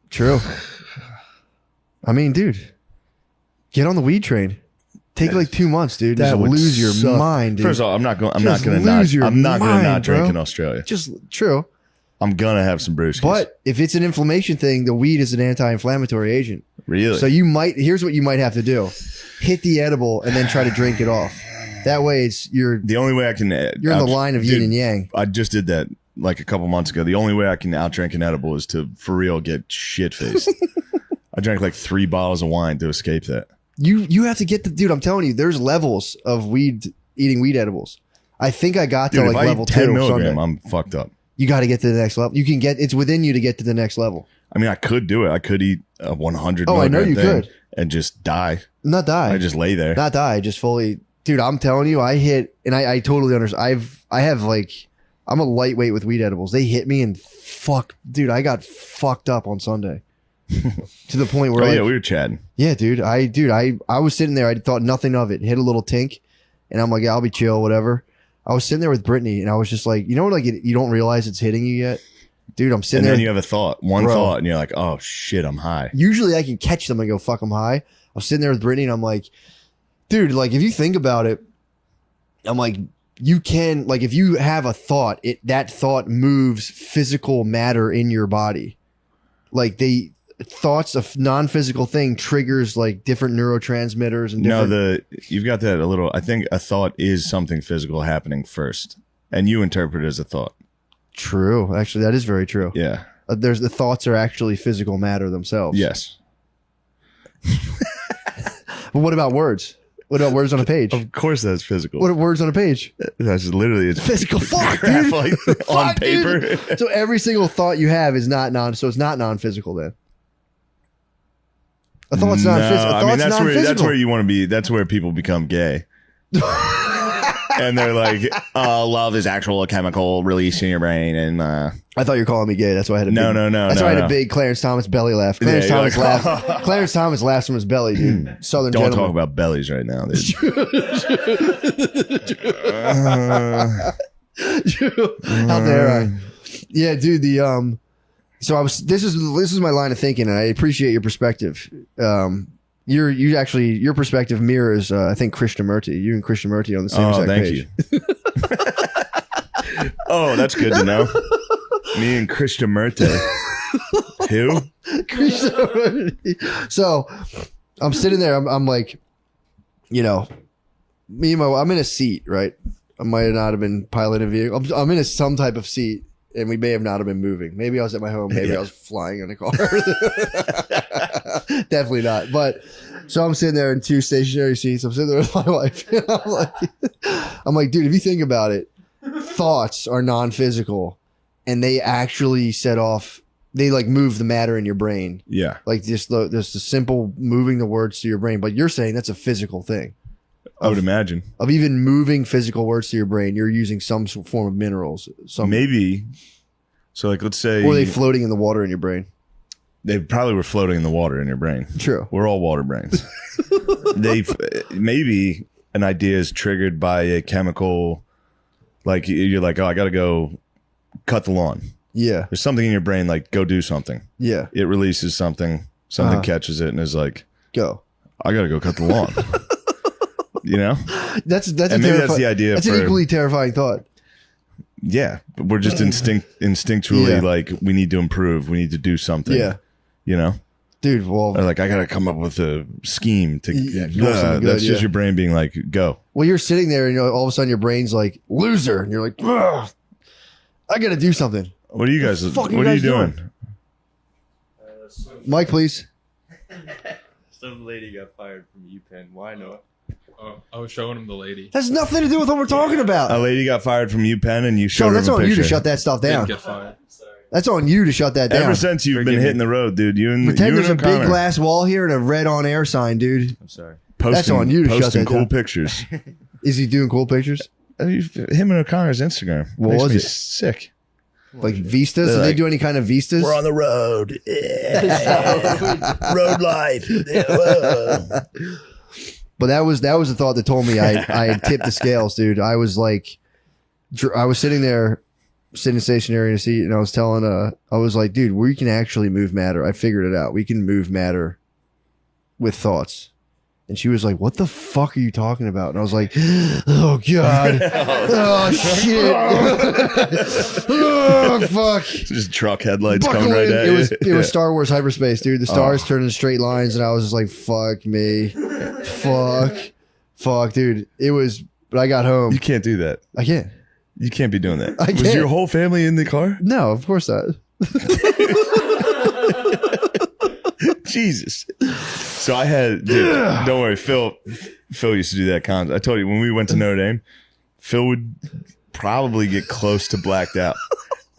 true. I mean, dude, get on the weed train. Take like 2 months, dude. That Just would lose your suck. mind, dude. First of all, I'm not going Just to lose your not mind, drink bro. in Australia. Just true. I'm gonna have some brewskis. But if it's an inflammation thing, the weed is an anti-inflammatory agent. Really? So here's what you might have to do: hit the edible and then try to drink it off. That way, you're the only way I can. You're in the line of yin and yang. I just did that like a couple months ago. The only way I can outdrink an edible is to for real get shit faced. I drank like 3 bottles of wine to escape that. You have to get dude. I'm telling you, there's levels of eating weed edibles. I think I got to Dude, like if I level eat 10 2. milligram, I'm fucked up. You got to get to the next level. It's within you to get to the next level. I mean, I could do it. I could eat a 100 Oh, I know milligram you thing could. and just die. Not die. I just lay there. Not die. Just fully. Dude, I'm telling you, I hit, and I totally understand. I'm a lightweight with weed edibles. They hit me and dude, I got fucked up on Sunday. To the point where yeah, we were chatting. Yeah, dude. I was sitting there. I thought nothing of it. Hit a little tink, and I'm like, yeah, I'll be chill, whatever. I was sitting there with Brittany, and I was just like, you know, like you don't realize it's hitting you yet, dude. I'm sitting And there. then you have a thought, one thought, and you're like, oh shit, I'm high. Usually I can catch them and go, fuck, I'm high. I was sitting there with Brittany, and I'm like, dude, like if you think about it, I'm like, you can, like if you have a thought, that thought moves physical matter in your body. Like thoughts of non-physical thing triggers like different neurotransmitters and different. You've got that a little. I think a thought is something physical happening first, and you interpret it as a thought. True. Actually, that is very true. Yeah. There's the thoughts are actually physical matter themselves. Yes. But what about words? What about words on a page? Of course, that's physical. What are words on a page? That's literally it's Physical. Fuck, dude. graphite on Fuck, paper. dude. So every single thought you have is not so it's not non-physical then. A thought's non-physical. I mean, that's where you want to be. That's where people become gay. and they're like, love is actual chemical release in your brain, and I thought you were calling me gay. That's why I had a No, big, no, no, That's no, why I had no. a big Clarence Thomas belly laugh. Clarence Yeah, you're Thomas like, laughs. Clarence Thomas laughs from his belly, dude. Southern don't gentleman. talk about bellies right now, dude. How dare I? Yeah, dude. So I was. This is my line of thinking, and I appreciate your perspective. Your perspective mirrors, I think, Krishnamurti. You and Krishnamurti on the same exact thank page. you. Oh, that's good to know. Me and Krishnamurti. Who? Krishnamurti. So I'm sitting there. I'm like, I'm in a seat, right? I might not have been piloting a vehicle. I'm in some type of seat, and we may have not have been moving. Maybe I was at my home. Maybe I was flying in a car. Definitely not. But so I'm sitting there in 2 stationary seats. I'm sitting there with my wife. And I'm like, dude, if you think about it, thoughts are non-physical, and they actually set off. They like move the matter in your brain. Yeah. Like just the simple moving the words to your brain. But you're saying that's a physical thing. I would imagine. Of even moving physical words to your brain, you're using some form of minerals. Maybe. So, like, let's say. Or are they floating in the water in your brain? They probably were floating in the water in your brain. True. We're all water brains. Maybe an idea is triggered by a chemical. Like, you're like, oh, I got to go cut the lawn. Yeah. There's something in your brain, like, go do something. Yeah. It releases something. Something catches it and is like, Go. I got to go cut the lawn. You know? That's and maybe that's the idea. That's an equally terrifying thought. Yeah, but we're just instinctually like, we need to improve. We need to do something. Yeah. You know? Dude, well. Or like, I got to come up with a scheme to. something good, that's just your brain being like, go. Well, you're sitting there and all of a sudden your brain's like, loser. And you're like, ugh, I got to do something. What are you guys? fuck What are are you you guys doing? Mike, please. Some lady got fired from UPenn. Why not? Oh, I was showing him the lady. That's nothing to do with what we're talking about. A lady got fired from UPenn, and you showed Sean, her that's a on picture. you to shut that stuff Didn't down. get fired. That's on you to shut that down. Ever since you've been hitting the road, dude, you and Pretend you there's a and big O'Connor glass wall here and a red on air sign, dude. I'm sorry. posting, That's on you to shut posting that cool down. pictures. Is he doing cool pictures? Him and O'Connor's Instagram. What Makes was me it? sick. Like vistas? They're Do they like, do any kind of vistas? We're on the road. Road life. But that was the thought that told me I had tipped the scales, dude. I was like, I was sitting stationary in a seat, and I was telling, I was like, dude, we can actually move matter. I figured it out. We can move matter with thoughts. And she was like, what the fuck are you talking about? And I was like, oh, God. Oh, shit. Oh, fuck. Just truck headlights Buckle coming right in. at It you. was Star Wars hyperspace, dude. The stars turned in straight lines, and I was just like, fuck me. Fuck, dude. It was, but I got home. You can't do that. I can't. You can't be doing that. I Was can't. your whole family in the car? No, of course not. Jesus. So I had, dude, don't worry, Phil used to do that I told you, when we went to Notre Dame, Phil would probably get close to blacked out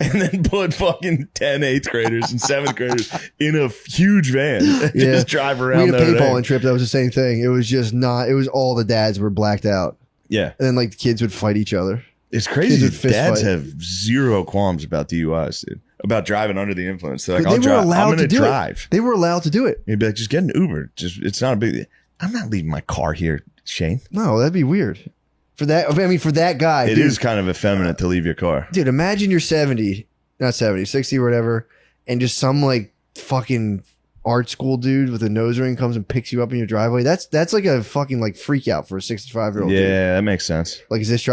and then put fucking 10 8th graders and 7th graders in a huge van and just drive around We had a Notre Dame. paintballing trip that was the same thing. It was just not, it was all the dads were blacked out. Yeah. And then like the kids would fight each other. It's Kids crazy. would fist Dads fight. have zero qualms about DUIs, dude. About driving under the influence. They're like, But they were I'm allowed going to do drive. it. They were allowed to do it. You'd be like, just get an Uber. It's not a big deal. I'm not leaving my car here, Shane. No, that'd be weird. For that, I mean, for that guy. It is kind of effeminate to leave your car. Dude, imagine you're 70, not 70, 60 or whatever, and just some like fucking art school dude with a nose ring comes and picks you up in your driveway. That's like a fucking like freak out for a 65-year-old Yeah, dude. that makes sense. Like, is this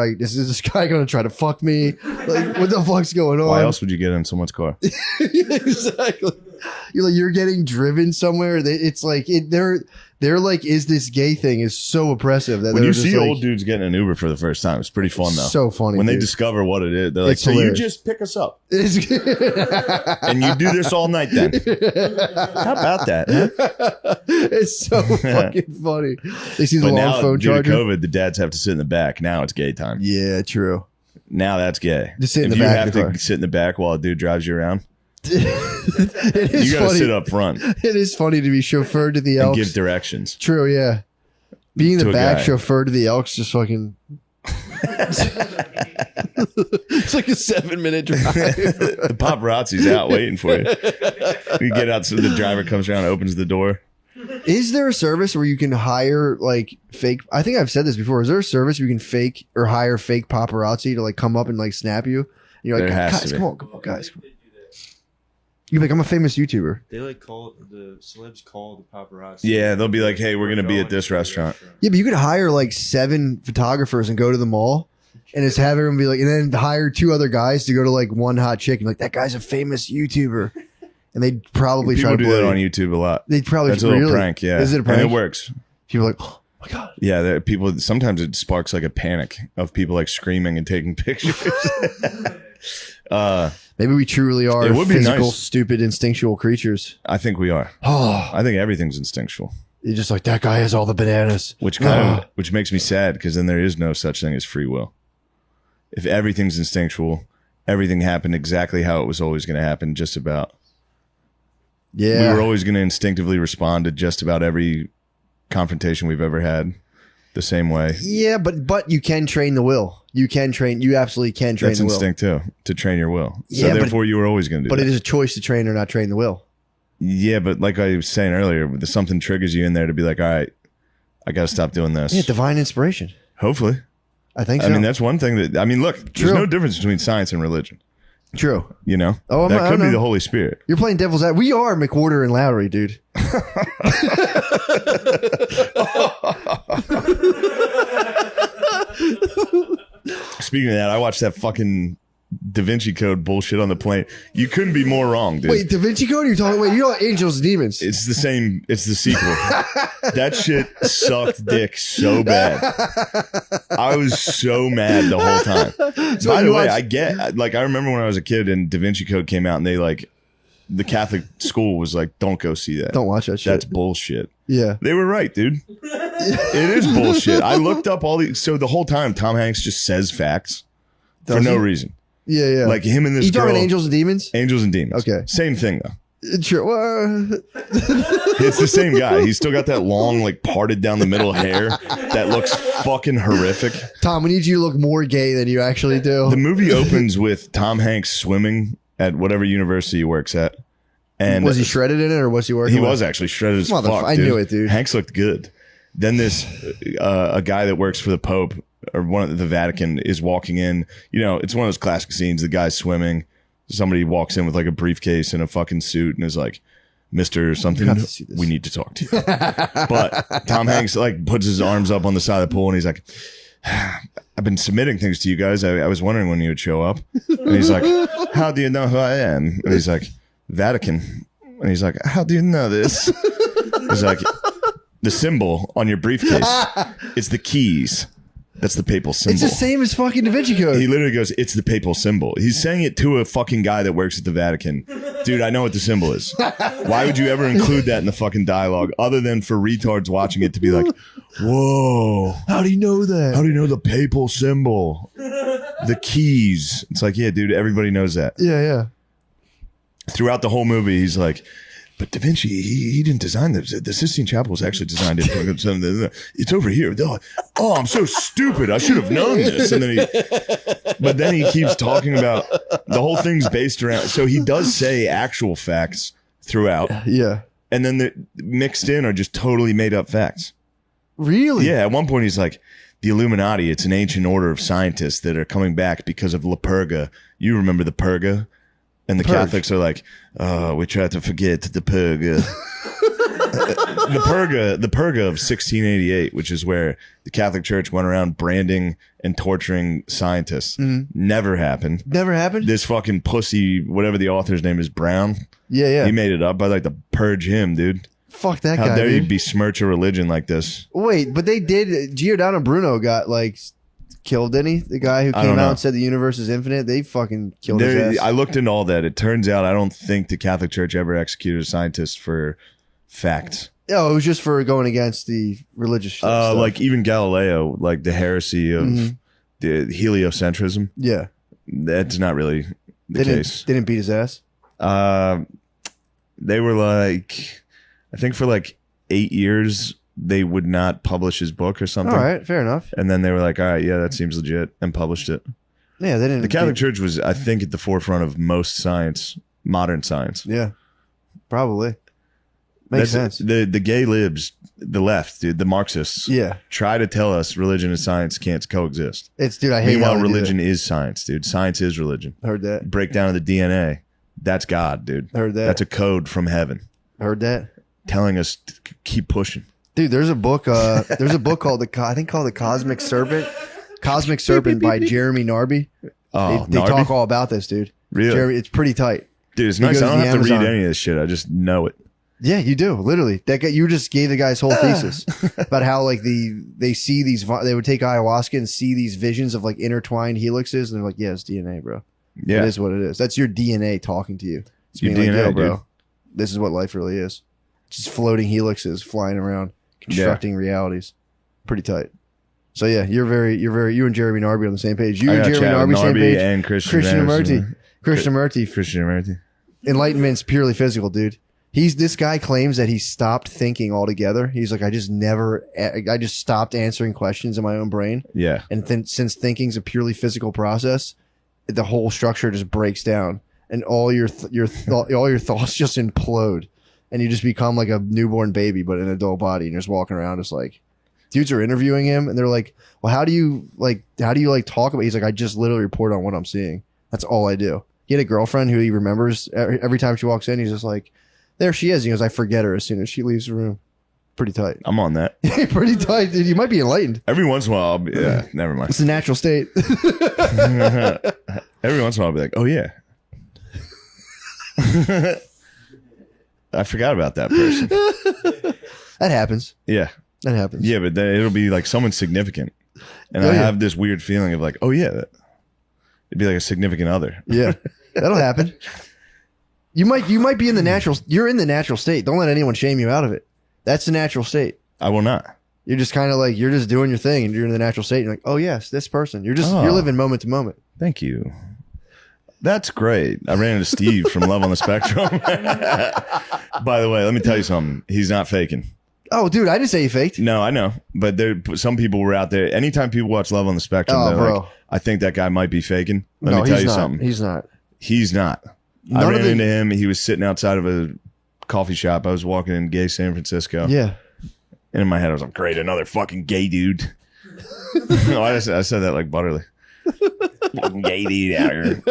guy going to try to fuck me? Like, what the fuck's going on? Why else would you get in someone's car? Exactly. You're getting driven somewhere. It's like they're like, is this gay thing is so oppressive that When they're you just see like, old dudes getting an Uber for the first time, it's pretty fun though. so funny. When they dude. discover what it is, they're like, It's so hilarious. you just pick us up It's- and you do this all night then. How about that? Huh? it's so fucking funny. They see the But long now, phone due to charger. COVID, the dads have to sit in the back. Now it's gay time. Yeah, true. Now that's gay. Just sit in if the you back have of the to car. sit in the back while a dude drives you around, It is you got to funny. sit up front It is funny to be chauffeured to the and Elks. give directions. True, yeah. Being To the a back guy. chauffeur to the Elks, just fucking It's like a 7-minute drive. The paparazzi's out waiting for you. You get out, so the driver comes around, opens the door. Is there a service where you can hire like fake? I think I've said this before. Is there a service where you can fake or hire fake paparazzi to like come up and like snap you? And you're like, There has guys, to be. come on, guys. Come on. You're like, I'm a famous YouTuber. They like call the celebs call the paparazzi. Yeah, they'll be like, "Hey, we're gonna be at this restaurant." Yeah, but you could hire like 7 photographers and go to the mall and just have everyone be like, and then hire 2 other guys to go to like one hot chick and like, that guy's a famous YouTuber. And they'd probably People try to do that blow on you. YouTube a lot. They'd probably That's a little really? prank, yeah. Is it a prank? And it works. People are like, oh my God. Yeah, people. Sometimes it sparks like a panic of people like screaming and taking pictures. Maybe we truly are It would be physical, nice. stupid, instinctual creatures. I think we are. Oh, I think everything's instinctual, you're just like, that guy has all the bananas. which makes me sad because then there is no such thing as free will. If everything's instinctual, everything happened exactly how it was always going to happen. Just about. Yeah. We were always going to instinctively respond to just about every confrontation we've ever had the same way. Yeah, but you can train the will. You absolutely can train That's the will. instinct too, to train your will. Yeah, So but- therefore you were always going to do But that. it is a choice to train or not train the will. Yeah, but like I was saying earlier, something triggers you in there to be like, all right, I got to stop doing this. Yeah, divine inspiration. Hopefully. I think so. I mean, that's one thing that, I mean, look, True. there's no difference between science and religion, true. you know? Oh, that I could be know. the Holy Spirit. You're playing devil's advocate. We are McWhorter and Lowry, dude. Speaking of that, I watched that fucking Da Vinci Code bullshit on the plane. You couldn't be more wrong, dude. Wait, Da Vinci Code? You're talking? Wait, you're not Angels and Demons? It's the same. It's the sequel. That shit sucked dick so bad. I was so mad the whole time. So By you the way, watched- I remember when I was a kid and Da Vinci Code came out and they like, the Catholic school was like, don't go see that. Don't watch that shit. That's bullshit. Yeah. They were right, dude. It is bullshit. I looked up all these. So the whole time, Tom Hanks just says facts for Does no he? reason. Yeah, yeah. Like him and this you girl. talking Angels and Demons? Angels and Demons. Okay. Same thing though. Sure. Well, It's the same guy. He's still got that long, like parted down the middle hair that looks fucking horrific. Tom, we need you to look more gay than you actually do. The movie opens with Tom Hanks swimming at whatever university he works at. And was he shredded in it or was he working? he with- was actually shredded as fuck. I dude. knew it, dude. Hanks looked good. Then this a guy that works for the Pope or one of the Vatican is walking in. You know, it's one of those classic scenes. The guy's swimming. Somebody walks in with like a briefcase and a fucking suit and is like, "Mr. something, have to see this. we need to talk to you." But Tom Hanks like puts his arms up on the side of the pool and he's like, "I've been submitting things to you guys. I was wondering when you would show up." And he's like, "How do you know who I am?" And he's like, "Vatican." And he's like, "How do you know this?" He's like, "The symbol on your briefcase, it's the keys. That's the papal symbol." It's the same as fucking Da Vinci Code. He literally goes, "It's the papal symbol." He's saying it to a fucking guy that works at the Vatican. Dude, I know what the symbol is. Why would you ever include that in the fucking dialogue other than for retards watching it to be like, "Whoa, How do you know that? how do you know the papal symbol? The keys." It's like, yeah, dude, everybody knows that. Yeah, yeah. Throughout the whole movie, he's like, "But Da Vinci, he didn't design this. The Sistine Chapel was actually designed. It's over here. Oh, I'm so stupid. I should have known this." And then he keeps talking about the whole thing's based around. So he does say actual facts throughout, Yeah. and then the mixed in are just totally made up facts. Really? Yeah. At one point, he's like, "The Illuminati. It's an ancient order of scientists that are coming back because of La Purga. You remember the Purga?" And the Purge. Catholics are like, "Oh, we try to forget the Purga." the Purga of 1688, which is where the Catholic Church went around branding and torturing scientists. Never happened. Never happened? This fucking pussy, whatever the author's name is, Brown. Yeah, yeah. He made it up. I'd like to purge him, dude. Fuck that How guy, dare you dude. besmirch a religion like this? Wait, but they did. Giordano Bruno got like killed, didn't he? The guy who I came don't out know. and said the universe is infinite. They fucking killed his ass. I looked into all that. It turns out I don't think the Catholic Church ever executed a scientist for facts. Oh, it was just for going against the religious stuff. Like even Galileo, like the heresy of Mm-hmm. the heliocentrism. Yeah. That's not really the case. They didn't beat his ass. They were like, I think for like 8 years they would not publish his book or something. All right, fair enough. And then they were like, all right, yeah, that seems legit, and published it. Yeah, they didn't. The Catholic Church was, I think, at the forefront of most science, modern science. Yeah, probably makes sense. The gay libs, the left, dude, the Marxists, Yeah, try to tell us religion and science can't coexist. it's dude. I hate Meanwhile, how they do religion is science, dude. Science is religion. that. Heard that. Breakdown of the DNA, that's God, dude. Heard that. That's a code from heaven Heard that. telling us to keep pushing. Dude, there's a book. There's a book called the Cosmic Serpent. Cosmic Serpent by Jeremy Narby. Oh, They Narby? talk all about this, dude. Really? Jeremy, it's pretty tight. Dude, it's He nice. goes I don't to have the to read Amazon. any of this shit. I just know it. Yeah, you do. Literally, that guy. You just gave the guy's whole thesis about how like they see these. They would take ayahuasca and see these visions of like intertwined helixes, and they're like, "Yeah, it's DNA, bro. Yeah. It is what it is. That's your DNA talking to you. It's Your being like, DNA, yo, bro, dude. this is what life really is. Just floating helixes flying around, constructing realities. Pretty tight. So yeah, you and Jeremy Narby on the same page. You I and got Jeremy Chad Narby same Narby page. and Christian Krishnamurti. Krishnamurti. Krishnamurti. Enlightenment's purely physical, dude. This guy claims that he stopped thinking altogether. He's like, I just stopped answering questions in my own brain. Yeah. And then since thinking's a purely physical process, the whole structure just breaks down, and all your thoughts just implode, and you just become like a newborn baby, but in an adult body, and you're just walking around just like. Dudes are interviewing him, and they're like, "Well, how do you talk about?" He's like, "I just literally report on what I'm seeing. That's all I do." He had a girlfriend who he remembers every time she walks in. He's just like, "There she is." He goes, "I forget her as soon as she leaves the room." Pretty tight. I'm on that. Pretty tight, dude. You might be enlightened. Every once in a while, I'll be, yeah, never mind. It's a natural state. Every once in a while, I'll be like, oh, yeah. I forgot about that person. That happens. Yeah. That happens. Yeah, but then it'll be like someone significant. And Oh, I yeah. have this weird feeling of like, oh, yeah. It'd be like a significant other. Yeah, that'll happen. You might be in the natural. You're in the natural state. Don't let anyone shame you out of it. That's the natural state. I will not. You're just kind of like you're just doing your thing, and you're in the natural state. And you're like, oh yes, this person. You're Oh. living moment to moment. Thank you. That's great. I ran into Steve from Love on the Spectrum. By the way, let me tell you something. He's not faking. Oh, dude, I didn't say you faked. No, I know. But some people were out there. Anytime people watch Love on the Spectrum, Oh, they're bro. like, I think that guy might be faking. Let No, me tell he's you not. something. He's not. He's not. I None of ran the- into him. He was sitting outside of a coffee shop. I was walking in gay San Francisco. Yeah. And in my head, I was like, great, another fucking gay dude. No, I said that like Butterly. Fucking gay dude out here.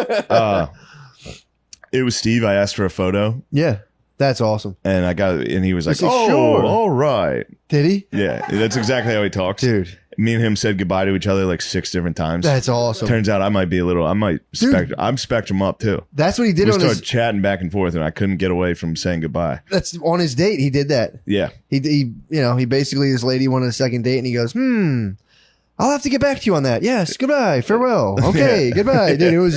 It was Steve. I asked for a photo, Yeah. That's awesome. and I got it, and he was like, He's like, oh, sure. all right. Did he? Yeah, that's exactly how he talks. Dude, Me and him said goodbye to each other like 6 different times. that's awesome. Turns out I'm spectrum up too. That's what he did We on started his. chatting back and forth, and I couldn't get away from saying goodbye. That's on his date. He did that. Yeah. He basically, this lady wanted a second date, and he goes, I'll have to get back to you on that. Yes, goodbye, farewell. Okay, goodbye. Dude,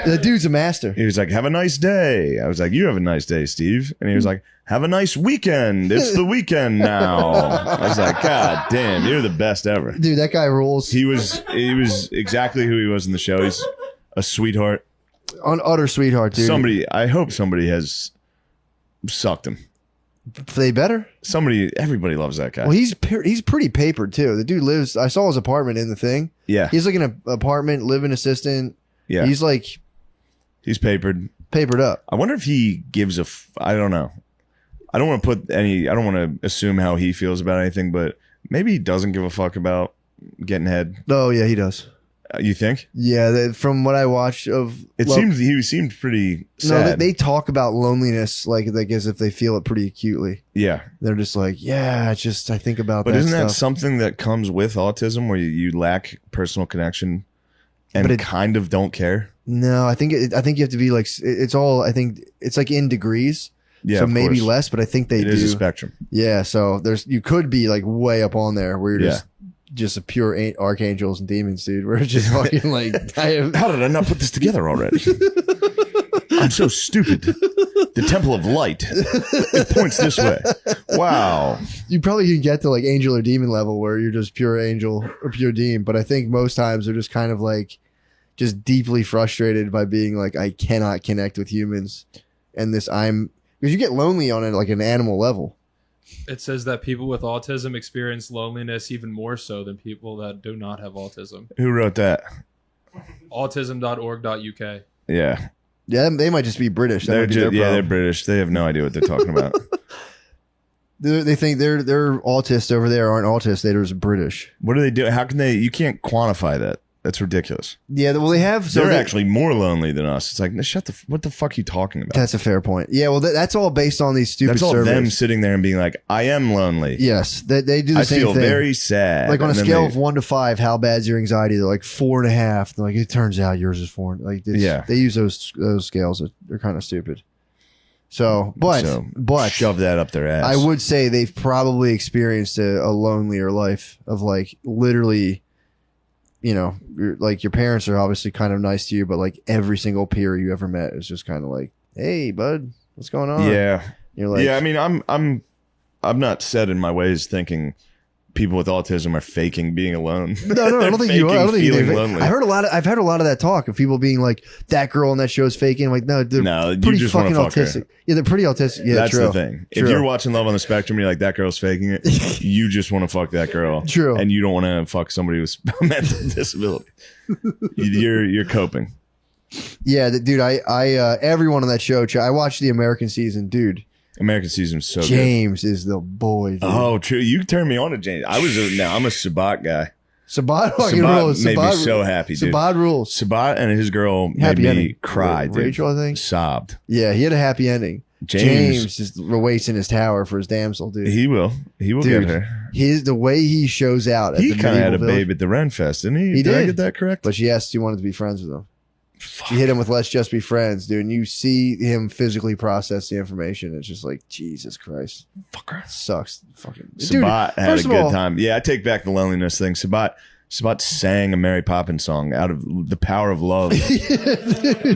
the dude's a master. He was like, have a nice day. I was like, you have a nice day, Steve. And he was like, have a nice weekend. It's the weekend now. I was like, God damn, you're the best ever. Dude, that guy rules. He was exactly who he was in the show. He's a sweetheart. An utter sweetheart, dude. I hope somebody has sucked him. They better. Everybody loves that guy. Well, he's pretty papered too. The dude lives. I saw his apartment in the thing. Yeah. He's like an apartment, living assistant. Yeah. He's like He's papered. papered up. I wonder if he gives I don't know. I don't want to assume how he feels about anything, but maybe he doesn't give a fuck about getting head. Oh yeah, he does. You think? Yeah, from what I watched of It seemed pretty No, sad. they talk about loneliness like as if they feel it pretty acutely. Yeah. They're just like, yeah, it's just I think about But that isn't that stuff. something that comes with autism where you lack personal connection and But it- kind of don't care? No, I think you have to be like it's all. I think it's like in degrees. Yeah. So of maybe course. less, but I think they It do. is a spectrum. Yeah, so you could be like way up on there where you're just a pure archangels and demons, dude. We're just fucking like How did I not put this together already? I'm so stupid. The Temple of Light. It points this way. Wow. you probably can get to like angel or demon level where you're just pure angel or pure demon, but I think most times they're just kind of like just deeply frustrated by being like I cannot connect with humans, and because you get lonely on it like an animal level. It says that people with autism experience loneliness even more so than people that do not have autism. Who wrote that? Autism.org.uk. Yeah. Yeah, they might just be British. That might be their they're problem. British. They have no idea what they're talking about. They think they're autists over there aren't autists. They're just British. What do they do? How can they? You can't quantify that. That's ridiculous. Yeah, well, they have. So They're they- actually more lonely than us. It's like, no, what the fuck are you talking about? That's a fair point. Yeah, well, that's all based on these stupid That's all surveys. them sitting there and being like, I am lonely. Yes, they do the I same feel thing. very sad. Like on a And then scale they- of 1 to 5, how bad's your anxiety? They're like 4.5. They're like, it turns out yours is 4. Like, Yeah. they use those scales. They're kind of stupid. So, but shove that up their ass. I would say they've probably experienced a lonelier life of like literally, you know, like your parents are obviously kind of nice to you, but like every single peer you ever met is just kind of like, hey, bud, what's going on? Yeah. You're like, Yeah, I mean, I'm not set in my ways thinking people with autism are faking being alone. No, I don't think you are. I don't think feeling you're lonely. I've heard a lot of that talk of people being like, that girl on that show is faking. I'm like, no, they're No, you pretty just wanna fucking fuck her. autistic. Yeah, they're pretty autistic. Yeah, That's true. the thing. True. If you're watching Love on the Spectrum and you're like, that girl's faking it, you just want to fuck that girl. True. And you don't want to fuck somebody with mental disability. You're coping. Yeah, dude, I everyone on that show, I watched the American season, dude. American season's so good. James is the boy, dude. Oh, true. You turned me on to James. I'm a Sabat guy. Sabat fucking Sabat rules. made me Sabat- so happy, dude. Sabat rules. Sabat and his girl made Happy me ending. cry, dude. Rachel, I think. Sobbed. Yeah, he had a happy ending. James is waits in his tower for his damsel, dude. He will Dude, get her. the way he shows out at He the kind of had a medieval village, babe at the Ren Fest, didn't he? He did. I did. get that correct? but she asked, "You wanted to be friends with him." She hit him with "Let's just be friends," dude. And you see him physically process the information. It's just like, Jesus Christ, Fucker. it sucks. Fucking Sabat had a first of good all- time. Yeah, I take back the loneliness thing. Sabat sang a Mary Poppins song out of the power of love.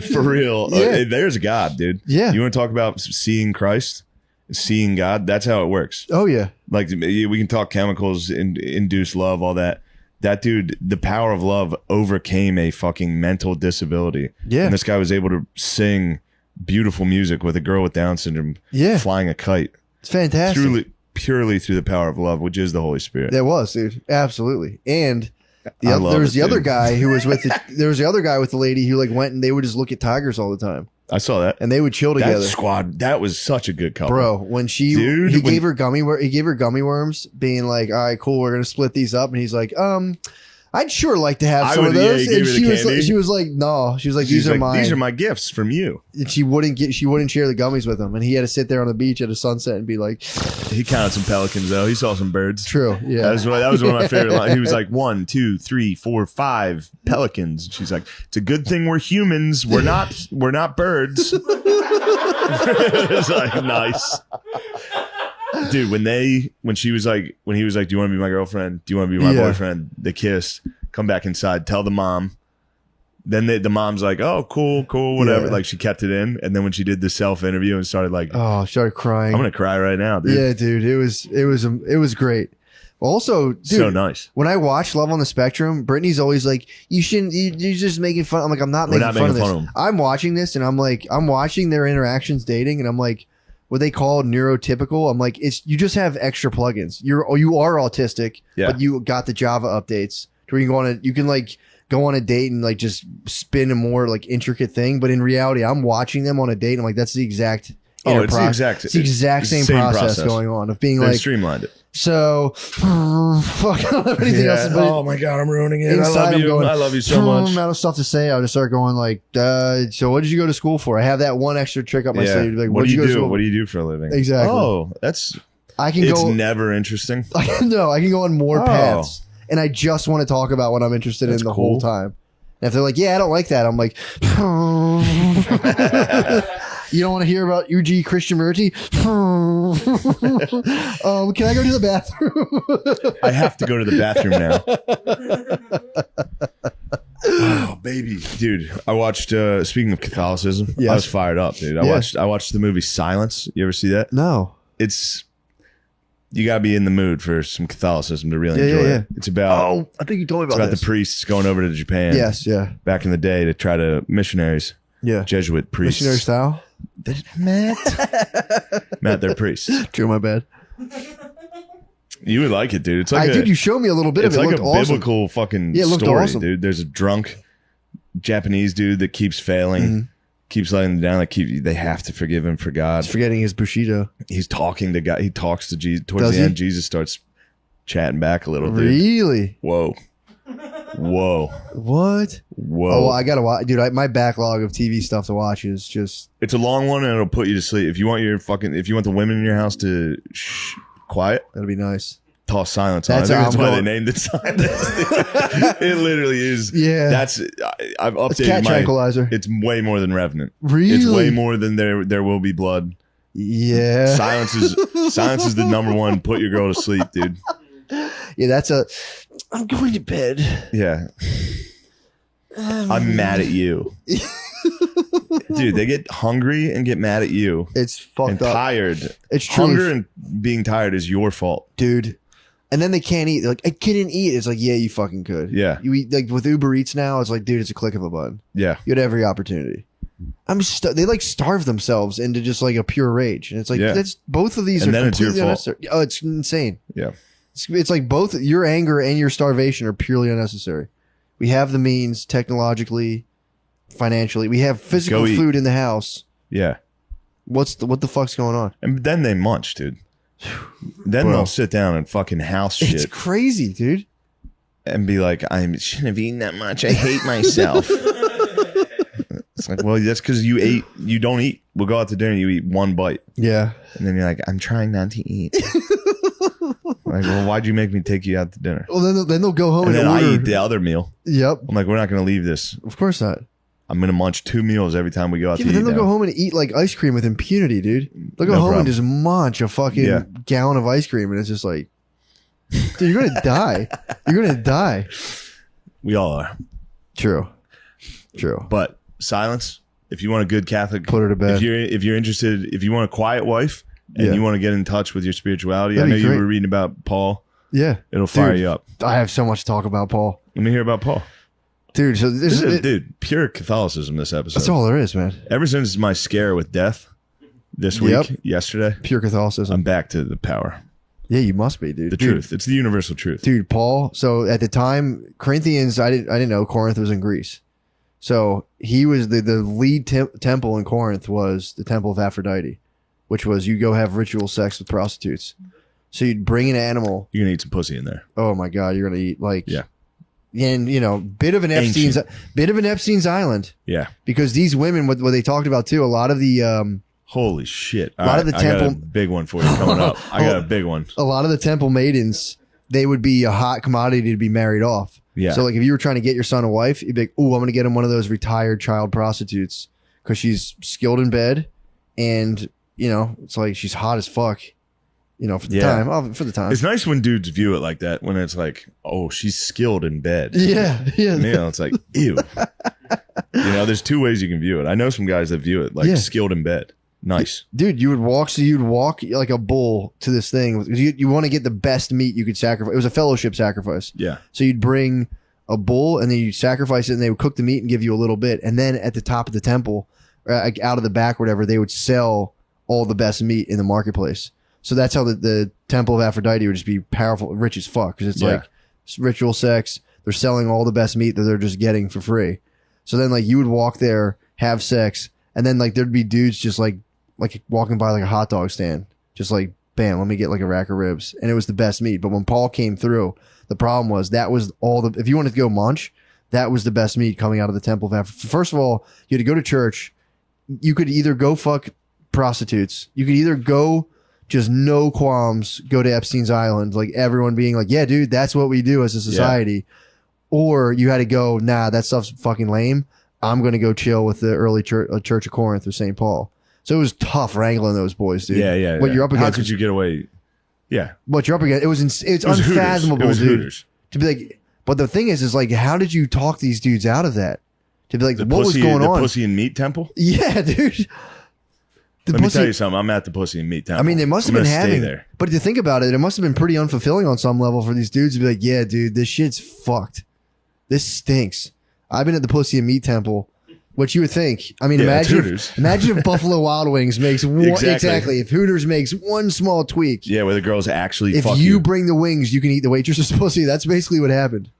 For real. Yeah. There's God, dude. Yeah. You want to talk about seeing Christ? Seeing God? That's how it works. Oh yeah, Like, we can talk chemicals, induce love, all that. That dude, the power of love overcame a fucking mental disability. Yeah. And this guy was able to sing beautiful music with a girl with Down syndrome Yeah. flying a kite. it's fantastic. Purely through the power of love, which is the Holy Spirit. That was, dude, absolutely. And I love there was it, the other dude. guy who was with there was the other guy with the lady who like went and they would just look at tigers all the time I saw that. and they would chill That together. squad, that was such a good couple. Bro, when Dude, he when- gave her gummy worms, being like, "All right, cool, we're gonna split these up," and he's like, I'd sure like to have I some would- of yeah, those." he gave And her the candy. she was like, "No," she was like, She's "These are like, mine." These are my gifts from you. And she wouldn't share the gummies with him, and he had to sit there on the beach at a sunset and be like, He counted some pelicans though. He saw some birds. "True, yeah." That was one of my favorite lines. He was like 1, 2, 3, 4, 5 pelicans. And she's like, "It's a good thing we're humans. We're not birds." It's like, nice. Dude, when he was like, "Do you want to be my girlfriend? Do you want to be my Yeah. boyfriend?" They kissed. Come back inside. Tell the mom. Then the mom's like, "Oh, cool, whatever." Yeah. Like she kept it in. And then when she did the self interview and started like, Oh, I started crying. "I'm gonna cry right now, dude." Yeah, dude, it was great. Also, dude, So nice. when I watch Love on the Spectrum, Brittany's always like, "You shouldn't. You're just making fun." I'm like, "I'm not We're making not fun of making this." fun of 'em. I'm watching this, and I'm like, I'm watching their interactions dating, and I'm like, what they call neurotypical. I'm like, it's you just have extra plugins. You are autistic, Yeah. but you got the Java updates to where you can like go on a date and like just spin a more like intricate thing. But in reality, I'm watching them on a date. And I'm like, that's the exact. Oh, inner it's the pro- exact- it's the exact same, process going on of being They've like, streamlined it. so, fuck, I don't have anything else. But Oh my god, I'm ruining it. inside, I'm going, I love you so much. I'm out of stuff to say. I'll just start going like, so what did you go to school for? I have that one extra trick up my Yeah. sleeve. Like, What do did you go to do? school What do you do for a living? Exactly. Oh, it's I can it's go. never interesting. No, I can go on more Oh. paths, and I just want to talk about what I'm interested That's in the whole cool. time. And if they're like, "Yeah, I don't like that," I'm like, "You don't want to hear about UG Krishnamurti?" Can I go to the bathroom? I have to go to the bathroom now. Oh, baby, dude! I watched. Speaking of Catholicism, Yes. I was fired up, dude. I watched the movie Silence. You ever see that? No. It's you gotta be in the mood for some Catholicism to really Yeah, enjoy yeah, it. It's about I think you told me it's about the priests going over to Japan. Yes, yeah, back in the day to try to missionaries, yeah. Jesuit priests. Missionary style. Matt, they're priests. True, my bad. You would like it, dude. It's like Dude, you showed me a little bit of it's it. like It a looked awesome. biblical fucking Yeah, it looked story, awesome. dude. There's a drunk Japanese dude that keeps failing, keeps letting them down. They have to forgive him for God. He's forgetting his Bushido. He's talking to God. He talks to Jesus. Towards Does the he? end, Jesus starts chatting back a little, dude. Really? Whoa. Whoa. What? Whoa. Oh, well, I gotta watch, dude. My backlog of TV stuff to watch is just. It's a long one and it'll put you to sleep. If you want the women in your house to quiet, That'd be nice. toss silence on. I That's think how that's I'm why going. they named it silence. It literally is. Yeah. I've It's updated cat my. tranquilizer. It's way more than Revenant. Really? It's way more than There Will Be Blood. Yeah. Silence is the number one. Put your girl to sleep, dude. Yeah, that's a. I'm going to bed. Yeah. I'm mad at you. Dude, they get hungry and get mad at you. It's And fucked up. tired. It's true, Hunger and being tired is your fault. dude. And then they can't eat. They're like, I couldn't eat. It's like, yeah, you fucking could. Yeah. You eat like with Uber Eats now. It's like, dude, it's a click of a button. Yeah. You had every opportunity. They like starve themselves into just like a pure rage, and it's like Yeah. that's both of these And are then it's your completely fault. unnecessary. Oh, it's insane. Yeah. It's like both your anger and your starvation are purely unnecessary. We have the means technologically, financially. We have physical Go eat. food in the house. Yeah. What the fuck's going on? And then they munch, dude. Then Bro. they'll sit down and fucking house It's shit crazy, dude. and be like, I shouldn't have eaten that much. I hate myself. It's like, well, that's because you don't eat. We'll go out to dinner, you eat one bite. Yeah. And then you're like, I'm trying not to eat. Like, well, why'd you make me take you out to dinner? Well, then they'll go home And and, then I order. eat the other meal. Yep. I'm like, we're not going to leave this. Of course not. I'm going to munch 2 meals every time we go out Yeah, to but eat. then they'll go now. home and eat like ice cream with impunity, dude. They'll go No home problem. and just munch a fucking Yeah. gallon of ice cream, and it's just like, dude, you're gonna die. You're gonna die. We all are. True. But silence. If you want a good Catholic, Put her to bed. If you're interested, if you want a quiet wife and Yeah. you want to get in touch with your spirituality, That'd I know be you great. were reading about Paul. Yeah. It'll fire Dude, you up. I have so much to talk about, Paul. Let me hear about Paul. Dude, so This is dude, pure Catholicism. This episode. that's all there is, man. Ever since my scare with death this week, Yep. yesterday, Pure Catholicism. I'm back to the power, Yeah, you must be, dude. the Dude, truth. It's the universal truth. Dude, Paul. So at the time, Corinthians, I didn't know Corinth was in Greece. So he was the lead temple in Corinth was the temple of Aphrodite, which was you go have ritual sex with prostitutes. So you'd bring an animal. You're gonna eat some pussy in there. Oh my God, you're gonna eat like Yeah. and bit of an Epstein's island Yeah. because these women what they talked about too. A lot of the Holy shit! A lot of the I got a temple- big one for you coming up. I got a big one. temple maidens, they would be a hot commodity to be married off. Yeah. So like if you were trying to get your son a wife, you'd be like, "Ooh, I'm gonna get him one of those retired child prostitutes because she's skilled in bed, and it's like she's hot as fuck, for the Yeah. time. Oh, for the time. It's nice when dudes view it like that. When it's like, oh, she's skilled in bed. Yeah, yeah. It's like, ew. There's 2 ways you can view it. I know some guys that view it like Yeah. skilled in bed. Nice. Dude, you'd walk like a bull to this thing. You want to get the best meat you could sacrifice. It was a fellowship sacrifice. Yeah. So you'd bring a bull and then you sacrifice it and they would cook the meat and give you a little bit. And then at the top of the temple, out of the back, whatever, they would sell all the best meat in the marketplace. So that's how the temple of Aphrodite would just be powerful, rich as fuck. Because it's Yeah. like ritual sex. They're selling all the best meat that they're just getting for free. So then like you would walk there, have sex, and then like there'd be dudes just like walking by like a hot dog stand, just like, bam, let me get like a rack of ribs. And it was the best meat. But when Paul came through, the problem was that was if you wanted to go munch, that was the best meat coming out of the temple of Aphrodite. First of all, you had to go to church. You could either go fuck prostitutes. You could either go just no qualms, go to Epstein's Island, like everyone being like, yeah, dude, that's what we do as a society. Or you had to go, nah, that stuff's fucking lame. I'm going to go chill with the early Church of Corinth or St. Paul. So it was tough wrangling those boys, dude. Yeah. What you're up How against? could you get away? Yeah. What you're up against? It was it's It was unfathomable, Hooters. It was dude. Hooters. To be like, but the thing is like, how did you talk these dudes out of that? To be like, The what pussy, was going the on? pussy and meat temple? Yeah, dude. The Let me tell you something. I'm at the pussy and meat temple. I mean, they must have I'm been gonna stay having, there. but to think about it, it must have been pretty unfulfilling on some level for these dudes to be like, yeah, dude, this shit's fucked. This stinks. I've been at the pussy and meat temple What you would think. I mean, Yeah, it's imagine Hooters. imagine if Buffalo Wild Wings makes one, Exactly. exactly. If Hooters makes one small tweak, Yeah, where the girls actually if fuck you you. bring the wings, you can eat the waitress's pussy. That's basically what happened.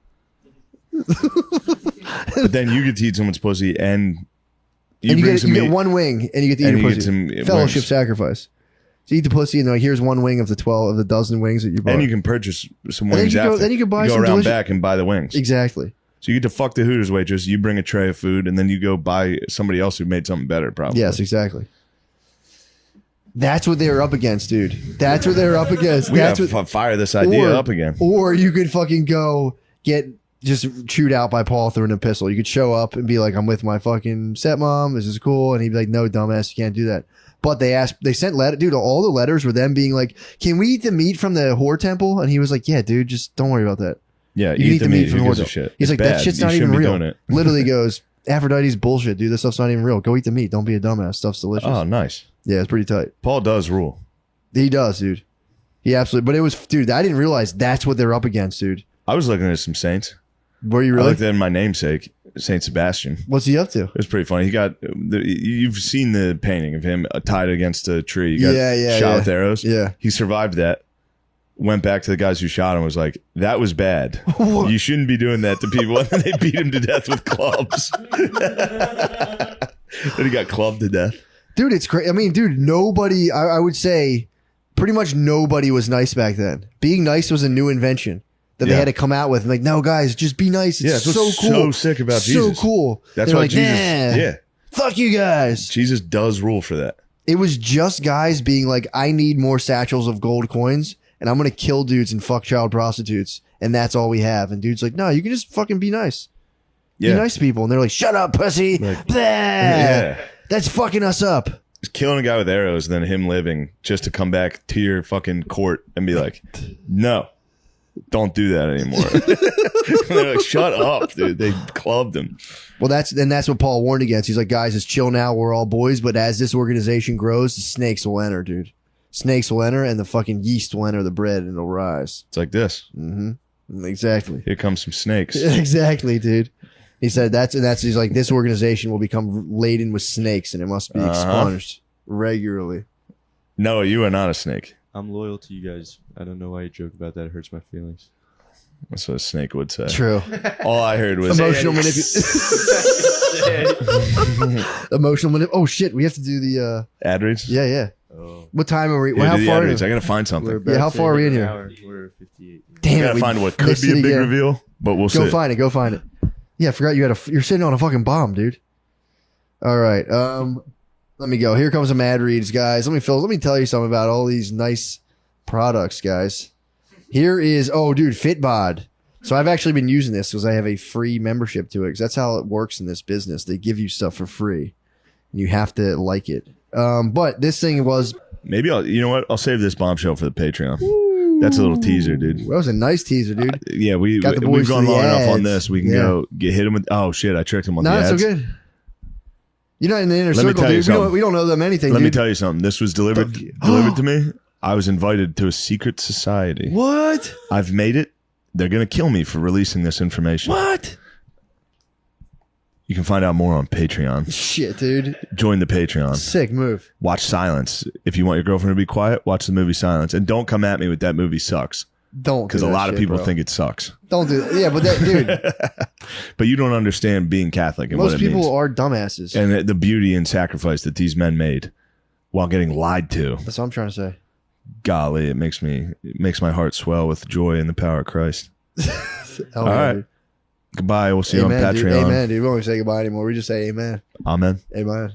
But then you get to eat someone's pussy and You bring get some you meat. get one wing and you get to and eat a you pussy. get some Fellowship wings. sacrifice. So you eat the pussy and they're like, here's one wing of the 12 of the dozen wings that you bought. And you can purchase some And then wings you go- after. then you can buy go some around delicious- back and buy the wings. Exactly. So you get to fuck the Hooters waitress. You bring a tray of food, and then you go buy somebody else who made something better. Probably. Yes, exactly. That's what they were up against, dude. That's what they were up against. We That's gotta what. fire this idea up again. Or you could fucking go get just chewed out by Paul through an epistle. You could show up and be like, "I'm with my fucking stepmom. This is cool," and he'd be like, "No, dumbass, you can't do that." But they sent letter, dude. All the letters were them being like, "Can we eat the meat from the whore temple?" And he was like, "Yeah, dude, just don't worry about that. Yeah, You can eat the meat. from Who the gives a whore shit? temple." He's It's like, "That bad. shit's You not shouldn't even be real." doing it. Literally goes, "Aphrodite's bullshit, dude. This stuff's not even real. Go eat the meat. Don't be a dumbass. Stuff's delicious." Oh, nice. Yeah, it's pretty tight. Paul does rule. He does, dude. He absolutely. But it was, dude. I didn't realize that's what they're up against, dude. I was looking at some saints. Were you I really? looked at my namesake, Saint Sebastian. What's he up to? It was pretty funny. He got you've seen the painting of him tied against a tree. He got shot with arrows. Yeah. He survived that. Went back to the guys who shot him. Was like, that was bad. You shouldn't be doing that to people. And then they beat him to death with clubs. Then he got clubbed to death. Dude, it's crazy. I mean, dude, nobody, I would say pretty much nobody was nice back then. Being nice was a new invention that they Yeah. had to come out with. Like, no, guys, just be nice. It's Yeah, that's so what's cool. so sick about Jesus. So cool. That's They're why like, Jesus. nah, Yeah, fuck you guys. Jesus does rule for that. It was just guys being like, I need more satchels of gold coins and I'm going to kill dudes and fuck child prostitutes. And that's all we have. And dude's like, no, you can just fucking be nice. Yeah, Be nice to people. And they're like, shut up, pussy. Like- Blah. yeah. That's fucking us up. Just killing a guy with arrows, then him living just to come back to your fucking court and be like, no, don't do that anymore. They're like, shut up, dude. They clubbed him. Well, that's what Paul warned against. He's like, guys, it's chill now. We're all boys. But as this organization grows, the snakes will enter, dude. Snakes will enter and the fucking yeast will enter the bread and it'll rise. It's like this. Mm-hmm. Exactly. Here comes some snakes. Exactly, dude. He said he's like, this organization will become laden with snakes and it must be expunged regularly. No, you are not a snake. I'm loyal to you guys. I don't know why you joke about that. It hurts my feelings. That's what a snake would say. True. All I heard was Emotional manipulation. Emotional manipulation. Oh shit, we have to do the ad reads. yeah. Oh. What time are we? Here, How do the far ad are reads. we? I gotta find something. Yeah, how far are we in here? We're 58. Damn it, Gotta we find what could missed be a it big again. reveal, but we'll Go see. find it. Go find it. Yeah, I forgot you're sitting on a fucking bomb, dude. All right. Let me go. Here comes some ad reads, guys. Let me tell you something about all these nice products, guys. Here is dude, Fitbod. So I've actually been using this because I have a free membership to it. Because that's how it works in this business. They give you stuff for free, and you have to like it. But this thing was Maybe you know what? I'll save this bombshell for the Patreon. That's a little teaser, dude. that was a nice teaser, dude. Yeah, we've Got the boys gone to the long enough on ads. this. We can Yeah. go hit him with. Oh shit! I tricked him on No, the it's so ads. good. You're not in the inner Let me circle, tell you dude. We something. don't know them anything, Let me dude. tell you something. This was delivered to me. I was invited to a secret society. What? I've made it. They're gonna kill me for releasing this information. What? You can find out more on Patreon. Shit, dude. Join the Patreon. Sick move. Watch Silence. If you want your girlfriend to be quiet, watch the movie Silence. And don't come at me with that movie sucks. Don't, Because do a that lot of shit, people bro. think it sucks. Don't do that. Yeah, but that, dude. But you don't understand being Catholic and Most what it people means. are dumbasses. And the beauty and sacrifice that these men made while getting lied to. That's what I'm trying to say. Golly, it makes my heart swell with joy in the power of Christ. All right. Dude. Goodbye. We'll see you on Amen, Patreon. dude. Amen, dude. We don't even say goodbye anymore. We just say amen. Amen. Amen.